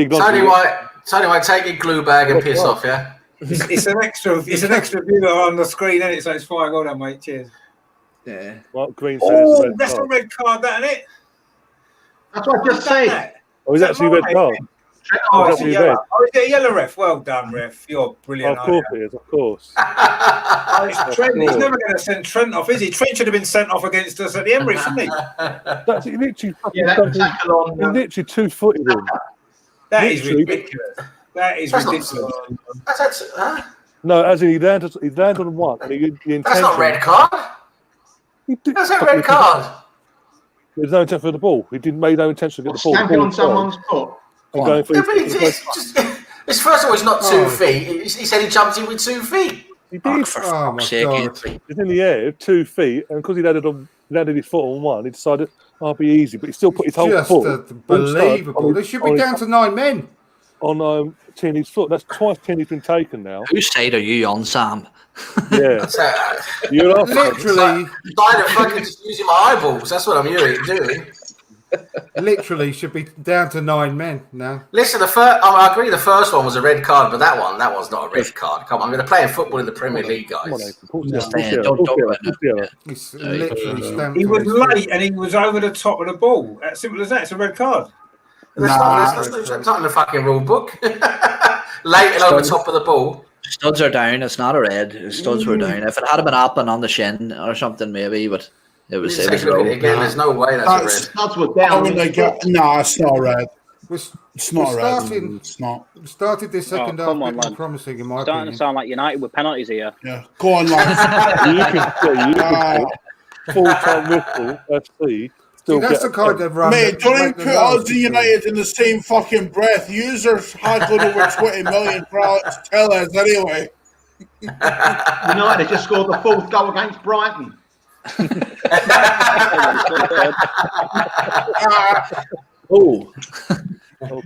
Tony White, take your glue bag and piss off, yeah? It's an extra viewer on the screen, isn't it? So it's fine. Well done, mate. Cheers. Yeah. Mark Green says that's a red card, that, isn't it? That's what I just said. Oh, is that actually red card? Is it a yellow, ref? Well done, ref. You're brilliant. Of course it is, of course. It's Trent. He's never going to send Trent off, is he? Trent should have been sent off against us at the Emirates, shouldn't he? That's literally 2-footed him. That is ridiculous. That is ridiculous. No, as in he landed on one. And that's not red card. That's a red card. There's no intention for the ball. He made no intention to get the ball. Stamping on someone's foot. It's first of all, it's not 2 feet. He said he jumped in with 2 feet. He did. Oh my God! It's in the air, 2 feet, and because he landed his foot on one, he decided I'll be easy, but he still put his whole foot. Just unbelievable. They should be down to 9 men. On Tierney's foot. That's twice Tierney's been taken now. Whose side are you on, Sam? Yeah. You're literally started fucking just using my eyeballs. That's what I'm doing. literally should be down to 9 men now. Listen, I agree. The first one was a red card, but that one's not a red card. Come on, they're playing football in the Premier League, guys. It's literally stamped. He was late and he was over the top of the ball. As simple as that. It's a red card. That's not in the fucking rule book. Late and over top of the ball. Studs are down. It's not a red. Studs were down. If it had been up and on the shin or something, maybe, but it was. Again, there's no way that's a red. Studs were down. No, it's not red. It's not red. It's not. Started this second half looking promising in my opinion. Starting to sound like United with penalties here. Yeah, go on, lads. You can full-time whistle FC. See, that's the kind of run. Mate, don't put us and United in the same fucking breath. Users haggled over 20 million for Alex Tellez anyway. United just scored the 4th goal against Brighton.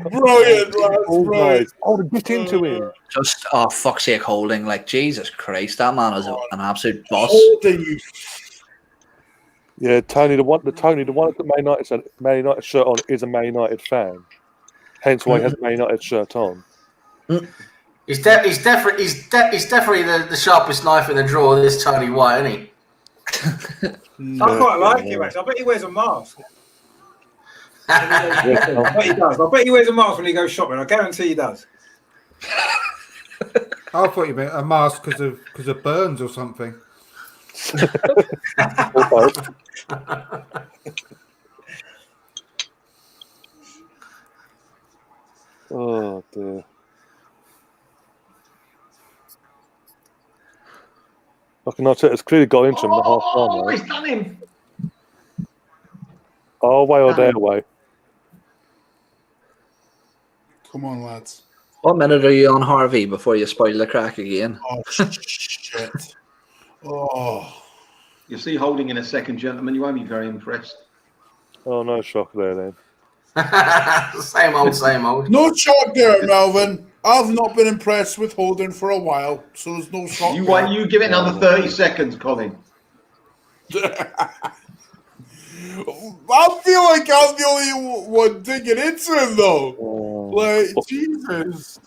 Brilliant, lads. Right. Oh, get into him. Just, fuck's sake, Holding. Like, Jesus Christ, that man is an absolute boss. Holding, you. Yeah, Tony, the one that Man United shirt on is a Man United fan. Hence why he has a Man United shirt on. He's definitely the sharpest knife in the drawer. This Tony White, isn't he? I quite like him, actually. I bet he wears a mask. I bet he does. I bet he wears a mask when he goes shopping. I guarantee he does. I thought you meant a mask because of burns or something. Oh dear. I cannot say it's clearly got into him the half time. Oh, he's done him. Our way or their way. Come on, lads. What minute are you on, Harvey, before you spoil the crack again? Oh, shit. Oh. You see Holding in a second, gentlemen. You won't be very impressed. Oh, no shock there then. Same old. No shock there, Melvin. I've not been impressed with Holding for a while, so there's no shock. You give it another 30 seconds, Colin. I feel like I'm the only one digging into him, though. Like, Jesus.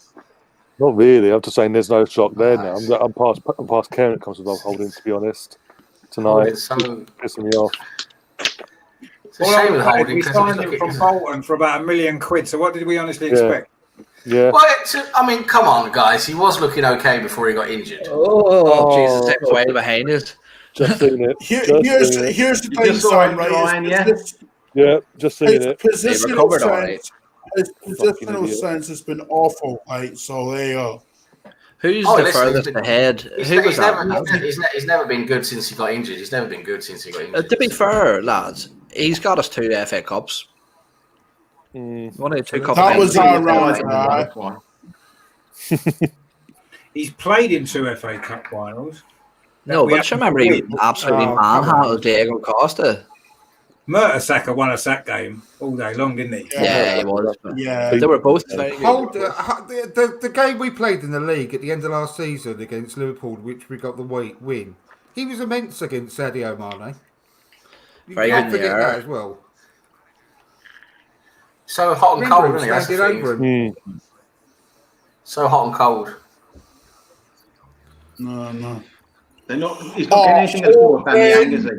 Not really. I'm just saying there's no shock there now. I'm past caring it comes with Holding, to be honest. Tonight, it's pissing me off. It's a shame with Holding. We signed him from Bolton for about £1 million. So what did we honestly expect? Yeah. Well, I mean, come on, guys. He was looking okay before he got injured. Oh, Jesus! Take away behind it. Just seen it. Here's the thing, Sam, right? Just seen it. His positional sense has been awful, right? So there you go. Who's the furthest ahead? He's never been good since he got injured. To be fair, lads, he's got us 2 FA Cups. One of the 2 cups. That was our right. He's played in 2 FA Cup finals. No, but I remember he absolutely manhandled Diego Costa. Mertesacker won a sack game all day long, didn't he? Yeah, he was. Yeah, they were both very good. The game we played in the league at the end of last season against Liverpool, which we got the win, he was immense against Sadio Mane. You can't forget that as well. So hot and cold, isn't he? That's the thing. So hot and cold. No. They're not. He's not getting anything at all, Bamiyang, is he?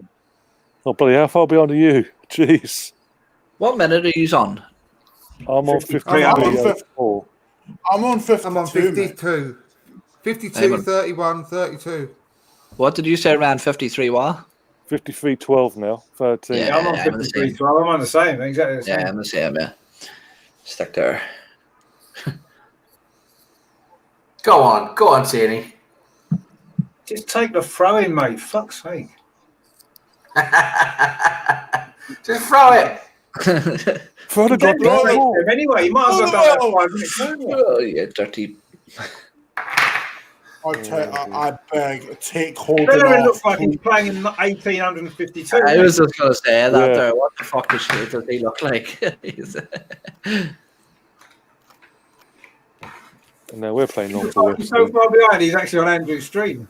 Oh, bloody, how far behind are you? Jeez. What minute are you on? I'm on 52. I'm on 52. I'm on 52. 52, 31, 32. What did you say around 53 what? 53-12 now. 13. Yeah, I'm on 53-12. I'm on the same. Exactly the same. Yeah, I'm the same, yeah. Stick there. Go on, Tierney. Just take the throw in, mate. Fuck's sake. Just throw it. Throw the goddamn ball. Anyway, you might as well done that 5 minutes. Oh, yeah, dirty. I beg, take hold of it. it. Looks like he's playing in 1852. I was just going to say that there. What the fuck does he look like? No, we're playing long. He's so far behind, he's actually on Andrew's stream.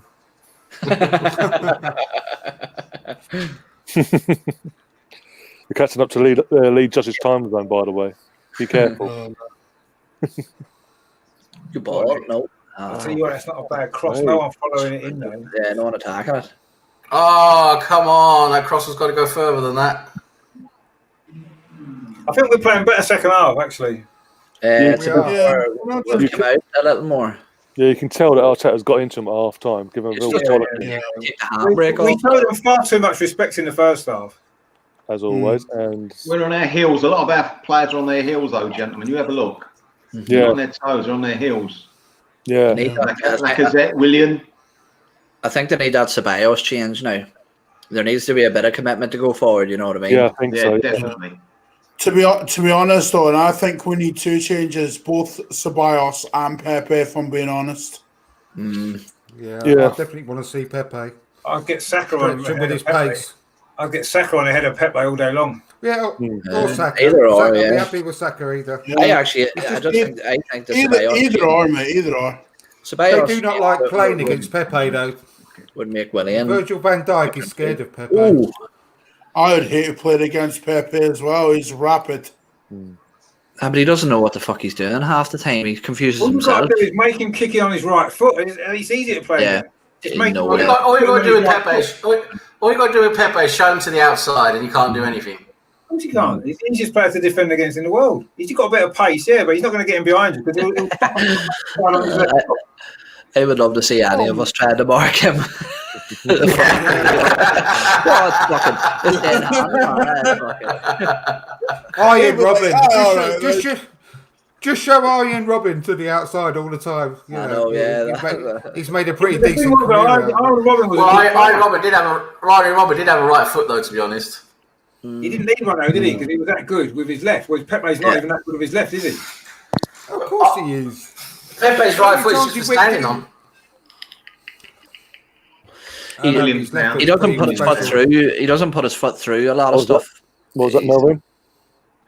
We're catching up to lead judge's time zone, by the way. Be careful. Good ball. No. I'll tell you what, that's not a bad cross. No one following it in though. Yeah, no one attacking it. Oh, come on. That cross has got to go further than that. I think we're playing better second half, actually. It's a bit more. We'll come out a little more. Yeah, you can tell that Arteta's got into him at half time. Give him a real solid. Take the handbrake off. We showed them far too much respect in the first half. As always. And we're on our heels. A lot of our players are on their heels, though, gentlemen. You have a look. Yeah. They're on their toes, they're on their heels. Yeah. Lacazette, Willian. I think they need that Ceballos change now. There needs to be a bit of commitment to go forward, you know what I mean? Yeah, I think so. Definitely. To be honest, though, and I think we need two changes, both Ceballos and Pepe, if I'm being honest. Yeah, I definitely want to see Pepe. I'll get Saka on with his pace. I'll get Saka on ahead of Pepe all day long. Yeah, or Saka. Either or, Saka, yeah. Be happy with Saka either. Yeah. I think the Ceballos either or, mate. Either or. Ceballos they do not like playing against Pepe, though. Would make Willian. Virgil van Dijk is scared of Pepe. Ooh. I would hate to play against Pepe as well. He's rapid. But he doesn't know what the fuck he's doing half the time. He confuses All you've got himself. to do is make him kick it on his right foot. It's easy to play. Yeah. Just make All you got to do with Pepe is show him to the outside, and you can't do anything. Of course he can't. He's the easiest player to defend against in the world. He's got a bit of pace, yeah, but he's not going to get him behind you. I would love to see any of us try to mark him. Arjen Robben. Just show Arjen Robben to the outside all the time. You know, he's made a pretty decent career. Arjen Robben did have a right foot, though, to be honest. He didn't need one, though, did he? Because he was that good with his left. Whereas Pepe's not even that good with his left, is he? Of course he is. Pepe's right foot is just for standing on. He doesn't put his foot through. He doesn't put his foot through a lot of stuff. What was that, Melvin?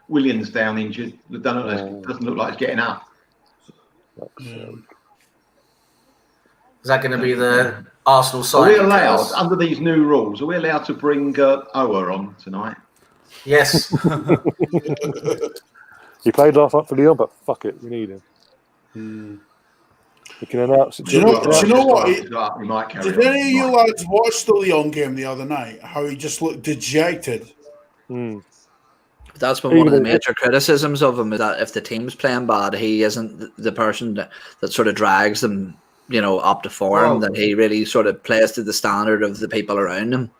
Willian's down injured. Doesn't look like he's getting up. Is that going to be the Arsenal side? Are we allowed, under these new rules, are we allowed to bring Ower on tonight? Yes. He played last night for Lyon, but fuck it, we need him. We can announce it. Do you know what? We might carry Did any of you lads watch the Lyon game the other night? How he just looked dejected. That's been one of the major criticisms of him, is that if the team's playing bad, he isn't the person that sort of drags them, you know, up to form. That he really sort of plays to the standard of the people around him.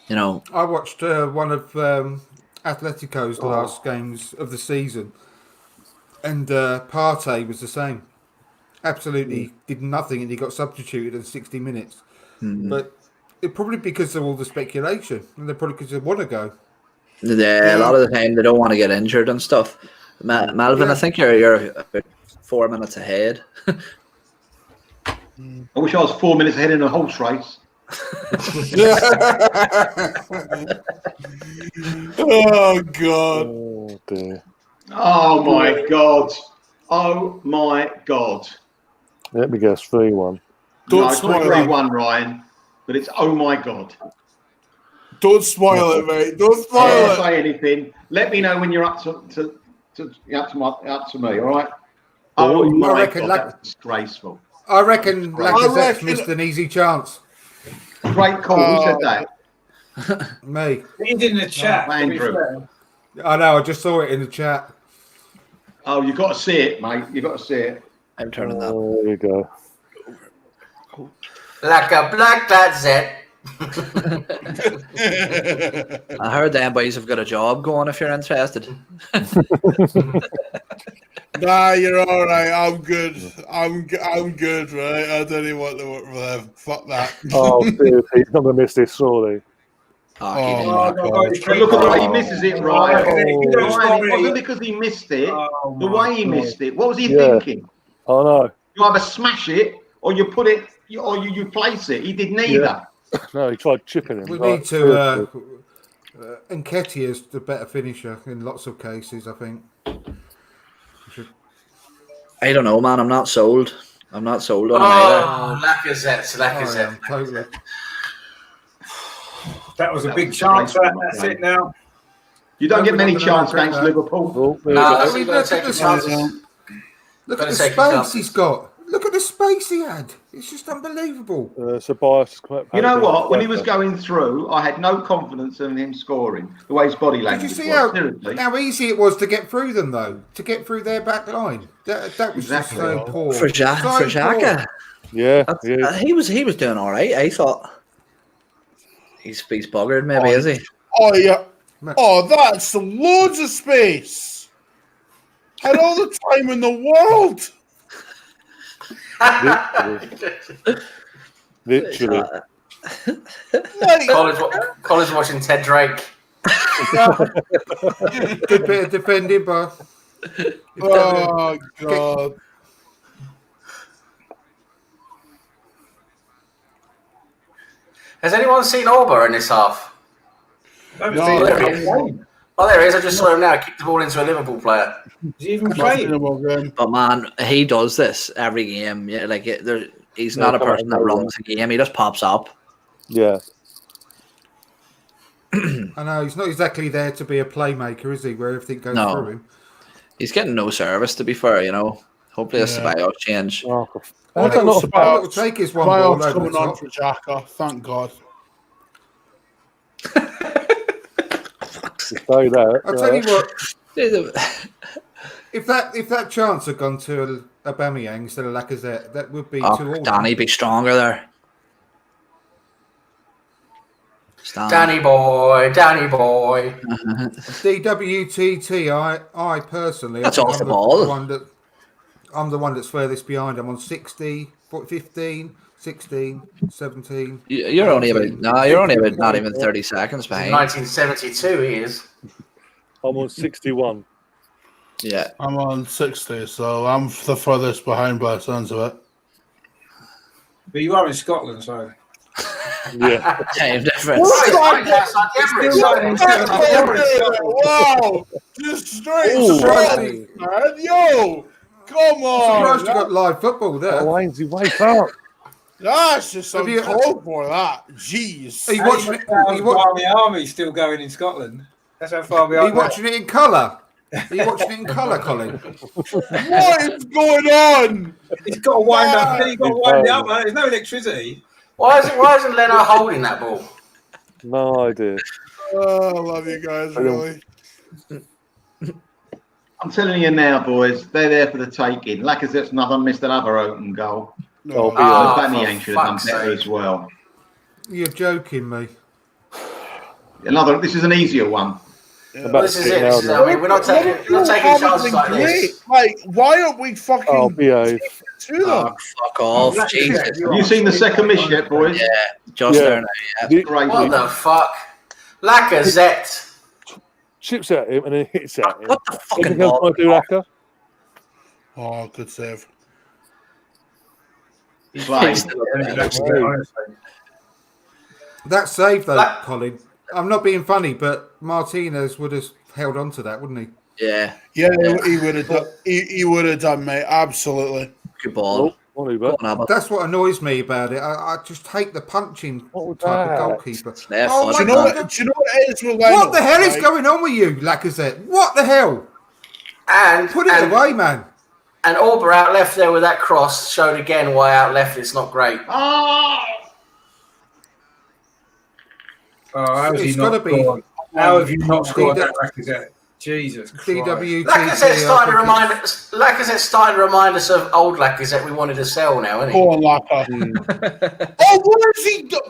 You know, I watched one of Atletico's last games of the season, and Partey was the same. Absolutely did nothing, and he got substituted in 60 minutes. But it probably because of all the speculation, and they probably because they want to go. Yeah, a lot of the time they don't want to get injured and stuff. Melvin, I think you're about 4 minutes ahead. I wish I was 4 minutes ahead in a horse race. Oh God! Oh dear! Oh my God! Oh my God! Let me guess, 3-1. No, it's not 3-1, Ryan, but it's oh my God. Don't spoil it, mate. Don't spoil it. Don't say anything. Let me know when you're up to me. All right. Oh my God, that's disgraceful. I reckon Lacazette's missed an easy chance. Great call. Who said that? Me. He did in the chat. Andrew. I know. I just saw it in the chat. Oh, you got to see it, mate. You got to see it. I'm turning that. There you go. Like a black Lacazette. I heard the boys have got a job going if you're interested. Nah, you're all right. I'm good. I'm good, right? I don't even want to work for them. Fuck that. Oh, dude, he's not going to miss this, surely. Look at the way he misses it, Ryan. It wasn't because he missed it. The way he missed it. What was he thinking? Oh no. You either smash it or you put it, or you place it. He did neither. No, he tried chipping him. We need to. Nketiah's the better finisher in lots of cases, I think. I don't know, man. I'm not sold. I'm not sold on him either. Lacazette. Totally. That was a big chance. That's it now. You don't get many Not gonna chances regret against that. Liverpool. Oh, there No, you go. that's you've got to take your chances. Look Gotta at the take your space chances. he's got. Look at the space he had. It's just unbelievable. Tobias. You know what? When he was going through, I had no confidence in him scoring. The way his body Did language you see was. Seriously. how easy it was to get through them, though? To get through their back line. That was Exactly. just so poor. For Xhaka. Yeah, He was doing all right. I thought he's buggered. Maybe is he? Oh yeah. Oh, that's loads of space. Had all the time in the world. Literally. Colin's watching Ted Drake. Good bit of defending, but Oh God. Has anyone seen Orba in this half? No. Oh, there he is. I just saw him now. Kicked the ball into a Liverpool player. Is he even playing? But man, he does this every game. Yeah, like he's not a person that runs a game. He just pops up. Yeah. I know he's not exactly there to be a playmaker, is he? Where everything goes through him. He's getting no service, to be fair. You know, hopefully that's Ceballos change. It'll take his one ball over coming the on top. for Xhaka. Thank God. Say that. I'll tell you what. If that chance had gone to Aubameyang instead of Lacazette, that would be too awful. Danny, be stronger there. Danny boy. DWTT, I personally... That's off the ball. I'm the one that's furthest behind. I'm on 60, 15, 16, 17... You're only about not even 30 seconds behind. 1972 he is. I'm on 61. Yeah. I'm on 60, so I'm the furthest behind by the sounds of it. But you are in Scotland, so... Yeah. Time difference. Wow. Just straight surprising, man. Yo. Come on. Surprised you got live football there. Lindsay, wake up. That's just so cold for that. Jeez. Are you watching it? The army still going in Scotland. That's how far we are. Are you watching it in colour? Are you watching it in colour, Colin? What is going on? He's got to wind up. He's got to wind it up, man. There's no electricity. Why isn't Leno holding that ball? No idea. Oh, I love you guys, really. I'm telling you now, boys, they're there for the taking. Lacazette's missed another open goal. Aubameyang should have done better as well. You're joking me. This is an easier one. This is it. We're not taking chances like this. Like, why aren't we fucking behave. to them? Fuck off. Jesus. Have you seen the second miss yet, boys? Yeah, just there now. Yeah. Great. What the fuck? Lacazette. Chips at him and then hits at him. What the fucking ball? Oh, good save. That save, though, Colin. I'm not being funny, but Martinez would have held on to that, wouldn't he? Yeah. Yeah, he would have done. He would have done, mate. Absolutely. Good ball. That's what annoys me about it. I just hate the punching type of goalkeeper. Do you know what it is with Leno? What the hell is going on with you, Lacazette? What the hell? And put it away, man. And Orba out left there with that cross showed again why out left it's not great. How have you not scored that Lacazette? Jesus Christ. Lacazette's starting to remind us of old Lacazette we wanted to sell now, isn't he? Poor Lacazette. What has he done?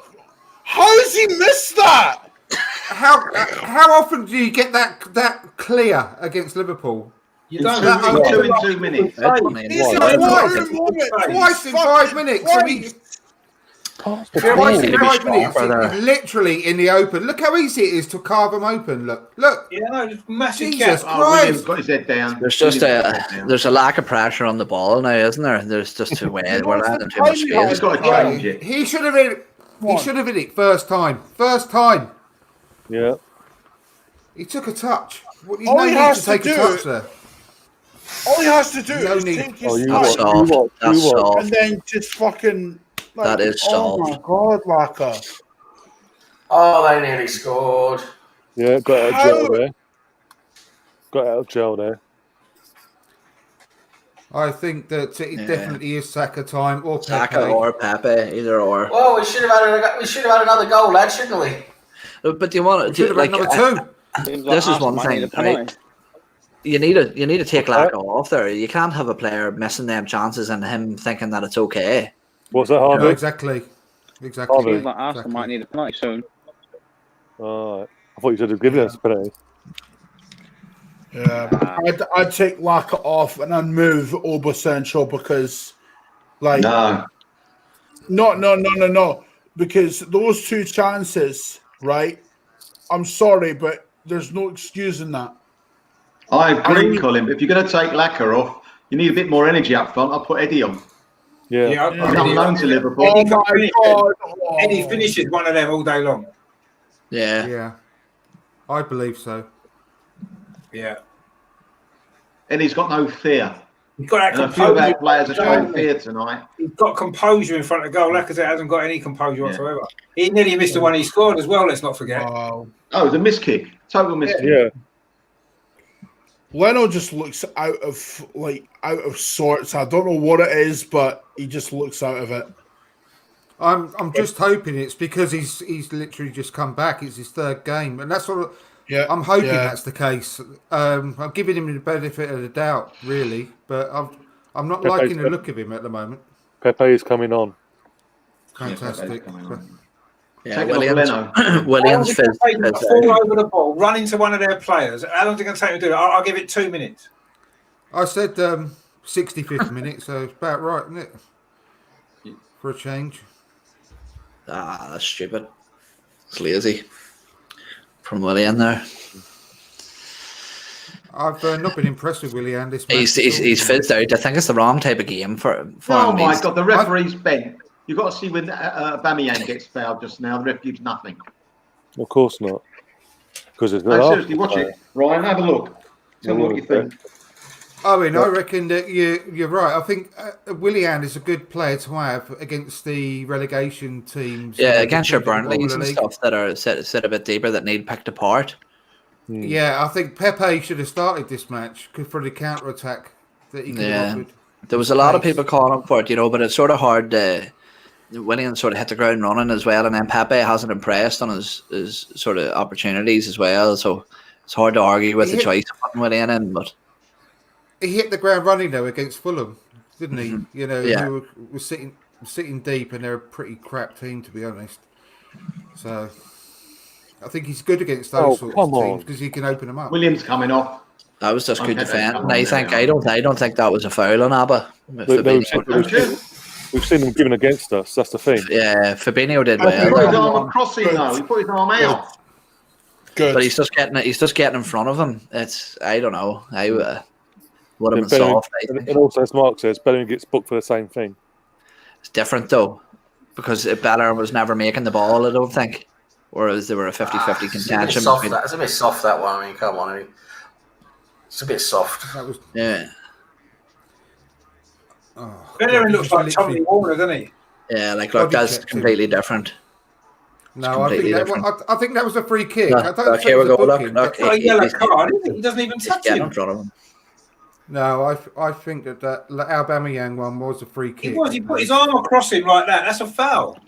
How has he missed that? How often do you get that clear against Liverpool? You don't have 2 in 2 minutes. Twice in 5 minutes. Twice in 5 minutes. Literally in the open. Look how easy it is to carve them open. Look. Yeah, no, just massive Jesus gap. Christ. Got his head down. There's just there's a lack of pressure on the ball now, isn't there? There's just we're letting too much space. He's got to change it. He should have hit it. He should have hit it first time. First time. Yeah. He took a touch. All he has to do. All he has to do is need. take his That's soft. That's soft. and then just fucking. Like, That is oh my God, Laka. Oh, they nearly scored. Yeah, got a dribble there. got out of jail there. I think that it definitely is Saka time or Pepe. Saka or Pepe, either or. Well, we should have had another goal, lad, shouldn't we? But do you want to like number two? This is one thing, right? You need to take Laka off there. You can't have a player missing them chances and him thinking that it's okay. What's that, Harvey? No, exactly. Seems like Arsenal might need a penalty soon. I thought you should have given us a penalty. Yeah, I'd take Laka off and I'd move Obasanjo because, like, no, because those two chances, right? I'm sorry, but there's no excusing that. I agree, Colin. But if you're going to take Laka off, you need a bit more energy up front. I'll put Eddie on. Yeah, I'm known to Liverpool. Eddie finishes one of them all day long. Yeah, I believe so. Yeah, Eddie's got no fear. He's got that and a few of our players are showing fear tonight. He's got composure in front of goal. Lacazette hasn't got any composure whatsoever. He nearly missed the one he scored as well. Let's not forget. Oh, it was a miss kick. Total miss kick. Yeah. Leno just looks out of sorts. I don't know what it is, but he just looks out of it. I'm just hoping it's because he's literally just come back. It's his third game, and that's what. Yeah, I'm hoping that's the case. I'm giving him the benefit of the doubt, really, but I'm not liking the look of him at the moment. Pepe is coming on. Fantastic. Yeah, Williams fall over the ball, run into one of their players. How long is it going to take to do that? I'll give it 2 minutes. I said 65th minute, so it's about right, isn't it? For a change. That's stupid. It's lazy from Willian there. I've not been impressed with Willian this match. He's fizzed out. I think it's the wrong type of game for him. Oh my God, the referee's bent. You've got to see when Aubameyang gets fouled just now, the ref gives nothing. Of course not. Because it's no, seriously, watch it. Ryan, have a look. Tell me what you think. I mean, I reckon that you're right. I think Willian is a good player to have against the relegation teams. Yeah, against your Burnleys and stuff that are set a bit deeper that need picked apart. Yeah, I think Pepe should have started this match for the counter attack that he could have offered. There was a lot of people calling him for it, but it's sort of hard. Willian sort of hit the ground running as well, and then Pepe hasn't impressed on his sort of opportunities as well. So it's hard to argue with the choice of putting Willian in, but. He hit the ground running though against Fulham, didn't he? You know, who were sitting deep, and they're a pretty crap team, to be honest. So I think he's good against those sorts of teams because he can open them up. Williams coming off. That was just good defence. I don't think that was a foul on Abba. We've seen them given against us. That's the thing. Yeah, Fabinho did well. He put his arm across him though. He put his arm out. Good. But he's just getting in front of him. I don't know. Would have been soft. And also, as Mark says, Bellingham gets booked for the same thing. It's different though, because Bellingham was never making the ball. I don't think, whereas there were a 50-50 contention. It's a bit soft that one. I mean, come on, it's a bit soft. Bellingham looks like Tommy Warner, doesn't he? Yeah, look, that's completely different. No, I think that was a free kick. Here we go. Look, a yellow card. He doesn't even touch him. In front of him. No, I think that Aubameyang one was a free kick. He put his arm across him like that. That's a foul.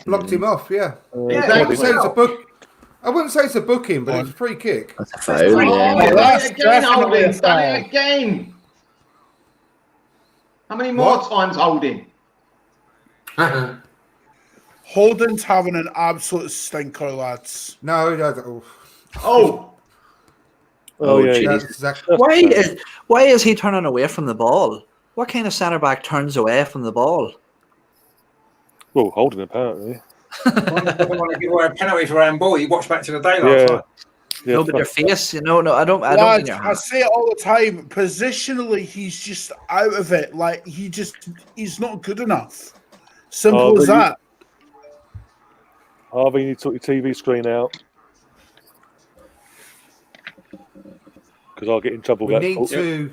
Blocked him off, yeah. I wouldn't say it's a booking, but it's a free kick. That's a foul. That's definitely a foul. Again. How many more times holding? Holden's having an absolute stinker, lads. No, he doesn't. Oh yeah. Why is he turning away from the ball? What kind of centre back turns away from the ball? Well, Holden apparently. Doesn't want to give away a penalty for handball. He watched Back to the Day last night. No, but your face, no, I don't. Lads, I say it all the time. Positionally, he's just out of it. Like he's not good enough. Simple as that. Harvey, you took your TV screen out. Because I'll get in trouble. We need to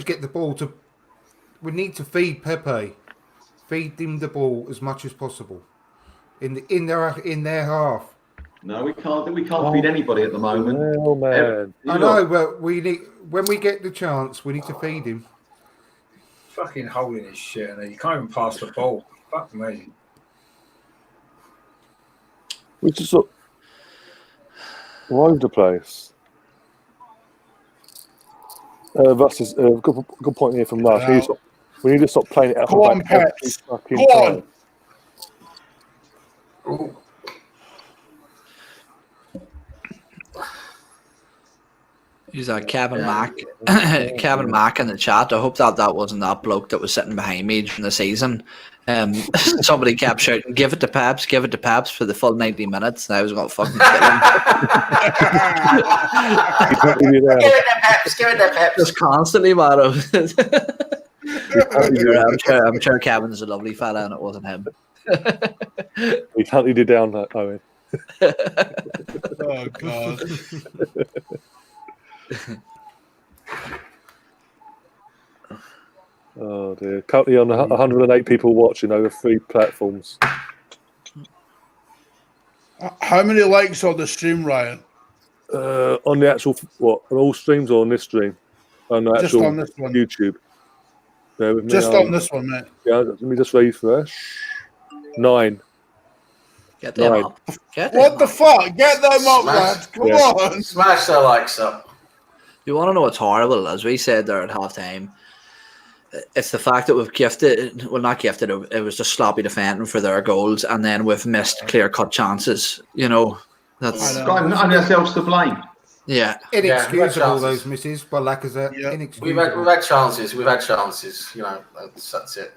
get the ball to. We need to feed Pepe, feed him the ball as much as possible, in their half. No, we can't. We can't feed anybody at the moment. Oh man! I know, but we need when we get the chance, we need to feed him. Fucking holding his shit, and you can't even pass the ball. Fuck me. We just all over the place. That's a good point here from Ralph. We need to stop playing it out. Go on, Pets. Go on. He's Kevin Mack. Kevin Mack in the chat. I hope that wasn't that bloke that was sitting behind me during the season. Somebody kept shouting, "Give it to Peps, give it to Peps" for the full 90 minutes, and I was going to fucking kill him. Give it to Peps, give it to Peps. Just constantly, man. I'm sure Kevin's a lovely fella, and it wasn't him. He hunted you down, Owen. Oh God. Oh dear. Currently on 108 people watching over 3 platforms. How many likes on the stream, Ryan? On the actual, on all streams or on this stream? On the actual just on this one. YouTube. Bear with me. Just on this one, mate. Yeah, let me just refresh. 9. Get them 9. up. What the fuck? Get them up, lads. Come on. Smash the likes up. You want to know what's horrible? As we said there at half time, it's the fact that we've gifted, well, not gifted, it was just sloppy defending for their goals, and then we've missed clear-cut chances. You know, that's got ourselves to blame. Yeah, inexcusable those misses by Lacazette. Yeah. We've had chances. We've had chances. You know, that's it.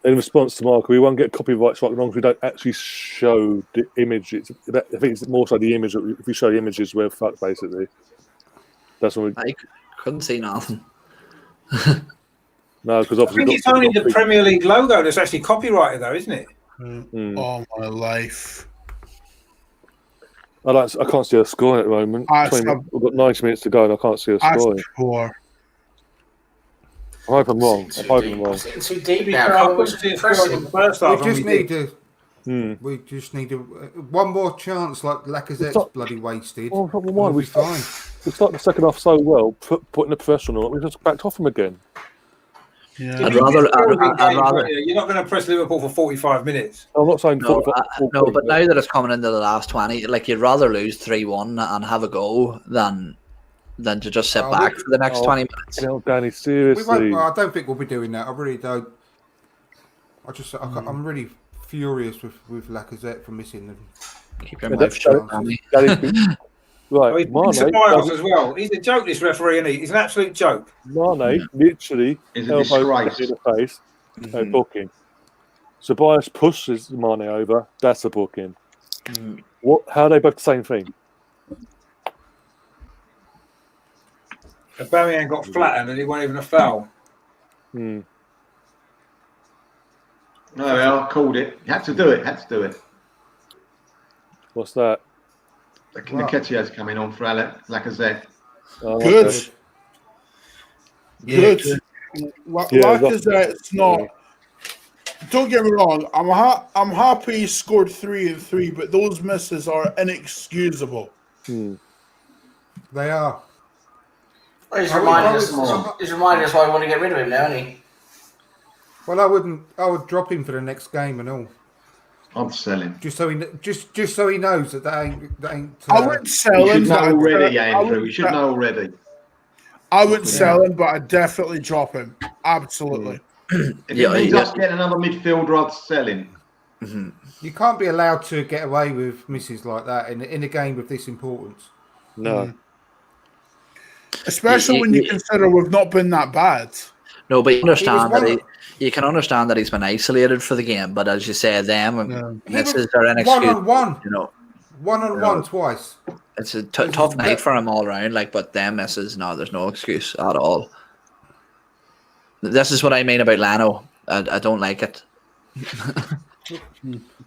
In response to Mark, we won't get copyright strike as long as we don't actually show the image. I think it's more so the image. If we show the images, we're fucked, basically. That's when we. I couldn't see nothing. No, because I think it's only the Premier League logo that's actually copyrighted, though, isn't it? Oh my life! I can't see her scoring at the moment. We've got 90 minutes to go, and I can't see her scoring. Poor. I hope I'm wrong. I'm hoping I'm wrong. It's getting too deep now. We just need to one more chance, like Lacazette's bloody wasted. Oh, why? We'll be fine. We started the second half so well, putting the pressure on. We just backed off them again. Yeah. I'd rather. You're not going to press Liverpool for 45 minutes. I'm not saying 45. No, but now that it's coming into the last 20, like you'd rather lose 3-1 and have a go than to just sit back for the next 20 minutes. No, Danny, seriously. I don't think we'll be doing that. I really don't. I'm really furious with Lacazette for missing them. Keep your mouth shut, Danny. Right, Mane as well. He's a joke, this referee, isn't he? He's an absolute joke. Mane literally is a disgrace in the face. No booking. Ceballos pushes Mane over. That's a booking. What? How are they both the same thing? Aubameyang got flattened and he wasn't even a foul. No, I called it. You had to do it. What's that? Nketiah's coming on for Lacazette. Good. Okay. Good. Lacazette's not. Don't get me wrong. I'm happy he scored 3 and 3, but those misses are inexcusable. They are. Well, he's reminding us why we want to get rid of him now, isn't he? Well, I would drop him for the next game and all. I'd sell him just so he knows that ain't. I wouldn't sell him. You should know already, Andrew. You should know already. I wouldn't sell him, but I'd definitely drop him. Absolutely. If he needs us getting another midfielder, I'd sell him. You can't be allowed to get away with misses like that in a game of this importance. No. Especially when you consider we've not been that bad. No, but you can understand that he's been isolated for the game. But as you say, misses are inexcusable. One-on-one. You know, one-on-one twice. It's a tough night for him all around. But them misses, no, there's no excuse at all. This is what I mean about Lano. I don't like it.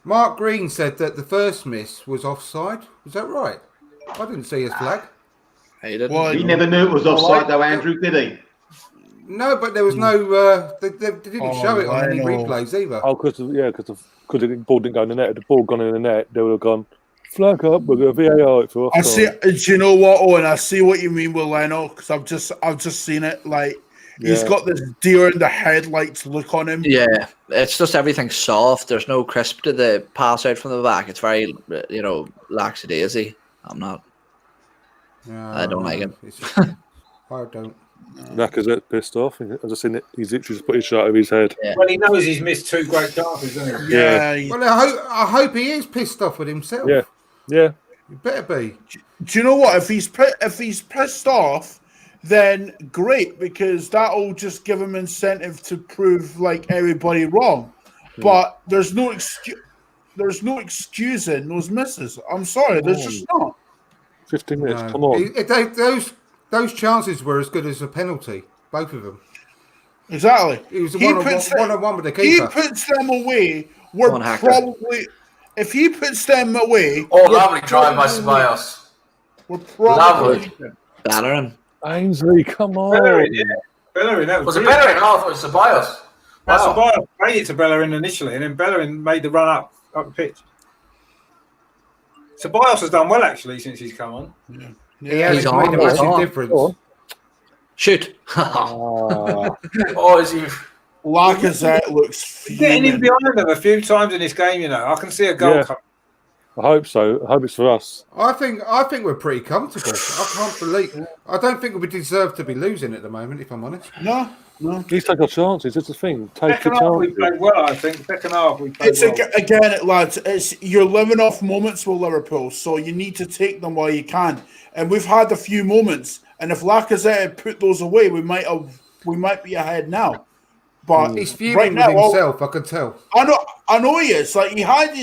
Mark Green said that the first miss was offside. Was that right? I didn't see his flag. He never knew it was offside, though, Andrew, did he? No, but there was no. They didn't show it on any replays either. Oh, because the ball didn't go in the net. If the ball gone in the net, they would have gone Flag up, we're going to VAR it for I see. Do you know what, Owen? I see what you mean with Leno because I've just seen it. Like he's got this deer in the headlights look on him. Yeah, it's just everything soft. There's no crisp to the pass out from the back. It's very, lackadaisy. I'm not. I don't like it. I don't. Lacazette pissed off. I just seen it. He's literally just put his shot over his head. Yeah. Well, he knows he's missed 2 great chances, doesn't he? Yeah. Well, I hope he is pissed off with himself. Yeah. He better be. Do you know what? If he's pissed off, then great because that'll just give him incentive to prove like everybody wrong. But there's no excusing those misses. I'm sorry, there's just not. 15 minutes. Come on. Those chances were as good as a penalty, both of them. Exactly. It was one-on-one with the keeper. He puts them away. We're probably. If he puts them away. Oh, lovely drive by Ceballos. We're probably. Lovely. Bellerin. Ainsley, come on. Bellerin, yeah. Bellerin, that was it Bellerin? Oh, I thought it was Ceballos. Wow. Ceballos made it to Bellerin initially, and then Bellerin made the run up the pitch. Ceballos has done well actually since he's come on. Yeah, he's made a massive difference. Shoot. Oh, is he? Lacazette looks fuming. Getting in behind them a few times in this game, I can see a goal coming. I hope so. I hope it's for us. I think we're pretty comfortable. I don't think we deserve to be losing at the moment, if I'm honest. No. Please take our chances. It's the thing. Take Second half we played well, I think. Second half we played well. Again, lads, you're living off moments with Liverpool, so you need to take them while you can. And we've had a few moments, and if Lacazette had put those away, we might be ahead now. But he's fuming with himself. I can tell. I know he is. Like he had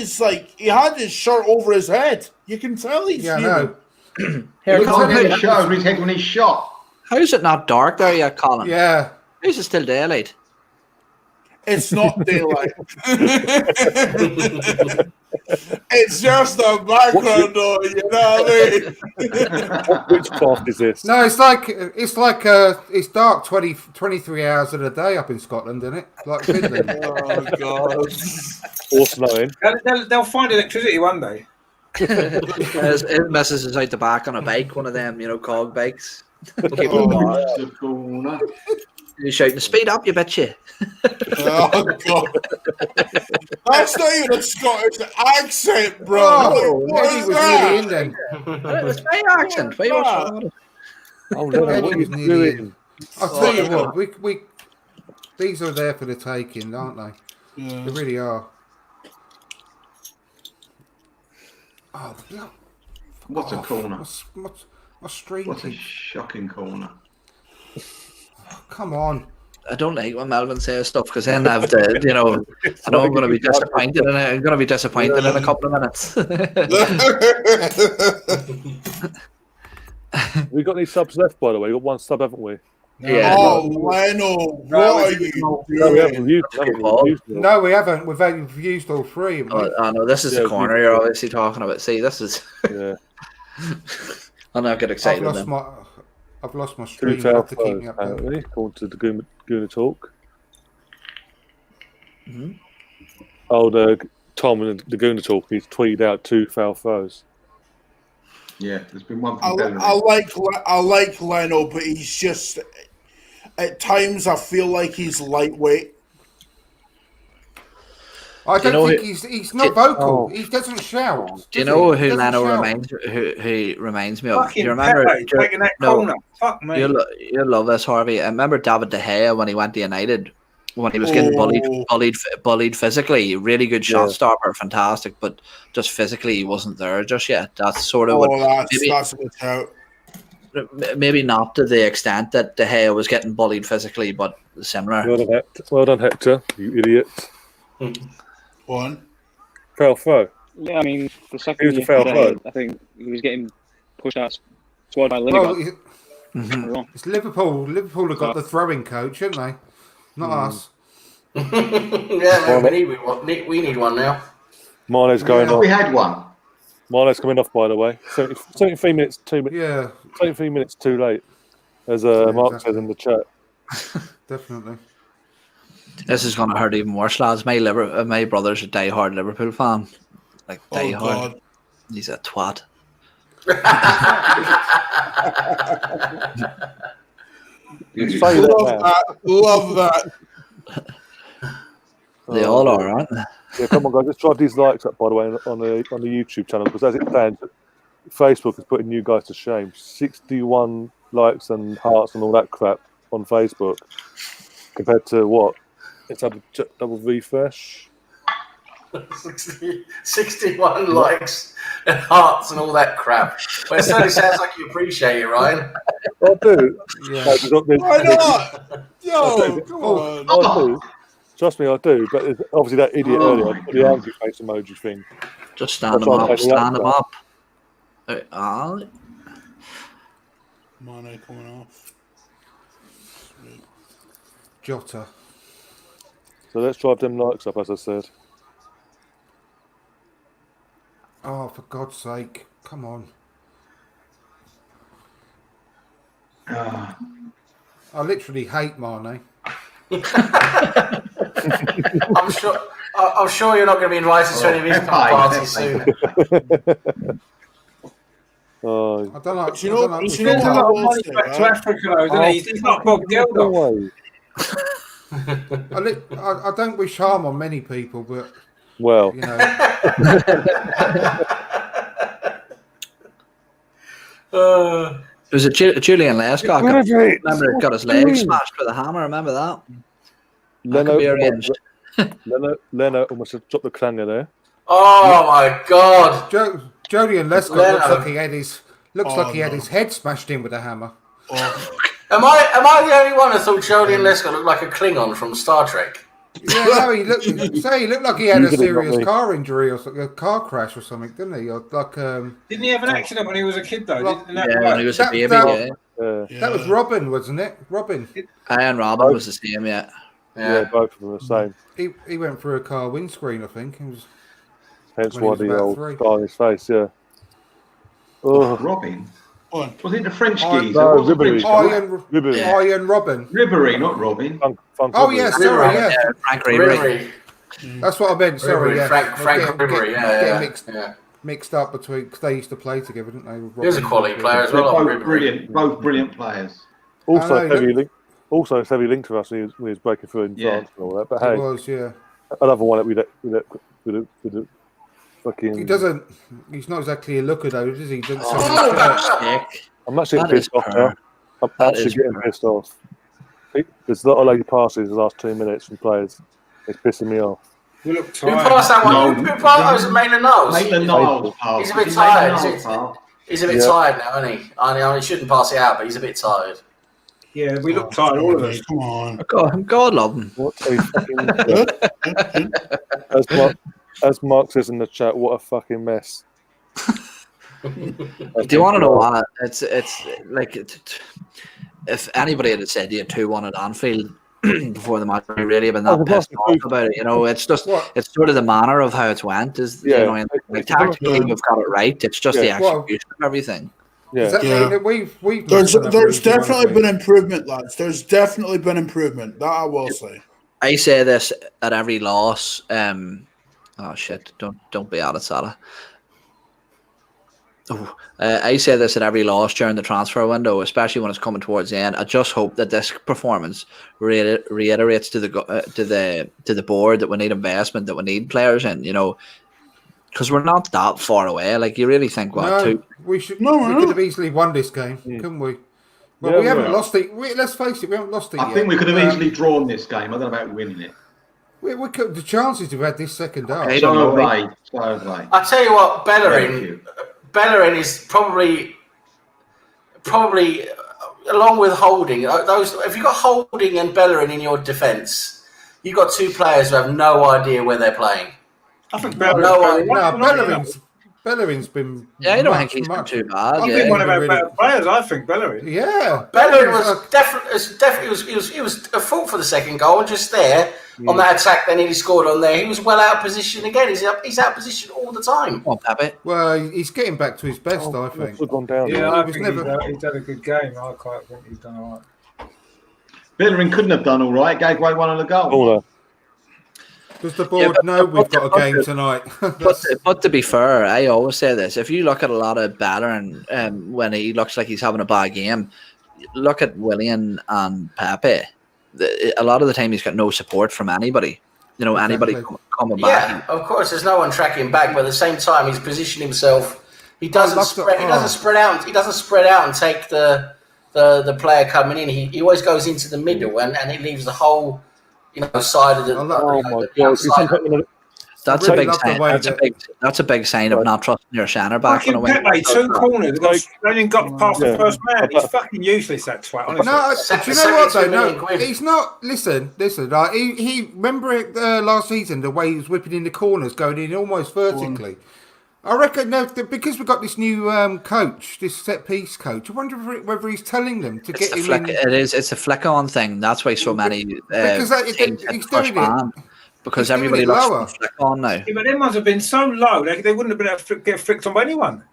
his shirt over his head. You can tell he's fuming. Here, his head when he's shot. How is it not dark there yet, Colin? Yeah. How is it still daylight? It's not daylight. It's just a background noise, you know what I mean? Which cloth is this? No, it's dark 23 hours of the day up in Scotland, isn't it? Like Finland. Oh God! Or snowing. They'll find electricity one day. It messes us out the back on a bike, one of them, cog bikes. You're shouting, speed up, you betcha. Oh God! That's not even a Scottish accent, bro. What is that? In then. It's my accent. What are you doing? I'll tell you what, we these are there for the taking, aren't they? Yeah. They really are. Oh, what a corner! My stream. What a shocking corner! Come on. I don't like when Melvin says stuff because then I have to, I know I'm going to be disappointed and I'm going to be disappointed in a couple of minutes. We got any subs left, by the way? We got one sub, haven't we? Yeah. Oh, Leno, what are you doing? No, we haven't. We've used all three. I know this is the corner you're obviously talking about. See, this is. Yeah. I'm not get excited. I've lost my stream. You have to keep me up there. According to the Gooner Talk. Mm-hmm. Oh, Tom and the Gooner Talk, he's tweeted out 2 foul throws. Yeah, there's been one. I like Leno, but he's just at times I feel like he's lightweight. I don't think he's not vocal. He doesn't shout. Do you know who Leno reminds me of? Fucking you remember Pepe taking that corner? Fuck me. You'll love this, Harvey. I remember David De Gea when he went to United, when he was getting bullied physically. Really good shot stopper, fantastic, but just physically he wasn't there just yet. That's sort of maybe not to the extent that De Gea was getting bullied physically, but similar. Well done, Hector, you idiot. One. Foul throw. Yeah, I mean, the second yesterday, I think he was getting pushed out squad by Lineker. It's Liverpool. Liverpool have got the throwing coach, haven't they? Not us. Yeah, we need one now. Mane's going off. We had one. Mane's coming off, by the way. 73 minutes, 2 minutes. Yeah. 73 minutes too late, as Mark says in the chat. Definitely. This is going to hurt even worse, lads. My brother's a die-hard Liverpool fan. Like, die-hard. He's a twat. Love that. They all are, aren't they? Yeah, come on, guys. Let's drive these likes up, by the way, on the YouTube channel, because as it stands, Facebook is putting you guys to shame. 61 likes and hearts and all that crap on Facebook, compared to what? Let's have a double refresh. 61 likes and hearts and all that crap. Well, it certainly sounds like you appreciate it, Ryan. I do. Yeah. Why not? Yo, come on. I do. Trust me, I do. But it's obviously that idiot earlier, the angry face emoji thing. Just stand them up. Stand them up. Mane coming off. Sweet. Jota. So let's drive them likes up, as I said. Oh, for God's sake. Come on. I literally hate Mane. I'm sure you're not going to be invited to any of his parties soon. I don't like. You know, He spends a lot of money back to Africa, though, doesn't he? He's not Bob Geldof. I don't wish harm on many people, but well, you know. It was a Julian Lescott. Remember, got his leg smashed with a hammer. Remember that? Leno almost dropped the clanger there. Oh my God! Julian Lescott looks like he had his head smashed in with a hammer. Am I the only one who thought Julian Lescott looked like a Klingon from Star Trek? Yeah, no, he looked like he had a serious car injury or a car crash or something, didn't he? Or like Didn't he have an accident when he was a kid though? When he was a baby. That was Robin, wasn't it? Robin. And Robin was the same, yeah. Yeah, both of them are the same. He went through a car windscreen, I think. Hence why the old scar on his face, yeah. Robin? Was it the French geezer? No, Ribéry. Iron Robin. Ribéry, not Robin. Yes, sorry, yeah. Frank Ribéry. That's what I meant, sorry, yeah. Frank Ribéry, yeah. Mixed up between, because they used to play together, didn't they? He was a quality player as well. Both brilliant players. Also heavy link to us when he was breaking through in France and all that. But hey, it was, yeah. Another one that we fucking. He's not exactly a looker though, is he? I'm actually pissed off now. I'm actually getting pissed off. There's a lot of late passes the last 2 minutes from players. It's pissing me off. You look tired. Who passed that one? Who passed it? Maitland-Niles? Maitland-Niles. He's a bit tired. He's a bit tired now, isn't he? I mean, he shouldn't pass it out, but he's a bit tired. Yeah, we look tired, all of us. Come on. God love him. What a fucking as Mark says in the chat, what a fucking mess. Do you want to know what? It's like if anybody had said you 2-1 at Anfield before the match, we really have been that pissed off about it. You know, it's just it's sort of the manner of how it's went. Is you know, like tactically we've got it right. It's just the execution of everything. Yeah. There's definitely been improvement, lads. There's definitely been improvement. That I will say. I say this at every loss. Oh shit! Don't be at it, Salah. I say this at every loss during the transfer window, especially when it's coming towards the end. I just hope that this performance reiterates to the board that we need investment, that we need players in. You know, because we're not that far away. Like you really think we could have easily won this game, couldn't we? Well, we haven't lost it. Let's face it, we haven't lost it yet. I think we could have easily drawn this game. I don't know about winning it. We could, the chances we've had this second half. I tell you what, Bellerin is probably along with Holding. Those if you've got Holding and Bellerin in your defence, you've got two players who have no idea where they're playing. I think Bellerin's been. Yeah, I don't think he's been too bad. I think one of our better players. I think Bellerin. Yeah, Bellerin was definitely. He was a fault for the second goal, just there on that attack. Then he scored on there. He was well out of position again. He's out of position all the time. Well, he's getting back to his best, I think. Yeah, I think he's had a good game. I quite think he's done all right. Bellerin couldn't have done all right. Gave away one of the goals. Does the board know we've got a game tonight? but to be fair, I always say this: if you look at a lot of battering, when he looks like he's having a bad game, look at Willian and Pepe. A lot of the time, he's got no support from anybody. You know, anybody coming back. Yeah, of course, there's no one tracking back, but at the same time, he's positioned himself. He doesn't spread. He doesn't spread out. He doesn't spread out and take the player coming in. He always goes into the middle and he leaves the whole side of the. That's a big sign. That's a big sign of not trusting your centre back. Fucking Pepe, 2 corners. They didn't got past the first man. He's fucking useless. That twat. Honestly. No, do you know what though? No, he's not. Listen. Like, he remember it last season, the way he was whipping in the corners, going in almost vertically. I reckon because we've got this new coach, this set piece coach. I wonder whether he's telling them to get him in. It's a flick-on thing. That's why so many because he's doing it. Because everybody looks flick on now. Yeah, but them ones have been so low, they wouldn't have been able to get flicked on by anyone.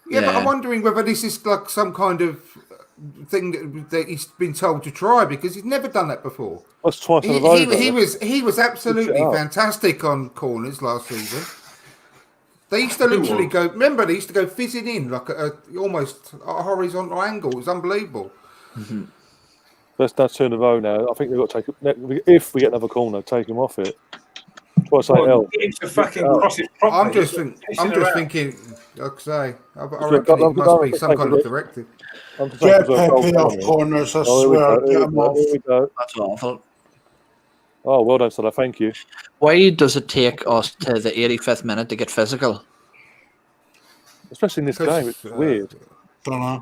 Yeah, but I'm wondering whether this is like some kind of thing that he's been told to try, because he's never done that before. That's twice he was absolutely fantastic on corners last season. They used to literally go. Remember, they used to go fizzing in like almost a horizontal angle. It was unbelievable. Mm-hmm. That's 2 in a row now. I think we've got to take. If we get another corner, take him off it. What's that? I'm just thinking. Like I say, I reckon it must be some kind of directive. Get Pepe off corners, I swear. Get him off. Here we go. That's awful. Oh, well done, Salah. Thank you. Why does it take us to the 85th minute to get physical? Especially in this game, it's weird. I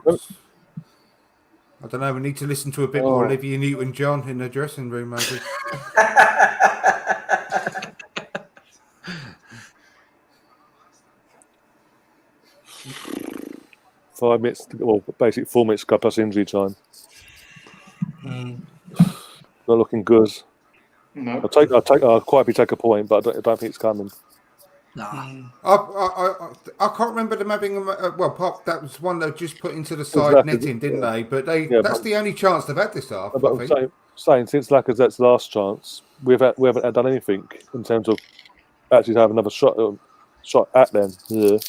don't know. We need to listen to a bit more Olivia Newton-John in the dressing room, maybe. 5 minutes, well, basically 4 minutes to go plus injury time. Not looking good. No. I'll quite happy take a point, but I don't think it's coming. Nah. I can't remember them having Pop. That was one they just put into the side netting, didn't they? But that's the only chance they've had this half. But I'm saying since Lacazette's last chance, we haven't done anything in terms of actually have another shot at them. Yeah,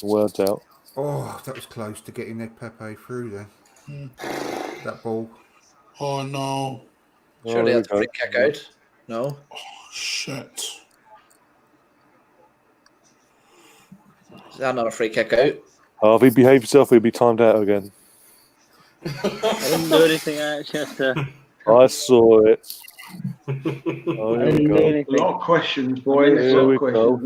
worked out. Oh, that was close to getting their Pepe through there. That ball. Oh no! Surely that's a free kick out. No. Oh, shit. Is that not a free kick out? Oh, if he behaved himself, he'd be timed out again. I didn't do anything out, Chester. I saw it. Oh, here we go. A lot of questions, boys. Here we go.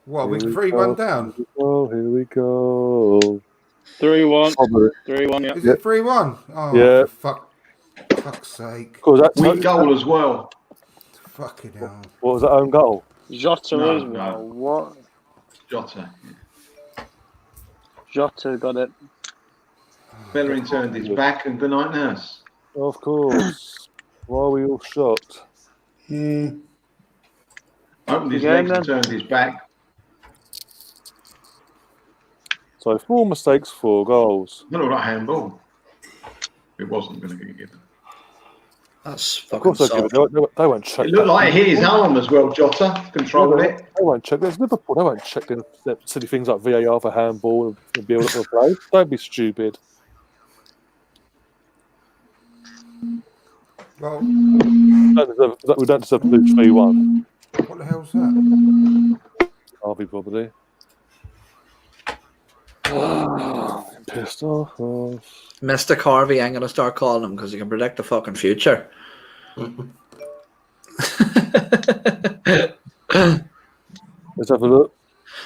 What, we 3-1 down? Oh, here we go. 3-1. 3-1, yeah. Is it 3-1? Oh, yeah. For fuck's sake. Weak goal as well. Fucking hell. What was that, own goal? Jota as well. What? Jota got it. Bellerin turned his back, and good night, nurse. Of course. Why are we all shocked? Opened his legs and turned his back. So 4 mistakes, 4 goals. No, not handball. It wasn't going to get given. That's of course they won't check. It looked like it hit his arm as well, Jota. Controlled it. They won't check. There's Liverpool. They won't check the silly things like VAR for handball and build up the play. Don't be stupid. Well, we don't deserve to lose 3-1. What the hell's that? Harvey probably. I'm pissed off. Mr. Harvey, I'm going to start calling him because he can predict the fucking future. Let's have a look.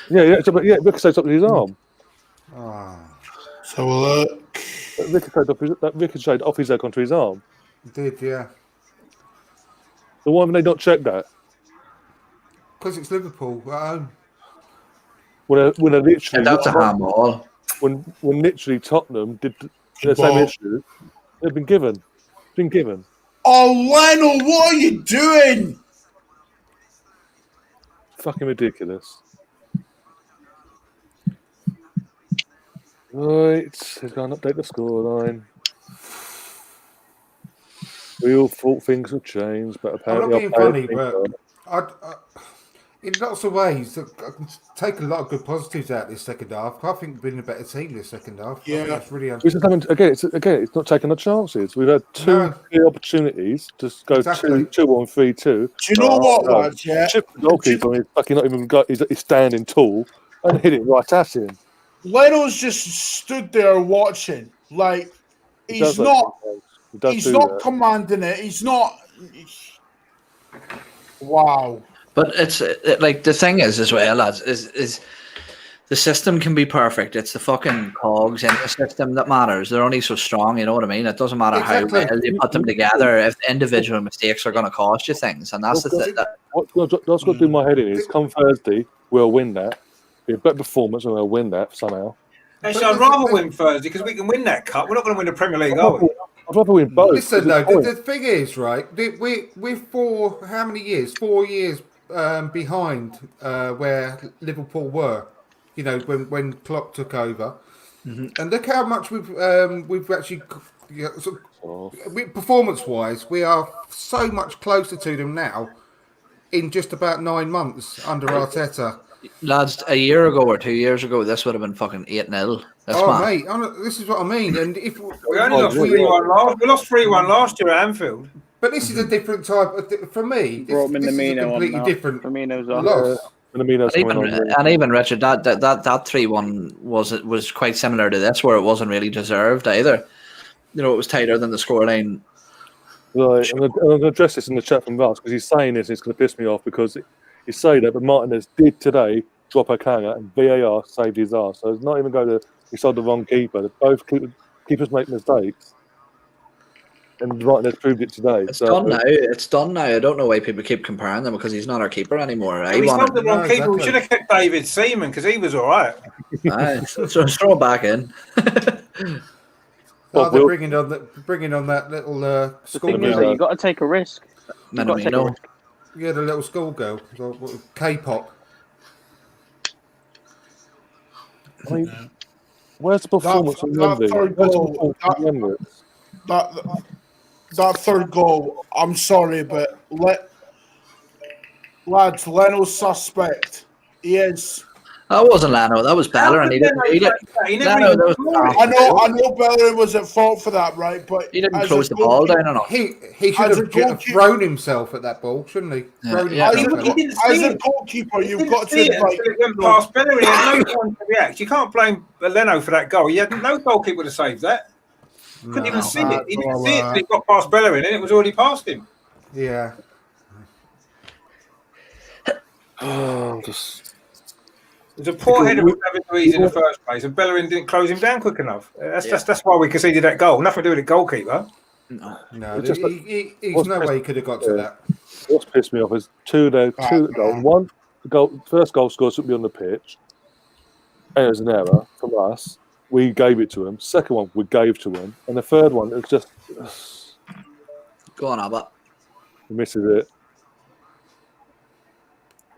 Yeah, ricocheted up his arm. So look. That ricocheted off his leg onto his arm. It did, yeah. So why haven't they not checked that? Because it's Liverpool at home. When they literally, that's a handball. When literally Tottenham did the same issue, they've been given. Oh, Lionel, what are you doing? Fucking ridiculous. Right, he's going to update the scoreline. We all thought things would change, but I'm apparently not being funny, but in lots of ways, I can take a lot of good positives out this second half. I think we've been a better team this second half. Yeah. I think it's really it's not taking the chances. We've had two clear opportunities to go 2-1-3-2. Do you know what, lads? Yeah. Chip the goalkeeper, and he's fucking not even got. He's standing tall and hit it right at him. Leno's just stood there watching, like he's not commanding it. He's not. Wow. But it's like the thing is as well, lads, is the system can be perfect. It's the fucking cogs in the system that matters. They're only so strong, you know what I mean? It doesn't matter how well you put them together if individual mistakes are going to cost you things. And that's the thing. What's got to do my head in is come Thursday, we'll win that. Be a better performance and we'll win that somehow. Actually, I'd rather win Thursday because we can win that cup. We're not going to win the Premier League, are we? I'd rather win both. Listen, though, the thing is, right, we're how many years? 4 years behind where Liverpool were, you know, when Klopp took over. Mm-hmm. And look how much we've actually, performance-wise, we are so much closer to them now in just about 9 months under Arteta. Lads, a year ago or 2 years ago, this would have been fucking 8-0. Mate, this is what I mean. And if we only lost 3-1 last, we lost 3-1 last year at Anfield. But this is a different type of, for me. This is a completely different loss. And even Richard, that 3-1 was quite similar to this, where it wasn't really deserved either. You know, it was tighter than the scoreline. Right, I'm going to address this in the chat from Ross because he's saying this and it's going to piss me off because he's saying that, but Martinez did today drop a clanger and VAR saved his ass. So it's not even going to he saw the wrong keeper. Both keepers make mistakes. And Martinez proved it today. It's done now. It's done now. I don't know why people keep comparing them because he's not our keeper anymore. He's not the wrong keeper. We should have kept David Seaman because he was all right. So throw him back in. They're bringing on that little schoolgirl. You've got to take a risk. Yeah, the little schoolgirl, K-pop. I mean, where's the performance from Mendy? That third goal, I'm sorry, but lads, Leno's suspect. He is. That wasn't Leno. That was Bellerin. I know Bellerin was at fault for that, right? But he didn't close the ball down enough. He should have thrown himself at that ball, shouldn't he? As a goalkeeper, you've got to. It went past Bellerin. He had no time to react. You can't blame Leno for that goal. He had no goalkeeper to save that. Couldn't even see it. He didn't see it until he got past Bellerin, and it was already past him. Yeah. It was a poor header from David Luiz in the first place, and Bellerin didn't close him down quick enough. That's why we conceded that goal. Nothing to do with the goalkeeper. No, there's no way he could have got to that. What's pissed me off is two goals. One, first goal scored should be on the pitch, and it was an error from us. We gave it to him. Second one, we gave to him, and the third one, it was just. Go on, Albert. He misses it.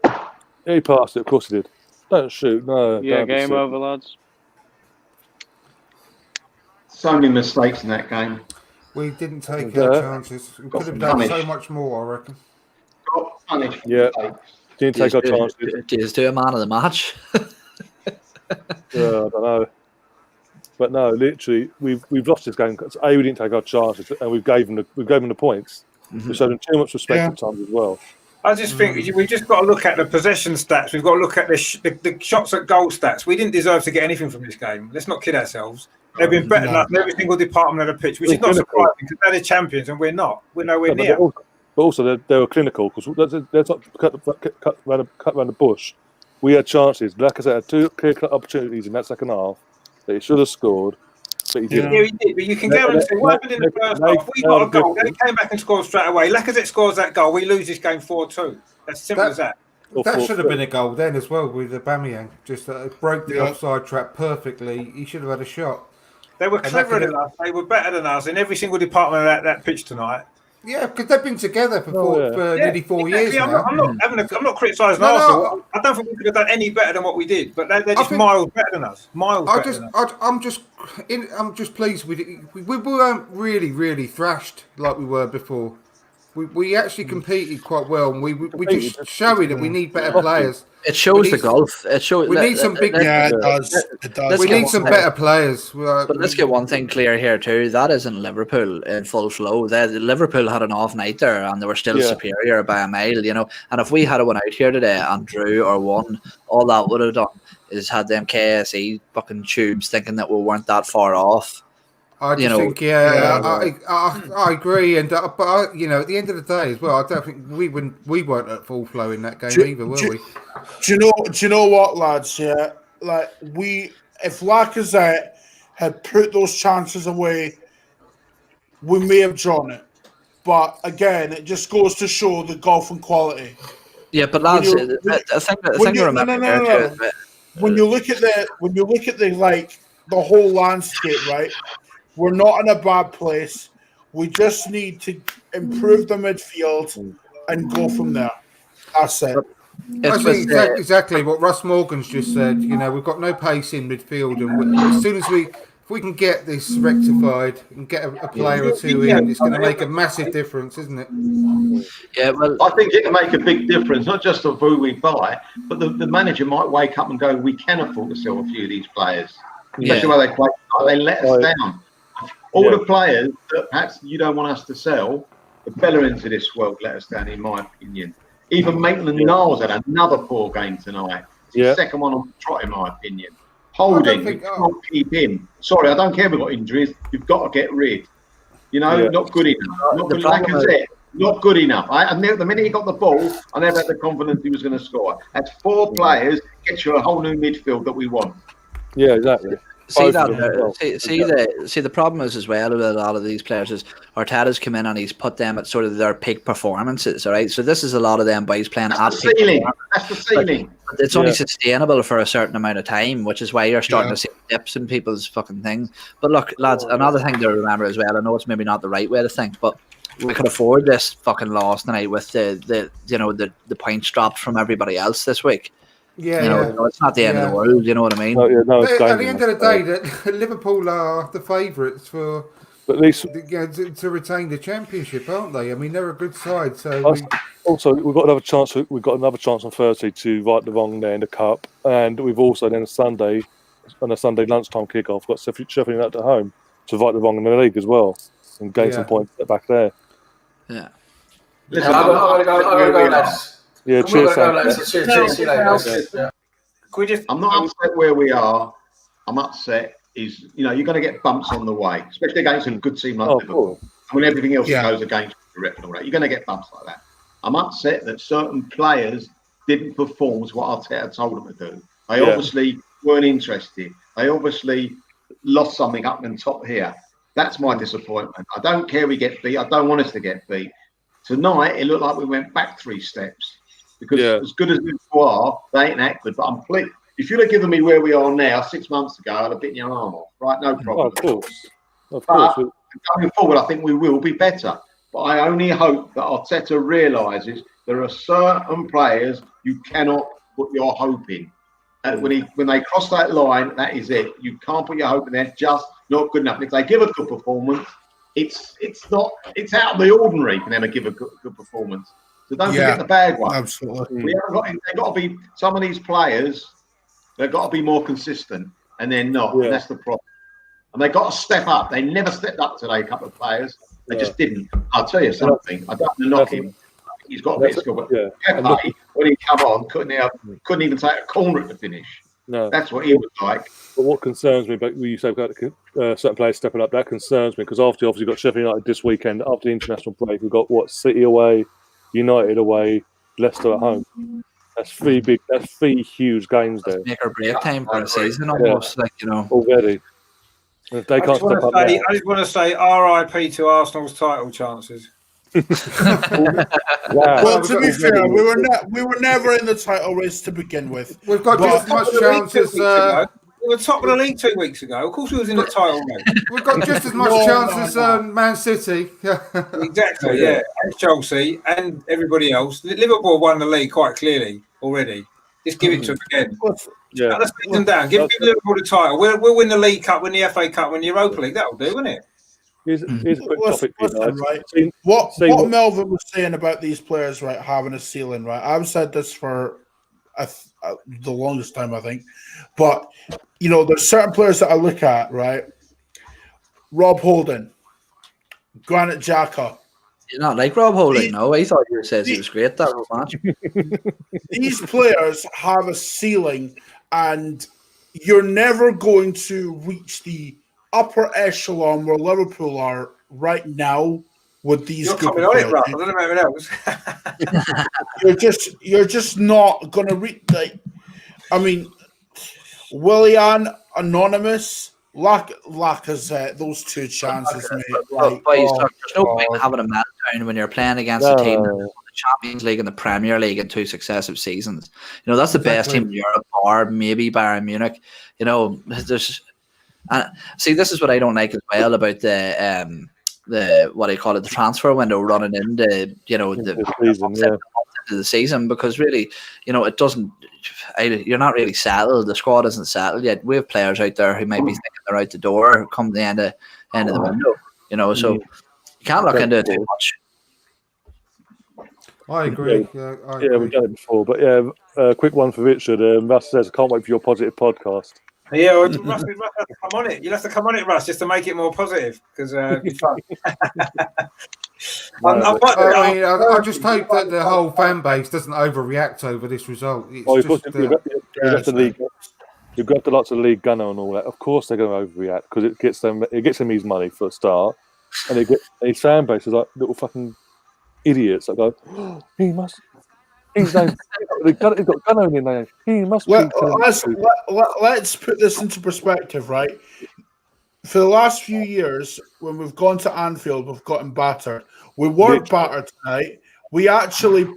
Yeah, he passed it. Of course he did. Don't shoot, no. Yeah, game over, lads. So many mistakes in that game. We didn't take our chances. We could have done so much more, I reckon. Got punished. Yeah, didn't take our chances. Cheers to a man of the match. Yeah, I don't know. But no, literally, we've lost this game because we didn't take our chances, and we gave them the points. Mm-hmm. We showed them too much respect at times as well. I just think we've just got to look at the possession stats. We've got to look at the shots at goal stats. We didn't deserve to get anything from this game. Let's not kid ourselves. They've been better than every single department of the pitch, which is not surprising because they're the champions and we're not. We're nowhere near. But also, they were clinical because they're not cut around the bush. We had chances. Like I said, had two clear-cut opportunities in that second half that he should have scored. But he didn't. Yeah, he did. But you can guarantee what happened in the first half. We got a goal. Then he came back and scored straight away. Lacazette scores that goal. We lose this game 4-2. That's simple as that. That should have been a goal then as well with Aubameyang. just broke the offside trap perfectly. He should have had a shot. They were cleverer than us. They were better than us in every single department of that pitch tonight. Yeah, because they've been together for nearly 4 years now. I'm not criticising Arsenal. I don't think we could have done any better than what we did, but they're just miles better than us. I'm just pleased with it. We weren't really thrashed like we were before. We actually competed quite well, and we just showing that we need better players. It shows the golf. It shows. We need some big. Yeah, it does. It does. We need some better players. But let's get one thing clear here too. That isn't Liverpool in full flow. Liverpool had an off night there, and they were still superior by a mile. You know, and if we had went out here today and drew or won, all that would have done is had them KSE fucking tubes thinking that we weren't that far off. I just think, I agree, and but at the end of the day as well, I don't think we weren't at full flow in that game either, were we? Do you know what, lads? Yeah, like if Lacazette had put those chances away, we may have drawn it. But again, it just goes to show the golfing quality. Yeah, but lads, I think remember. When you look at the whole landscape, right? We're not in a bad place. We just need to improve the midfield and go from there. That's it. I think exactly what Russ Morgan's just said. You know, we've got no pace in midfield, and as soon as if we can get this rectified and get a player or two in, it's going to make a massive difference, isn't it? Yeah, well, I think it'll make a big difference, not just of who we buy, but the manager might wake up and go, "We can afford to sell a few of these players, especially where they play. They let us down." All the players that perhaps you don't want us to sell, the Bellerins of this world let us down, in my opinion. Even Maitland-Niles had another poor game tonight. It's the second one on the trot, in my opinion. Holding, you can't keep him. Sorry, I don't care if we've got injuries. You've got to get rid. You know, not good enough. Not good, like I said, not good enough. The minute he got the ball, I never had the confidence he was going to score. That's 4 players, get you a whole new midfield that we want. Yeah, exactly. See the problem is as well with a lot of these players is Arteta's come in and he's put them at sort of their peak performances, all right? So this is a lot of them boys playing at peak ceiling. That's the ceiling. But it's only sustainable for a certain amount of time, which is why you're starting to see dips in people's fucking things. But look, lads, another thing to remember as well, I know it's maybe not the right way to think, but we could afford this fucking loss tonight with the points dropped from everybody else this week. Yeah, it's not the end of the world. You know what I mean? At the end of the day, that Liverpool are the favourites for at least to retain the championship, aren't they? I mean, they're a good side. So also we've got another chance. We've got another chance on Thursday to right the wrong there in the cup, and we've also then on a Sunday lunchtime kickoff got Sheffield United at home to right the wrong in the league as well and gain some points back there. Yeah. Listen, I'm gonna go, lads. Yeah, cheers, Sam. See you later. I'm not upset where we are. I'm upset is, you're going to get bumps on the way, especially against a good team like Liverpool. And when everything else goes against the rep and all that, you're going to get bumps like that. I'm upset that certain players didn't perform as what Arteta told them to do. They obviously weren't interested. They obviously lost something up and top here. That's my disappointment. I don't care we get beat. I don't want us to get beat. Tonight, it looked like we went back 3 steps. Because as good as Liverpool are, they ain't that good. But I'm pleased. If you'd have given me where we are now 6 months ago, I'd have bitten your arm off. Right? No problem. Of course. Going forward, I think we will be better. But I only hope that Arteta realises there are certain players you cannot put your hope in. And when they cross that line, that is it. You can't put your hope in there. Just not good enough. If they give a good performance, it's out of the ordinary for them to give a good performance. So don't forget the bad one. Absolutely. They've got to be, some of these players, they've got to be more consistent, and they're not. And that's the problem. And they've got to step up. They never stepped up today, a couple of players. They just didn't. I'll tell you something. I don't want to knock him. He's got a bit of skill. But Pepe, when he come on, couldn't even take a corner at the finish. No. That's what he was like. But what concerns me, but you say about certain players stepping up, that concerns me because after obviously got Sheffield United this weekend, after the international break, we've got City away, United away, Leicester at home. That's 3 huge games there. Make or break time for a season almost, already. If they can't step up, I just want to say RIP to Arsenal's title chances. Well, to be fair, we were never in the title race to begin with. We've got just as much chance as were top of the league 2 weeks ago. Of course, we was in the title race. We've got just as much chance as Man City. Exactly, yeah. And Chelsea and everybody else. Liverpool won the league quite clearly already. Just give it to them again. Yeah. Let's beat them down. Give Liverpool the title. We'll win the League Cup, win the FA Cup, win the Europa League. That'll do, won't it? Here's a quick topic for you guys. Right. What Melvin was saying about these players, right, having a ceiling, right? I've said this for the longest time, I think. But, there's certain players that I look at, right? Rob Holding, Granit Xhaka. You're not like Rob Holding, no? I thought you said he was great that whole match. These players have a ceiling, and you're never going to reach the upper echelon where Liverpool are right now with these. You're coming on it, Rob. I don't know about anyone else. you're just not going to reach. Willian, Anonymous, Lacazette, those two chances, mate. There's no point having a meltdown when you're playing against a team that won the Champions League and the Premier League in 2 successive seasons. That's the best team in Europe, or maybe Bayern Munich. See, this is what I don't like as well about the what do you call it, the transfer window running into the season, because really, it doesn't. You're not really settled. The squad isn't settled yet. We have players out there who might be thinking they're out the door come the end of the window. So you can't look into it too much. I agree. Yeah, we've done it before, but a quick one for Richard. Russ says, "I can't wait for your positive podcast." Yeah, well, Russ, come on it. You'll have to come on it, Russ, just to make it more positive, because it'd be fun. I just hope that the whole fan base doesn't overreact over this result. You've got the lots of league gunner and all that. Of course, they're going to overreact because it gets them his money for a start, and his fan base is like little fucking idiots that go, oh, he must. He's got gunner in there. He must. Let's put this into perspective, right? For the last few years, when we've gone to Anfield, we've gotten battered. We weren't battered tonight. We actually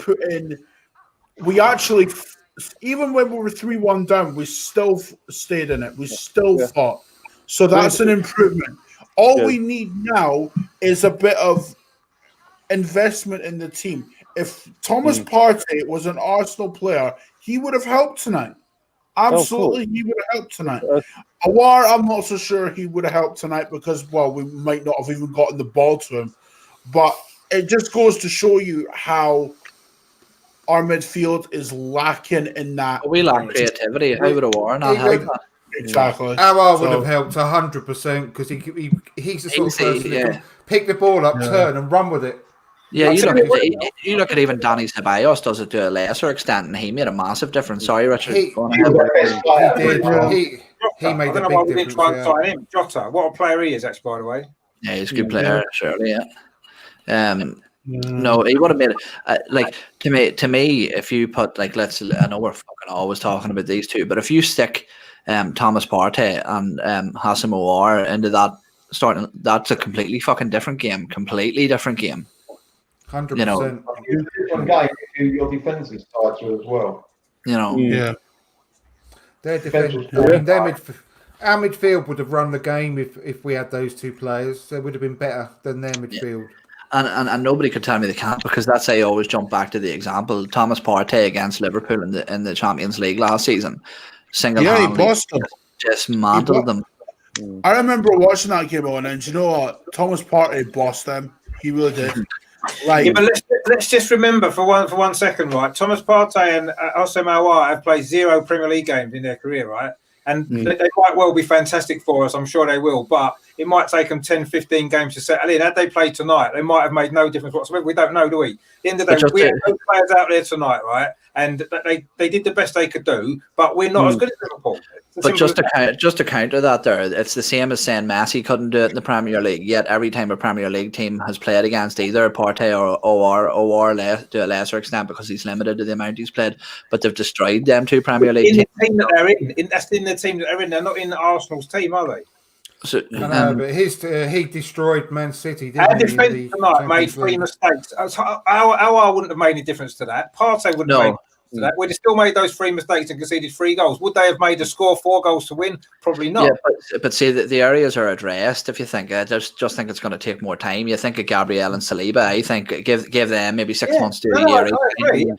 even when we were 3-1 down, we still stayed in it. We still fought. So that's an improvement. All we need now is a bit of investment in the team. If Thomas Partey was an Arsenal player, he would have helped tonight. Absolutely, he would have helped tonight. Awar, I'm not so sure he would have helped tonight because, we might not have even gotten the ball to him. But it just goes to show you how our midfield is lacking in that. We lack creativity. How would Awar not help that? Exactly. Awar would have helped 100% because he's the sort of person who can pick the ball up, turn, and run with it. Yeah, you look at even Danny Ceballos does it to a lesser extent, and he made a massive difference. Sorry, Richard. He made a big difference. Try and sign him. Jota, what a player he is, actually, by the way. Yeah, he's a good player, surely. Yeah. No, he would have made it. To me, if you put I know we're fucking always talking about these two, but if you stick Thomas Partey and Hassam Aouar into that starting, that's a completely fucking different game. Completely different game. 100%. Different game if your defence is tighter as well. Their defence. Our midfield would have run the game if we had those two players. They would have been better than their midfield. And nobody could tell me they can't, because that's how I always jump back to the example. Thomas Partey against Liverpool in the Champions League last season, single-handedly dismantled them. I remember watching that game on, and you know what? Thomas Partey bossed them. He really did. But let's just remember for one second, right? Thomas Partey and Hassam Aouar have played 0 Premier League games in their career, right? And they might well be fantastic for us. I'm sure they will, but it might take them 10, 15 games to settle in. Had they played tonight, they might have made no difference whatsoever. We don't know, do we? At the end of the day, we have no players out there tonight, right? And they did the best they could do, but we're not as good as Liverpool. But just to counter that, it's the same as saying Messi couldn't do it in the Premier League. Yet every time a Premier League team has played against either Partey or Aouar to a lesser extent because he's limited to the amount he's played, but they've destroyed them two Premier League teams. The team that they're in, that's in the team that they're in. They're not in Arsenal's team, are they? So, but he destroyed Man City. Didn't our defence tonight made 3 mistakes. Aouar wouldn't have made any difference to that. Partey wouldn't have made. to that, we'd have still made those 3 mistakes and conceded 3 goals. Would they have made the score 4 goals to win? Probably not. Yeah, but see, the areas are addressed. If you think, I just think it's going to take more time. You think of Gabriel and Saliba. I think give them maybe 6 months to a year.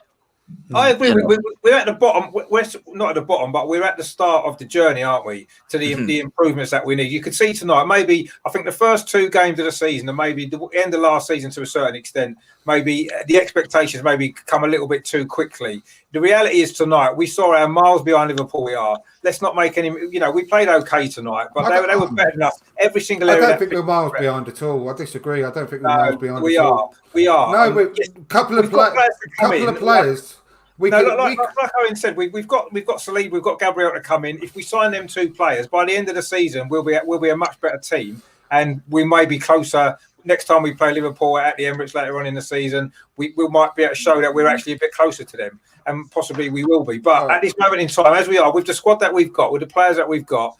I agree. We're at the bottom. We're not at the bottom, but we're at the start of the journey, aren't we? To the improvements that we need. You could see tonight. Maybe I think the first 2 games of the season, and maybe the end of last season to a certain extent, maybe the expectations maybe come a little bit too quickly. The reality is tonight we saw how miles behind Liverpool we are. Let's not make any. We played okay tonight, but they were better than us. Every single area. I don't think we're miles behind at all. I disagree. I don't think we're miles behind. We at are. All. We are. No, a couple of players. Like Owen said, we've got Saliba, we've got Gabriel to come in. If we sign them 2 players, by the end of the season, we'll be a much better team, and we may be closer. Next time we play Liverpool at the Emirates later on in the season, we might be able to show that we're actually a bit closer to them, and possibly we will be. But at this moment in time, as we are, with the squad that we've got, with the players that we've got,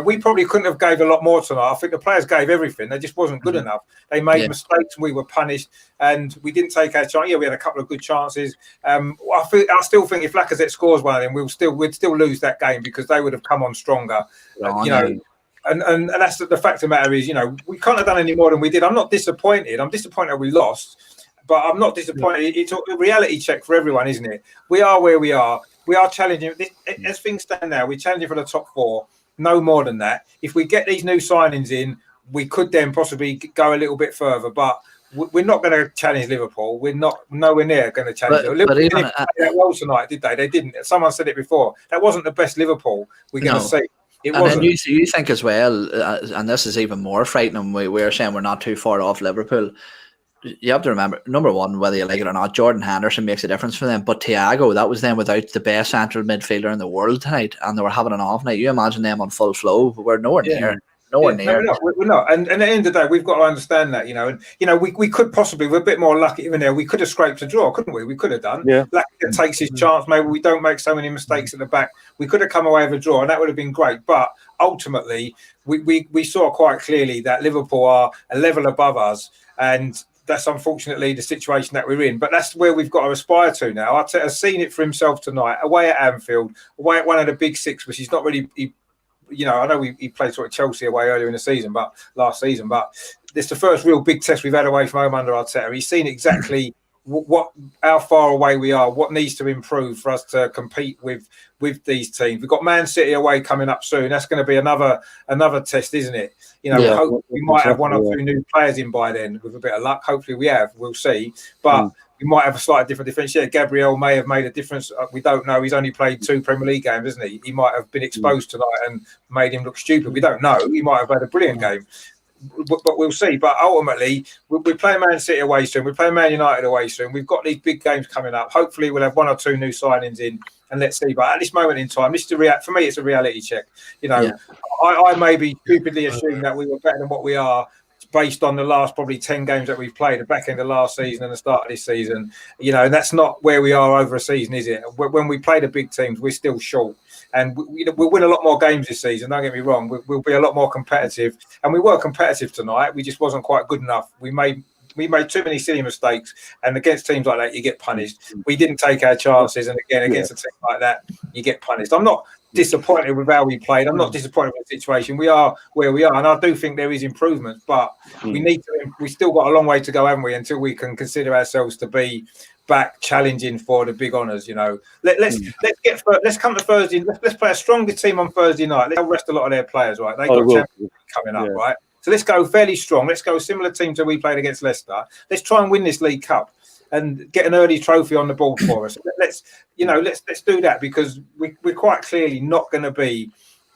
we probably couldn't have gave a lot more tonight. I think the players gave everything. They just wasn't good enough. They made mistakes, and we were punished, and we didn't take our chance. Yeah, we had a couple of good chances. I still think if Lacazette scores one of them, we'd still lose that game because they would have come on stronger. And that's the fact of the matter is, we can't have done any more than we did. I'm not disappointed. I'm disappointed we lost, but I'm not disappointed. It's a reality check for everyone, isn't it? We are where we are. We are challenging. As things stand now, we're challenging for the top 4. No more than that. If we get these new signings in, we could then possibly go a little bit further. But we're not going to challenge Liverpool. We're not nowhere near going to challenge Liverpool. Liverpool didn't play that well tonight, did they? They didn't. Someone said it before. That wasn't the best Liverpool we're going to see. Then you think as well, and this is even more frightening, we're saying we're not too far off Liverpool. You have to remember, number one, whether you like it or not, Jordan Henderson makes a difference for them. But Thiago, that was them without the best central midfielder in the world tonight, and they were having an off night. You imagine them on full flow, but we're nowhere near. Nowhere near. No, we're not. And at the end of the day, we've got to understand that, And, we could possibly, we're a bit more lucky even there. We could have scraped a draw, couldn't we? We could have done. Yeah. Lacazette takes his chance. Maybe we don't make so many mistakes at the back. We could have come away with a draw, and that would have been great. But ultimately, we saw quite clearly that Liverpool are a level above us, and that's unfortunately the situation that we're in. But that's where we've got to aspire to now. Arteta has seen it for himself tonight, away at Anfield, away at one of the big 6, which is not really... I know he played sort of Chelsea away earlier in the season, but last season. But it's the first real big test we've had away from home under Arteta. He's seen exactly how far away we are, what needs to improve for us to compete with these teams. We've got Man City away coming up soon. That's going to be another test, isn't it? We might have 1 or 2 new players in by then with a bit of luck. Hopefully we have. We'll see. But we might have a slightly different defence. Yeah, Gabriel may have made a difference. We don't know. He's only played 2 Premier League games, hasn't he? He might have been exposed tonight and made him look stupid. We don't know. He might have had a brilliant game. But we'll see. But ultimately, we're playing Man City away soon. We're playing Man United away soon. We've got these big games coming up. Hopefully, we'll have 1 or 2 new signings in, and let's see. But at this moment in time, this is for me, it's a reality check. I maybe stupidly assume that we were better than what we are based on the last probably 10 games that we've played, the back end of last season and the start of this season. And that's not where we are over a season, is it? When we play the big teams, we're still short. And we'll win a lot more games this season, don't get me wrong. We'll be a lot more competitive. And we were competitive tonight. We just wasn't quite good enough. We made too many silly mistakes. And against teams like that, you get punished. We didn't take our chances. And again, against a team like that, you get punished. I'm not disappointed with how we played. I'm not disappointed with the situation. We are where we are. And I do think there is improvement. But we still got a long way to go, haven't we, until we can consider ourselves to be back challenging for the big honours. Let's come to Thursday. Let's play a stronger team on Thursday night. Let's rest a lot of their players, right? They got Champions League coming up, right? So let's go fairly strong. Let's go a similar team to we played against Leicester. Let's try and win this League Cup and get an early trophy on the board for us. Let's do that, because we're quite clearly not going to be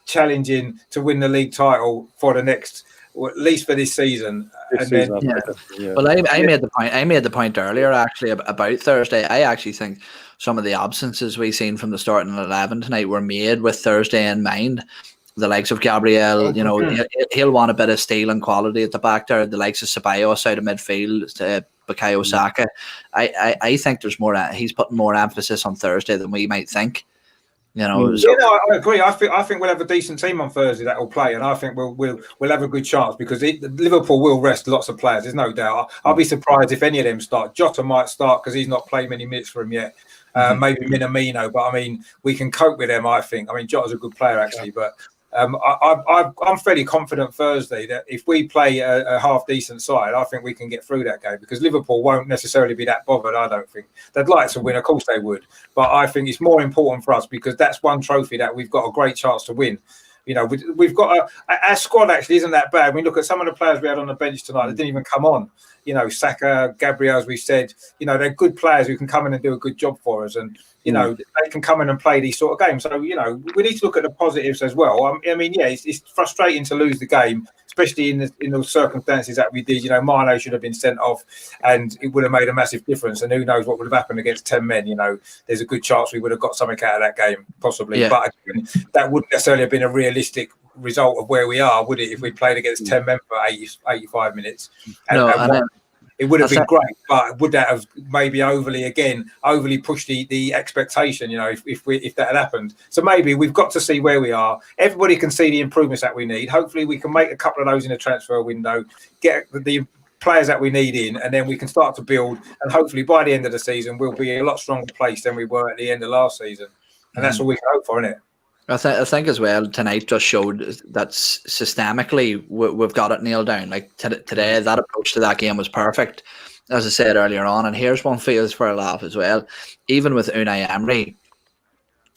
challenging to win the league title for the next, or at least for this season. Well, I made the point earlier actually about Thursday. I actually think some of the absences we've seen from the starting 11 tonight were made with Thursday in mind. The likes of Gabriel, he'll want a bit of steel and quality at the back there. The likes of Ceballos out of midfield, Bukayo Saka. I think there's more. He's putting more emphasis on Thursday than we might think. I agree. I think we'll have a decent team on Thursday that will play, and I think we'll have a good chance, because Liverpool will rest lots of players. There's no doubt. I'll be surprised if any of them start. Jota might start because he's not played many minutes for him yet. maybe Minamino, but I mean, we can cope with them, I think. I mean, Jota's a good player, actually, but I'm fairly confident Thursday that if we play a half-decent side, I think we can get through that game, because Liverpool won't necessarily be that bothered, I don't think. They'd like to win, of course they would, but I think it's more important for us because that's one trophy that we've got a great chance to win. You know, we've got our squad actually isn't that bad. We look at some of the players we had on the bench tonight that didn't even come on. You know, Saka, Gabriel, as we said, you know, they're good players who can come in and do a good job for us. And, you know, they can come in and play these sort of games. So, you know, we need to look at the positives as well. I mean, yeah, it's frustrating to lose the game, especially in those circumstances that we did. You know, Mane should have been sent off and it would have made a massive difference. And who knows what would have happened against 10 men. You know, there's a good chance we would have got something out of that game, possibly. Yeah. But again, that wouldn't necessarily have been a realistic result of where we are, would it, if we played against 10 men for 85 minutes? It would have been great, but would that have maybe overly pushed the expectation, you know, if that had happened? So maybe we've got to see where we are. Everybody can see the improvements that we need. Hopefully we can make a couple of those in the transfer window, get the players that we need in, and then we can start to build. And hopefully by the end of the season, we'll be in a lot stronger place than we were at the end of last season. And that's all we can hope for, isn't it? I think as well, tonight just showed that systemically we've got it nailed down. Like today, that approach to that game was perfect, as I said earlier on. And here's one feels for a laugh as well. Even with Unai Emery,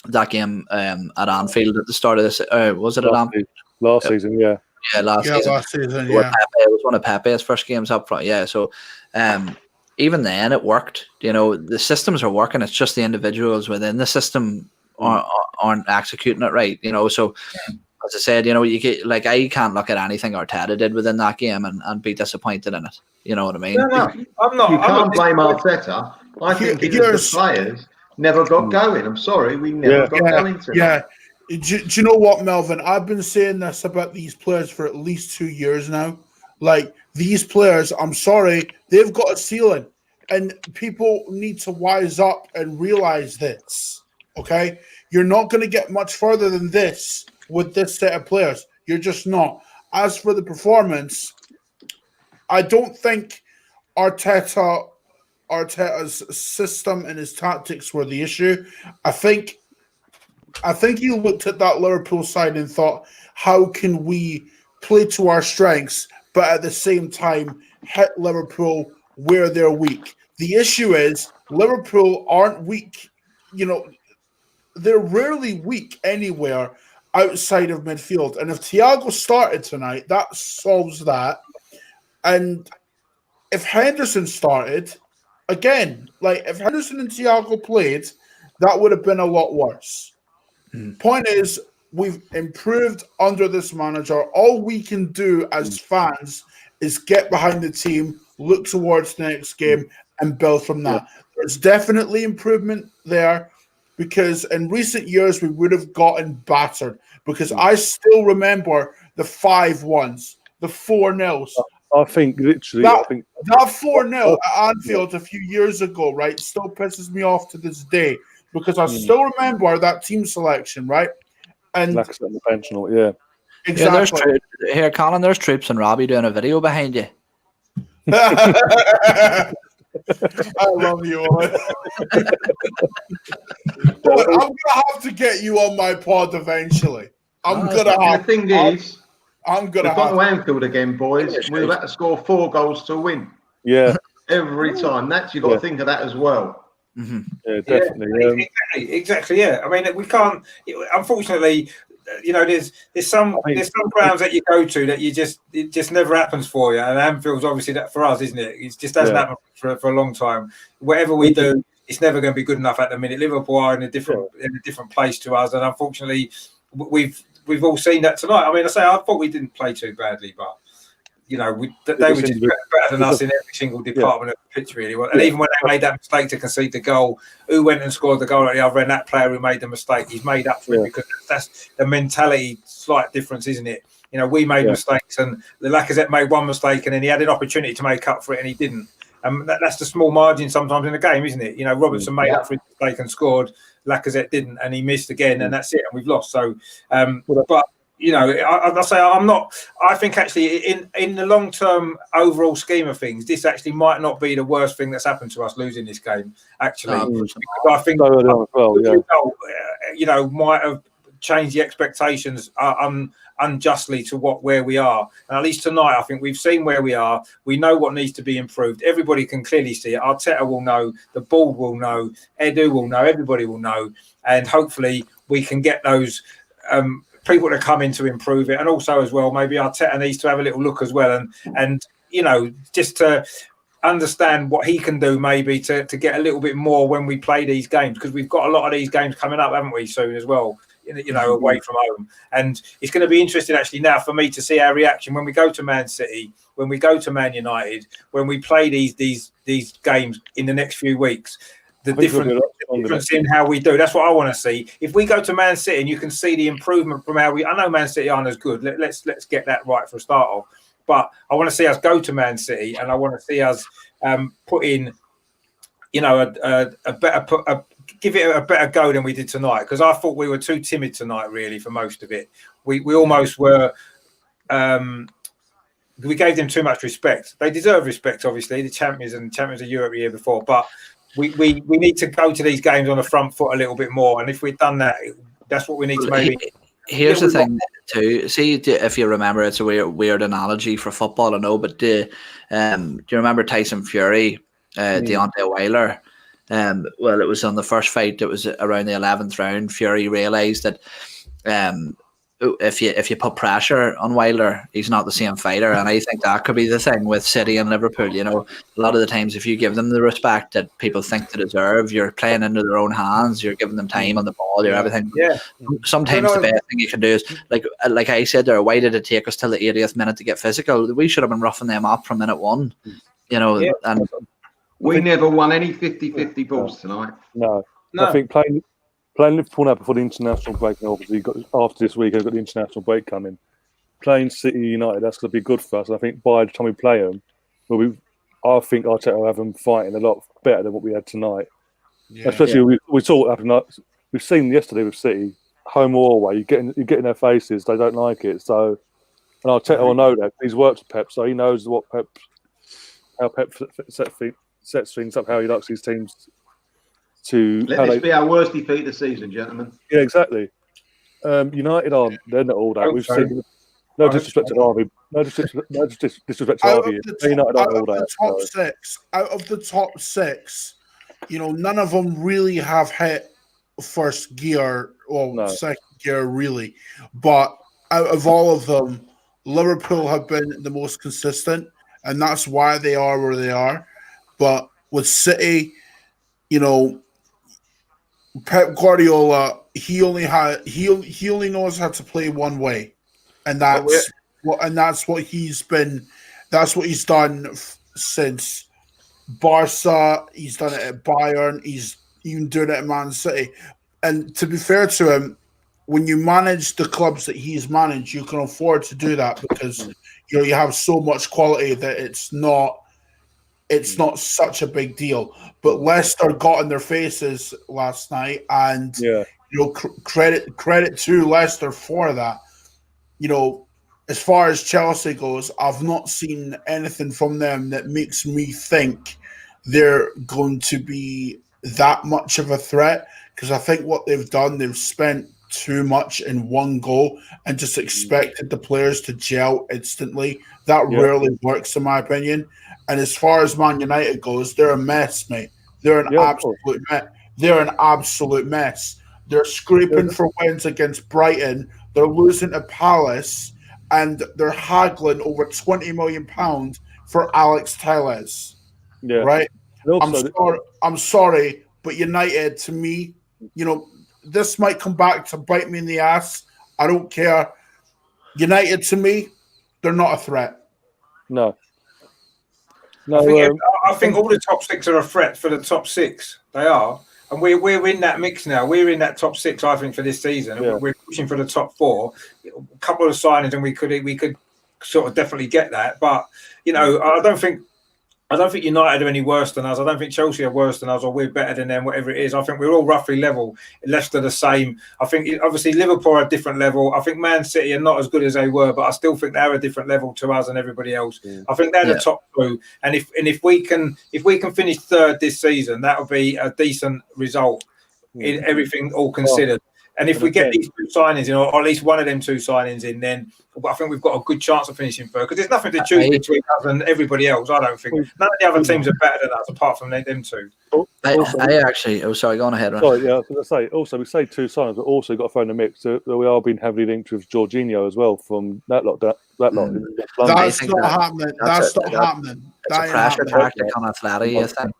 that game at Anfield at the start of this, was it at Anfield? Last season, yeah. Yeah, last season, yeah. It was one of Pepe's first games up front, yeah. So even then it worked. You know, the systems are working. It's just the individuals within the system aren't executing it right, you know. So as I said, you know, I can't look at anything Arteta did within that game and be disappointed in it. You know what I mean? No, I'm not. You can't blame Arteta. I think the players never got going. I'm sorry, we never got going to. Yeah. Do you know what, Melvin? I've been saying this about these players for at least 2 years now. Like, these players, I'm sorry, they've got a ceiling, and people need to wise up and realize this. Okay, you're not going to get much further than this with this set of players. You're just not. As for the performance, I don't think Arteta's system and his tactics were the issue. I think he looked at that Liverpool side and thought, how can we play to our strengths, but at the same time hit Liverpool where they're weak? The issue is Liverpool aren't weak. You know, they're rarely weak anywhere outside of midfield. And if Thiago started tonight, that solves that. And if Henderson started, again, like if Henderson and Thiago played, that would have been a lot worse. Point is, we've improved under this manager. All we can do as fans is get behind the team, look towards the next game, and build from that. There's definitely improvement there, because in recent years we would have gotten battered. Because I still remember the 5-1s, the 4-0s. I think literally that 4-0 at Anfield a few years ago, right, still pisses me off to this day, because I still remember that team selection, right? And like on the bench, yeah. Exactly. Yeah, here, Colin, there's Troops and Robbie doing a video behind you. I love you, Owen. But I'm gonna have to get you on my pod eventually. The thing is, I'm gonna have to Anfield again, boys. We're about to score 4 goals to win. Yeah, every time. That's you've got to think of that as well. Mm-hmm. Yeah, definitely. Exactly. Yeah. I mean, we can't. Unfortunately, you know, there's some grounds that you go to that it just never happens for you. And Anfield's obviously that for us, isn't it? It just doesn't happen for a long time. Whatever we do, it's never going to be good enough at the minute. Liverpool are in a different place to us, and unfortunately, we've all seen that tonight. I mean, I thought we didn't play too badly, but you know, they were just better than us in every single department of the pitch, really. And even when they made that mistake to concede the goal, who went and scored the goal at the other end? That player who made the mistake, he's made up for it, because that's the mentality slight difference, isn't it? You know, we made mistakes, and the Lacazette made one mistake, and then he had an opportunity to make up for it, and he didn't. That's the small margin sometimes in the game, isn't it? You know, Robertson made up for his mistake and scored. Lacazette didn't, and he missed again, and that's it, and we've lost. So, but you know, I say I'm not. I think actually, in the long term overall scheme of things, this actually might not be the worst thing that's happened to us losing this game. Actually, because I think the result, you know, might have changed the expectations unjustly to where we are. And at least tonight, I think we've seen where we are. We know what needs to be improved. Everybody can clearly see it. Arteta will know. The board will know. Edu will know. Everybody will know. And hopefully, we can get those. People to come in to improve it, and also as well, maybe Arteta needs to have a little look as well, and you know, just to understand what he can do, maybe to get a little bit more when we play these games, because we've got a lot of these games coming up, haven't we, soon as well, you know, away from home. And it's going to be interesting actually now for me to see our reaction when we go to Man City, when we go to Man United, when we play these games in the next few weeks. The difference in how we do. That's what I want to see. If we go to Man City and you can see the improvement from how I know Man City aren't as good. Let's get that right for a start off. But I want to see us go to Man City, and I want to see us put in, you know, give it a better go than we did tonight, because I thought we were too timid tonight, really, for most of it. We almost were. We gave them too much respect. They deserve respect, obviously, the champions and champions of Europe the year before, but. We need to go to these games on the front foot a little bit more, and if we've done that, that's what we need to maybe. Here's the thing too. See, if you remember, it's a weird analogy for football, I know, but do you remember Tyson Fury, Deontay Wilder? Well, it was on the first fight. It was around the 11th round. Fury realised that if you put pressure on Wilder, he's not the same fighter, and I think that could be the thing with City and Liverpool. You know, a lot of the times, if you give them the respect that people think they deserve, you're playing into their own hands. You're giving them time on the ball. You're everything. Yeah. Sometimes the best thing you can do is, like I said there, why did it take us till the 80th minute to get physical? We should have been roughing them up from minute one. You know, and we never won any 50-50 balls tonight. No. I think playing Liverpool now before the international break, and obviously after this week, I've got the international break coming. Playing City United, that's going to be good for us. And I think by the time we play them, I think Arteta will have them fighting a lot better than what we had tonight. Yeah, especially we saw what happened. We've seen yesterday with City, home or away. You get in their faces. They don't like it. So, and Arteta will know that he's worked with Pep, so he knows how Pep sets things up, how he likes his teams. Let this be our worst defeat of the season, gentlemen. Yeah, exactly. United they're not all that. We've seen no disrespect to Harvey. No disrespect to Harvey. United aren't all that. Out of the top six, you know, none of them really have hit first gear or second gear, really. But out of all of them, Liverpool have been the most consistent, and that's why they are where they are. But with City, you know, Pep Guardiola, he only knows how to play one way, and that's what he's done since Barca. He's done it at Bayern. He's even doing it at Man City. And to be fair to him, when you manage the clubs that he's managed, you can afford to do that because you have so much quality that it's not such a big deal. But Leicester got in their faces last night, and credit to Leicester for that. You know, as far as Chelsea goes, I've not seen anything from them that makes me think they're going to be that much of a threat, because I think what they've done, they've spent too much in one go and just expected the players to gel instantly. That rarely works, in my opinion. And as far as Man United goes, they're a mess, mate. They're an absolute mess. They're an absolute mess. They're scraping for wins against Brighton. They're losing to Palace, and they're haggling over £20 million for Alex Telles. Yeah. Right? I'm sorry, but United, to me, you know, this might come back to bite me in the ass. I don't care. United, to me, they're not a threat. No. I think all the top six are a threat for the top six. They are. And we're in that mix now. We're in that top six, I think, for this season. Yeah. We're pushing for the top four. A couple of signings, and we could sort of definitely get that. But, you know, I don't think I don't think United are any worse than us. I don't think Chelsea are worse than us, or we're better than them, whatever it is. I think we're all roughly level. Leicester the same. I think, obviously, Liverpool are a different level. I think Man City are not as good as they were, but I still think they're a different level to us and everybody else. I think they're the top two. And if we can finish third this season, that would be a decent result in everything all considered. And if we get these two signings in, or at least one of them two signings in, then I think we've got a good chance of finishing third, because there's nothing to choose between us and everybody else. I don't think none of the other teams are better than us apart from them two. I actually, sorry, go on ahead. Ryan. Sorry, I was going to say, also, we say two signings, but also got to throw in the mix that we are being heavily linked with Jorginho as well from that lot. That's not happening. That's not happening. It's a pressure tactic on Atleti, I think.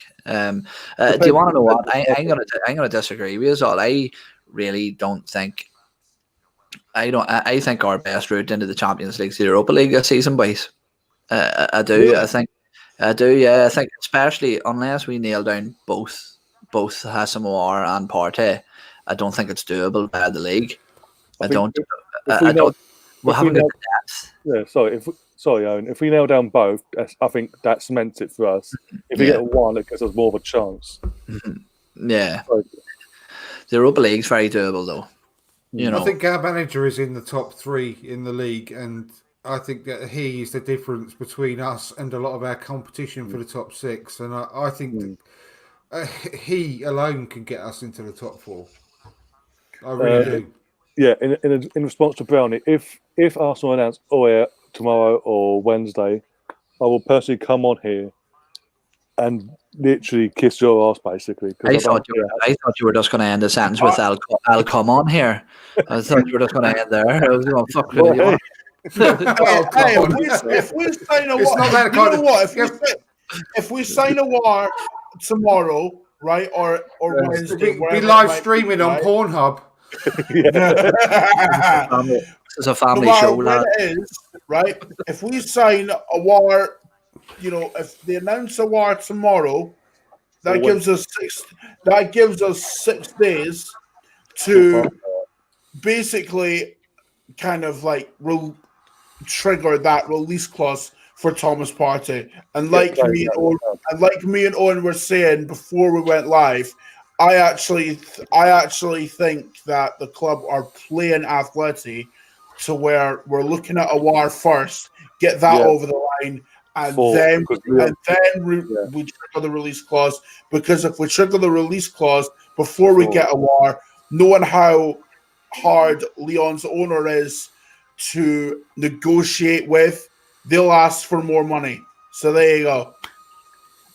Do you want to know what? I'm gonna disagree with you all. I really don't think. I think our best route into the Champions League is the Europa League this season, boys. I do. Really? I do. Yeah, I think especially unless we nail down both Hassan Aouar and Partey, I don't think it's doable by the league. I don't. We haven't got the depth. Yeah, sorry, Owen. If we nail down both, I think that cements it for us. If we get one, it gives us more of a chance. Yeah. So, the Europa League's very doable, though. I think our manager is in the top 3 in the league, and I think that he is the difference between us and a lot of our competition for the top 6. And I think he alone can get us into the top 4. I really do. Yeah, in response to Brownie, if Arsenal announce tomorrow or Wednesday, I will personally come on here and literally kiss your ass, basically. I thought you were just going to end the sentence with "I'll come on here." I thought you were just going to end there. I was going to fuck with you. If we sign a war, if we sign a war tomorrow, right, or Wednesday, be live streaming on Pornhub. It's a family show. When it is, right? If we sign a war, if they announce a war tomorrow, that gives us 6 days to basically kind of like trigger that release clause for Thomas Partey. And like me and Owen were saying before we went live, I actually think that the club are playing Atleti to where we're looking at a war first, get that over the line, and then we trigger the release clause. Because if we trigger the release clause before we get a war, knowing how hard Leon's owner is to negotiate with, they'll ask for more money. So there you go.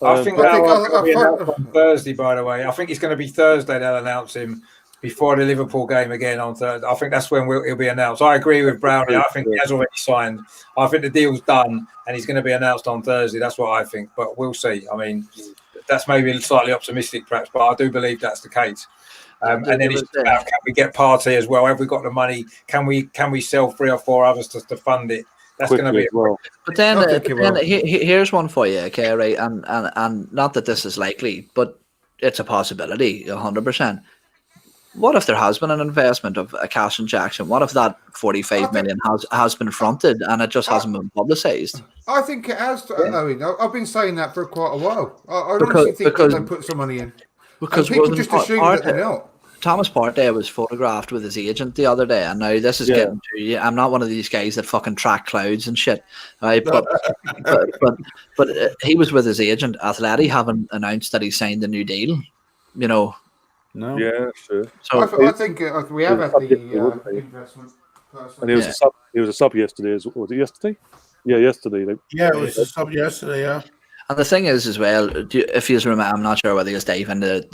I think that'll be announced on Thursday, by the way. I think it's going to be Thursday they'll announce him before the Liverpool game again on Thursday. I think that's when he'll be announced. I agree with Brownie. I think he has already signed. I think the deal's done and he's going to be announced on Thursday. That's what I think, but we'll see. I mean, that's maybe slightly optimistic perhaps, but I do believe that's the case. And then it's about, can we get Partey as well? Have we got the money? Can we sell 3 or 4 others to fund it? That's going to be well. But then here's one for you, okay, right? And not that this is likely, but it's a possibility, 100%. What if there has been an investment of a cash injection? What if that 45 million has been fronted and it just hasn't been publicised? I think it has. I mean, I've been saying that for quite a while. I honestly think they put some money in. Because people just assume that they're not. Thomas Partey was photographed with his agent the other day, and now this is getting to you. I'm not one of these guys that fucking track clouds and shit, right? But he was with his agent. Atleti haven't announced that he signed a new deal. No. Yeah, sure. So I think we have had the investment. And he was a sub yesterday. Was it yesterday? Yeah, yesterday. Yeah, it was a sub yesterday. Yeah. And the thing is, as well, if you remember, I'm not sure whether you dive into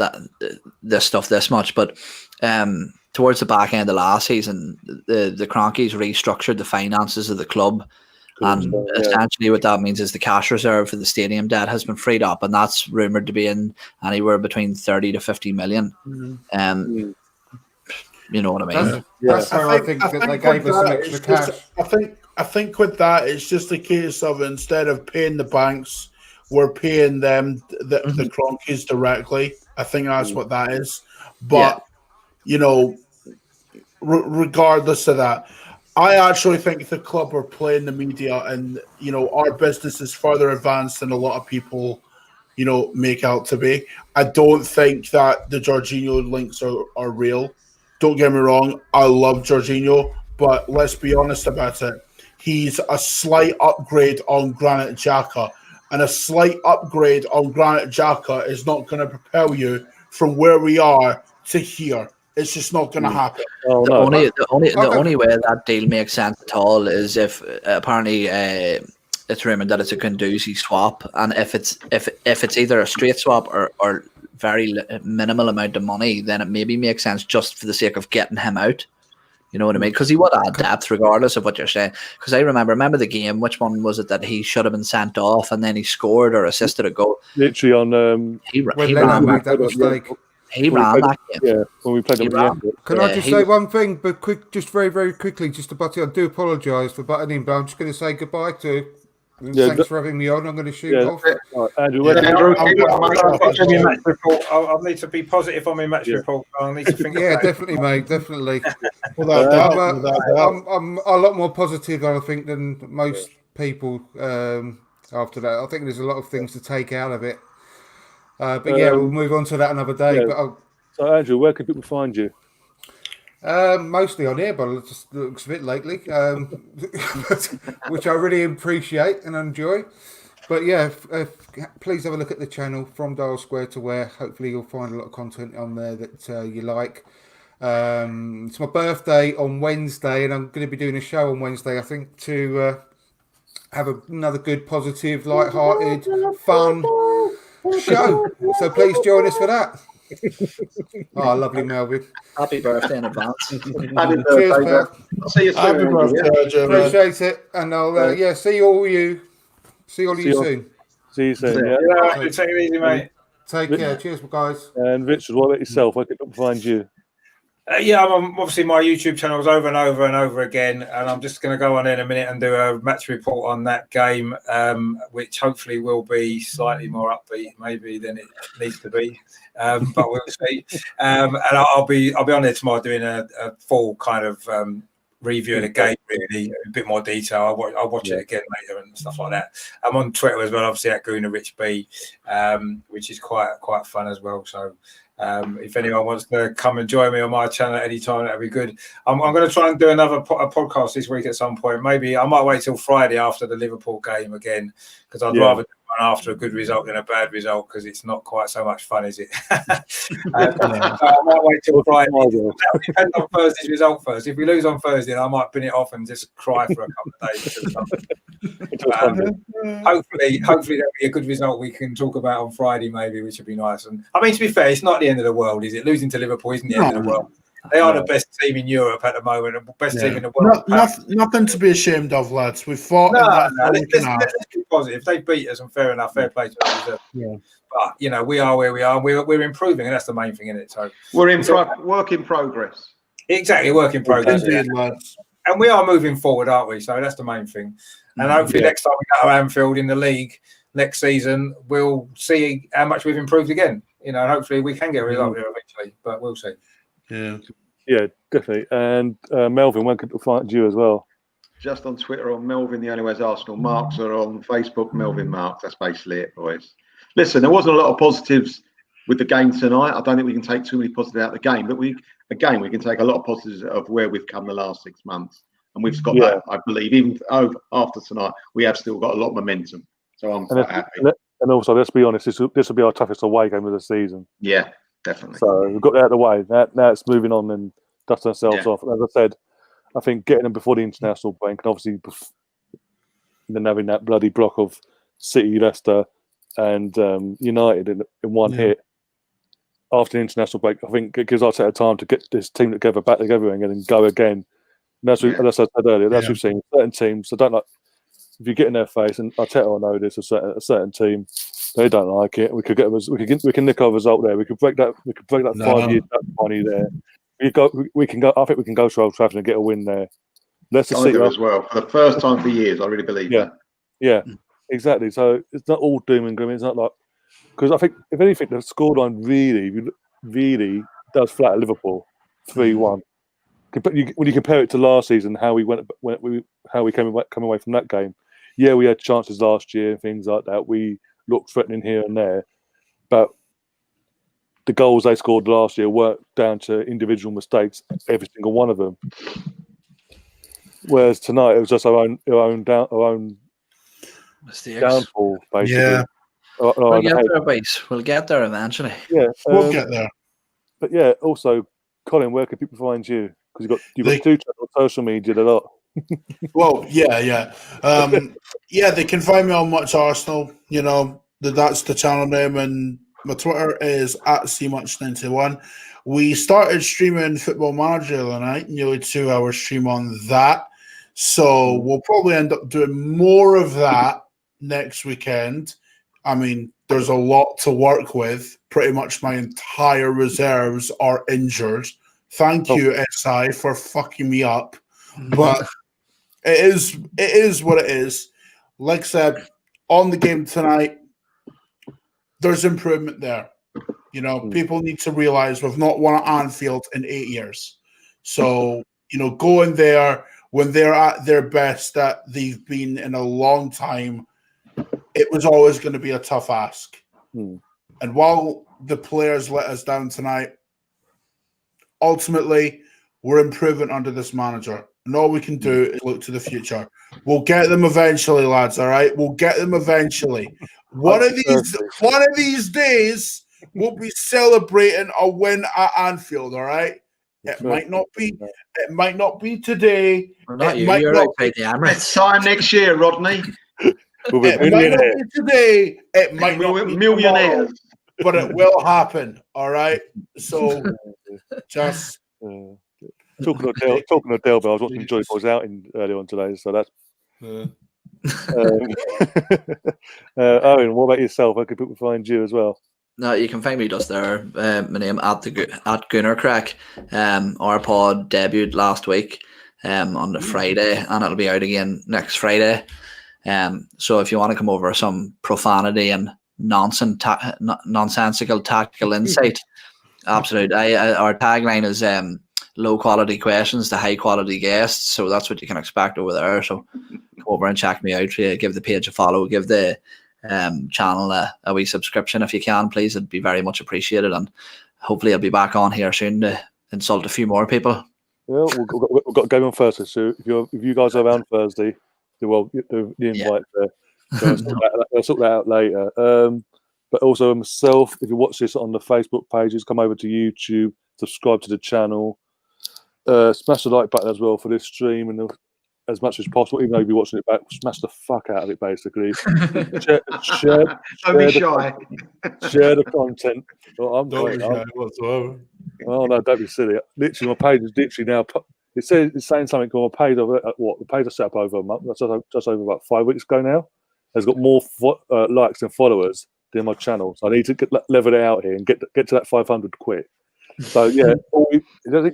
this stuff this much, but towards the back end of last season, the Cronkies restructured the finances of the club, and essentially what that means is the cash reserve for the stadium debt has been freed up, and that's rumoured to be in anywhere between 30 to 50 million. You know what I mean? That's how I think that they gave us some extra cash. I think with that, it's just a case of instead of paying the banks, we're paying them the Cronkies directly. I think that's what that is. But regardless of that, I actually think the club are playing the media, and our business is further advanced than a lot of people, make out to be. I don't think that the Jorginho links are real. Don't get me wrong, I love Jorginho, but let's be honest about it. He's a slight upgrade on Granit Xhaka, and a slight upgrade on Granit Xhaka is not going to propel you from where we are to here. It's just not going to happen. Oh, no. The only way that deal makes sense at all is if apparently it's rumored that it's a Guendouzi swap, and if it's either a straight swap or very minimal amount of money, then it maybe makes sense just for the sake of getting him out. You know what I mean? Because he would add depth regardless of what you're saying. Because I remember the game. Which one was it that he should have been sent off and then he scored or assisted a goal? Literally on he ran that mistake. He ran that game. Yeah, when we played him at the end. Can I just say one thing, but just very, very quickly, just to butt in. I do apologise for butting in, but I'm just going to say goodbye to. Thanks for having me on. I'm going to shoot off. Andrew, I'll need to be positive on my match report. I'll need to think. Definitely, mate. Definitely. I'm a lot more positive, I think, than most people. After that, I think there's a lot of things to take out of it. But we'll move on to that another day. Yeah. So, Andrew, where can people find you? Mostly on here, but it just looks a bit lately, which I really appreciate and enjoy. But please have a look at the channel From Dial Square to Where. Hopefully you'll find a lot of content on there that you like. It's my birthday on Wednesday, and I'm going to be doing a show on Wednesday, I think, to have another good, positive, light-hearted, fun show. So please join us for that. Oh, lovely, Melvin. Happy birthday in advance. Happy birthday. Cheers, pal. I'll see you soon. Happy birthday, Appreciate it. And I'll see all you soon. See you soon. Take it easy, mate. Take care. Cheers, guys. And Richard, what about yourself? Where can people find you? I'm obviously my YouTube channel's over and over and over again, and I'm just going to go on in a minute and do a match report on that game, which hopefully will be slightly more upbeat maybe than it needs to be, but we'll see. And I'll be on there tomorrow doing a full kind of review of the game, really, a bit more detail. I'll watch it again later and stuff like that. I'm on Twitter as well, obviously at GoonerRichB, which is quite fun as well. So. If anyone wants to come and join me on my channel at any time, that'd be good. I'm going to try and do another podcast this week at some point. Maybe I might wait till Friday after the Liverpool game again, because I'd rather do one after a good result than a bad result, because it's not quite so much fun, is it? So I might wait till Friday. That'll depend on Thursday's result first. If we lose on Thursday, I might bin it off and just cry for a couple of days. Hopefully there'll be a good result we can talk about on Friday, maybe, which would be nice. And I mean, to be fair, it's not the end of the world, is it? Losing to Liverpool isn't the end of the world. They are the best team in Europe at the moment, the best team in the world. Nothing to be ashamed of, lads. We've fought. Let's be positive. They beat us, and fair enough, fair play to them. Yeah. But we are where we are. We're improving, and that's the main thing, isn't it? So we're in work in progress. Exactly, work in progress. Indeed, lads. And we are moving forward, aren't we? So that's the main thing. And hopefully next time we go to Anfield in the league next season, we'll see how much we've improved again. Hopefully we can get a result there eventually, but we'll see. Yeah, definitely. And Melvin, where can people find you as well? Just on Twitter on Melvin, the only way is Arsenal. Marks are on Facebook, Melvin Marks. That's basically it, boys. Listen, there wasn't a lot of positives with the game tonight. I don't think we can take too many positives out of the game, but we can take a lot of positives of where we've come the last 6 months. And we've got that, I believe, even after tonight, we have still got a lot of momentum. So I'm quite happy. And also, let's be honest, this will be our toughest away game of the season. Yeah, definitely. So we've got that out of the way. Now it's moving on and dusting ourselves off. And as I said, I think getting them before the international break, and obviously then having that bloody block of City, Leicester, and United in one hit after the international break, I think it gives Arteta time to get this team back together again and go again. And as I said earlier, that's what we've seen. Certain teams, they don't like, if you get in their face, and Arteta will know this, a certain team, they don't like it. We can nick our result there. We could break that 5 years money there. We can go. I think we can go to Old Trafford and get a win there. Leicester City as well for the first time for years. I really believe that. Yeah, exactly. So it's not all doom and gloom. It's not like, because I think if anything, the scoreline really does flatter Liverpool 3-1. when you compare it to last season, how we came away from that game. Yeah, we had chances last year and things like that. We looked threatening here and there, but the goals they scored last year weren't down to individual mistakes, every single one of them. Whereas tonight it was just our own downfall, basically. Yeah. We'll get there, boys. We'll get there eventually. Yeah, we'll get there. But yeah, also, Colin, where can people find you? Because you've got two channels, social media, a lot. Well, yeah. They can find me on Much Arsenal. That's the channel name, and my Twitter is @cmuch91. We started streaming Football Manager the other night, nearly 2 hour stream on that. So we'll probably end up doing more of that next weekend. I mean, there's a lot to work with. Pretty much my entire reserves are injured. Thank you, SI, for fucking me up. But it is what it is. Like I said, on the game tonight, there's improvement there. People need to realize we've not won at Anfield in 8 years. So, going there when they're at their best that they've been in a long time, it was always going to be a tough ask. And while the players let us down tonight, ultimately, we're improving under this manager. And all we can do is look to the future. We'll get them eventually, lads, all right? We'll get them eventually. One of these days, we'll be celebrating a win at Anfield, all right? It might not be today. It's time next year, Rodney. It might not be today. It might not be millionaires. Tomorrow, but it will happen, all right? So just talking of Delby, I was watching Joy Boys out earlier on today, so that's Owen, what about yourself? How can people find you as well? No, you can find me just there. My name at Gunnercrack. Our pod debuted last week on the Friday, and it'll be out again next Friday. So if you want to come over some profanity and nonsensical tactical insight, absolutely. Our tagline is low quality questions to high quality guests. So that's what you can expect over there. So come over and check me out. Give the page a follow. Give the channel a wee subscription if you can, please. It'd be very much appreciated, and hopefully I'll be back on here soon to insult a few more people. Well, we've got a game on Thursday, so if you guys are around Thursday, the invite there. I'll sort that out later. But also myself, if you watch this on the Facebook pages, come over to YouTube, subscribe to the channel, smash the like button as well for this stream, and as much as possible, even though you'll be watching it back, smash the fuck out of it, basically. share the content. Oh, I'm don't be shy whatsoever. Oh, no, don't be silly. Literally, my page is literally now... It's saying something on my page. The page I set up over a month, just over about 5 weeks ago now. It's got more likes than followers than my channel. So I need to level it out here and get to that 500 quick. So yeah, it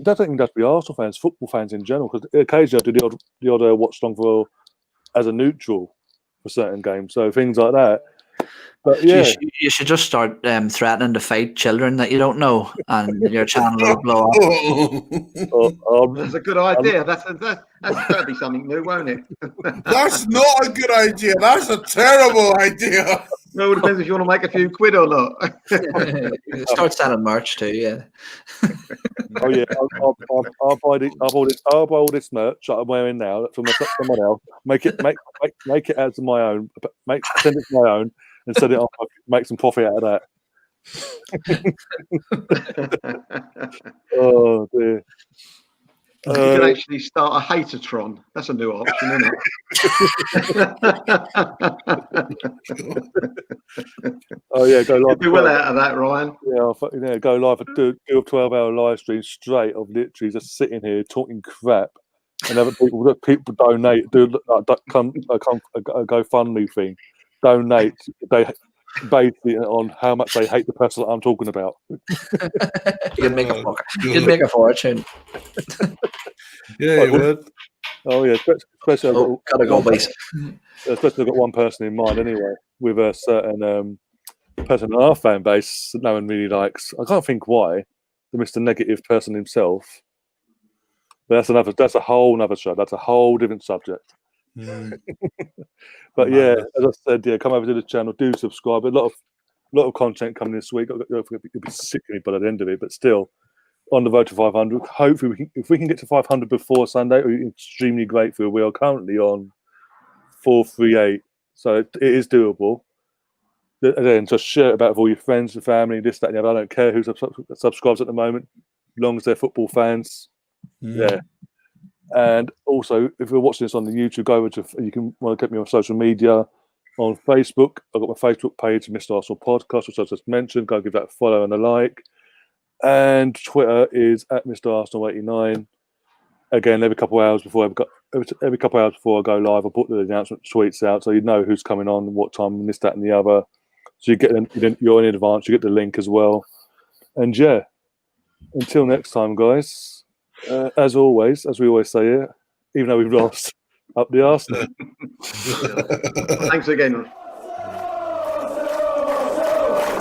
doesn't even have to be Arsenal fans, football fans in general, because occasionally I do the odd watch-along as a neutral for certain games. So things like that. But yeah, you should just start threatening to fight children that you don't know, and your channel will blow up. That's a good idea. That'd be something new, won't it? That's not a good idea. That's a terrible idea. No, it depends if you want to make a few quid or not. Start selling merch too, yeah. Oh yeah, I'll buy all this merch that I'm wearing now from someone else. Make it as my own. Send it to my own. And set it off, make some profit out of that. Oh dear. You can actually start a hatatron. That's a new option, isn't it? Oh yeah, go live. You'll be well out of that, Ryan. Yeah, go live. Do a 12-hour live stream straight of literally just sitting here talking crap, and other people donate. Do a GoFundMe thing. Donate. They basically on how much they hate the person that I'm talking about. You can make a fortune. Yeah, you would. Oh yeah, especially gotta go, please. Especially I've got one person in mind anyway, with a certain person in our fan base that no one really likes. I can't think why. The Mr. Negative person himself. But that's a whole other show. That's a whole different subject. But yeah, as I said, come over to the channel, do subscribe. A lot of content coming this week. You'll be sick of me by the end of it, but still on the road to 500. Hopefully, if we can get to 500 before Sunday, we're extremely grateful. We are currently on 438, so it is doable. Again, just share it about with all your friends and family, this, that, and the other. I don't care who subscribes at the moment, as long as they're football fans. Yeah. And also, if you're watching this on the YouTube, go over to, you can want to get me on social media. On Facebook, I've got my Facebook page, Mr. Arsenal Podcast, which I just mentioned. Go give that a follow and a like. And Twitter is at Mr. Arsenal 89. Again, every couple of hours before I go live, I put the announcement tweets out so you know who's coming on, what time, this, that, and the other. So you're in advance. You get the link as well. And yeah, until next time, guys. As always, as we always say here, even though we've lost, up the Arsenal. Thanks again.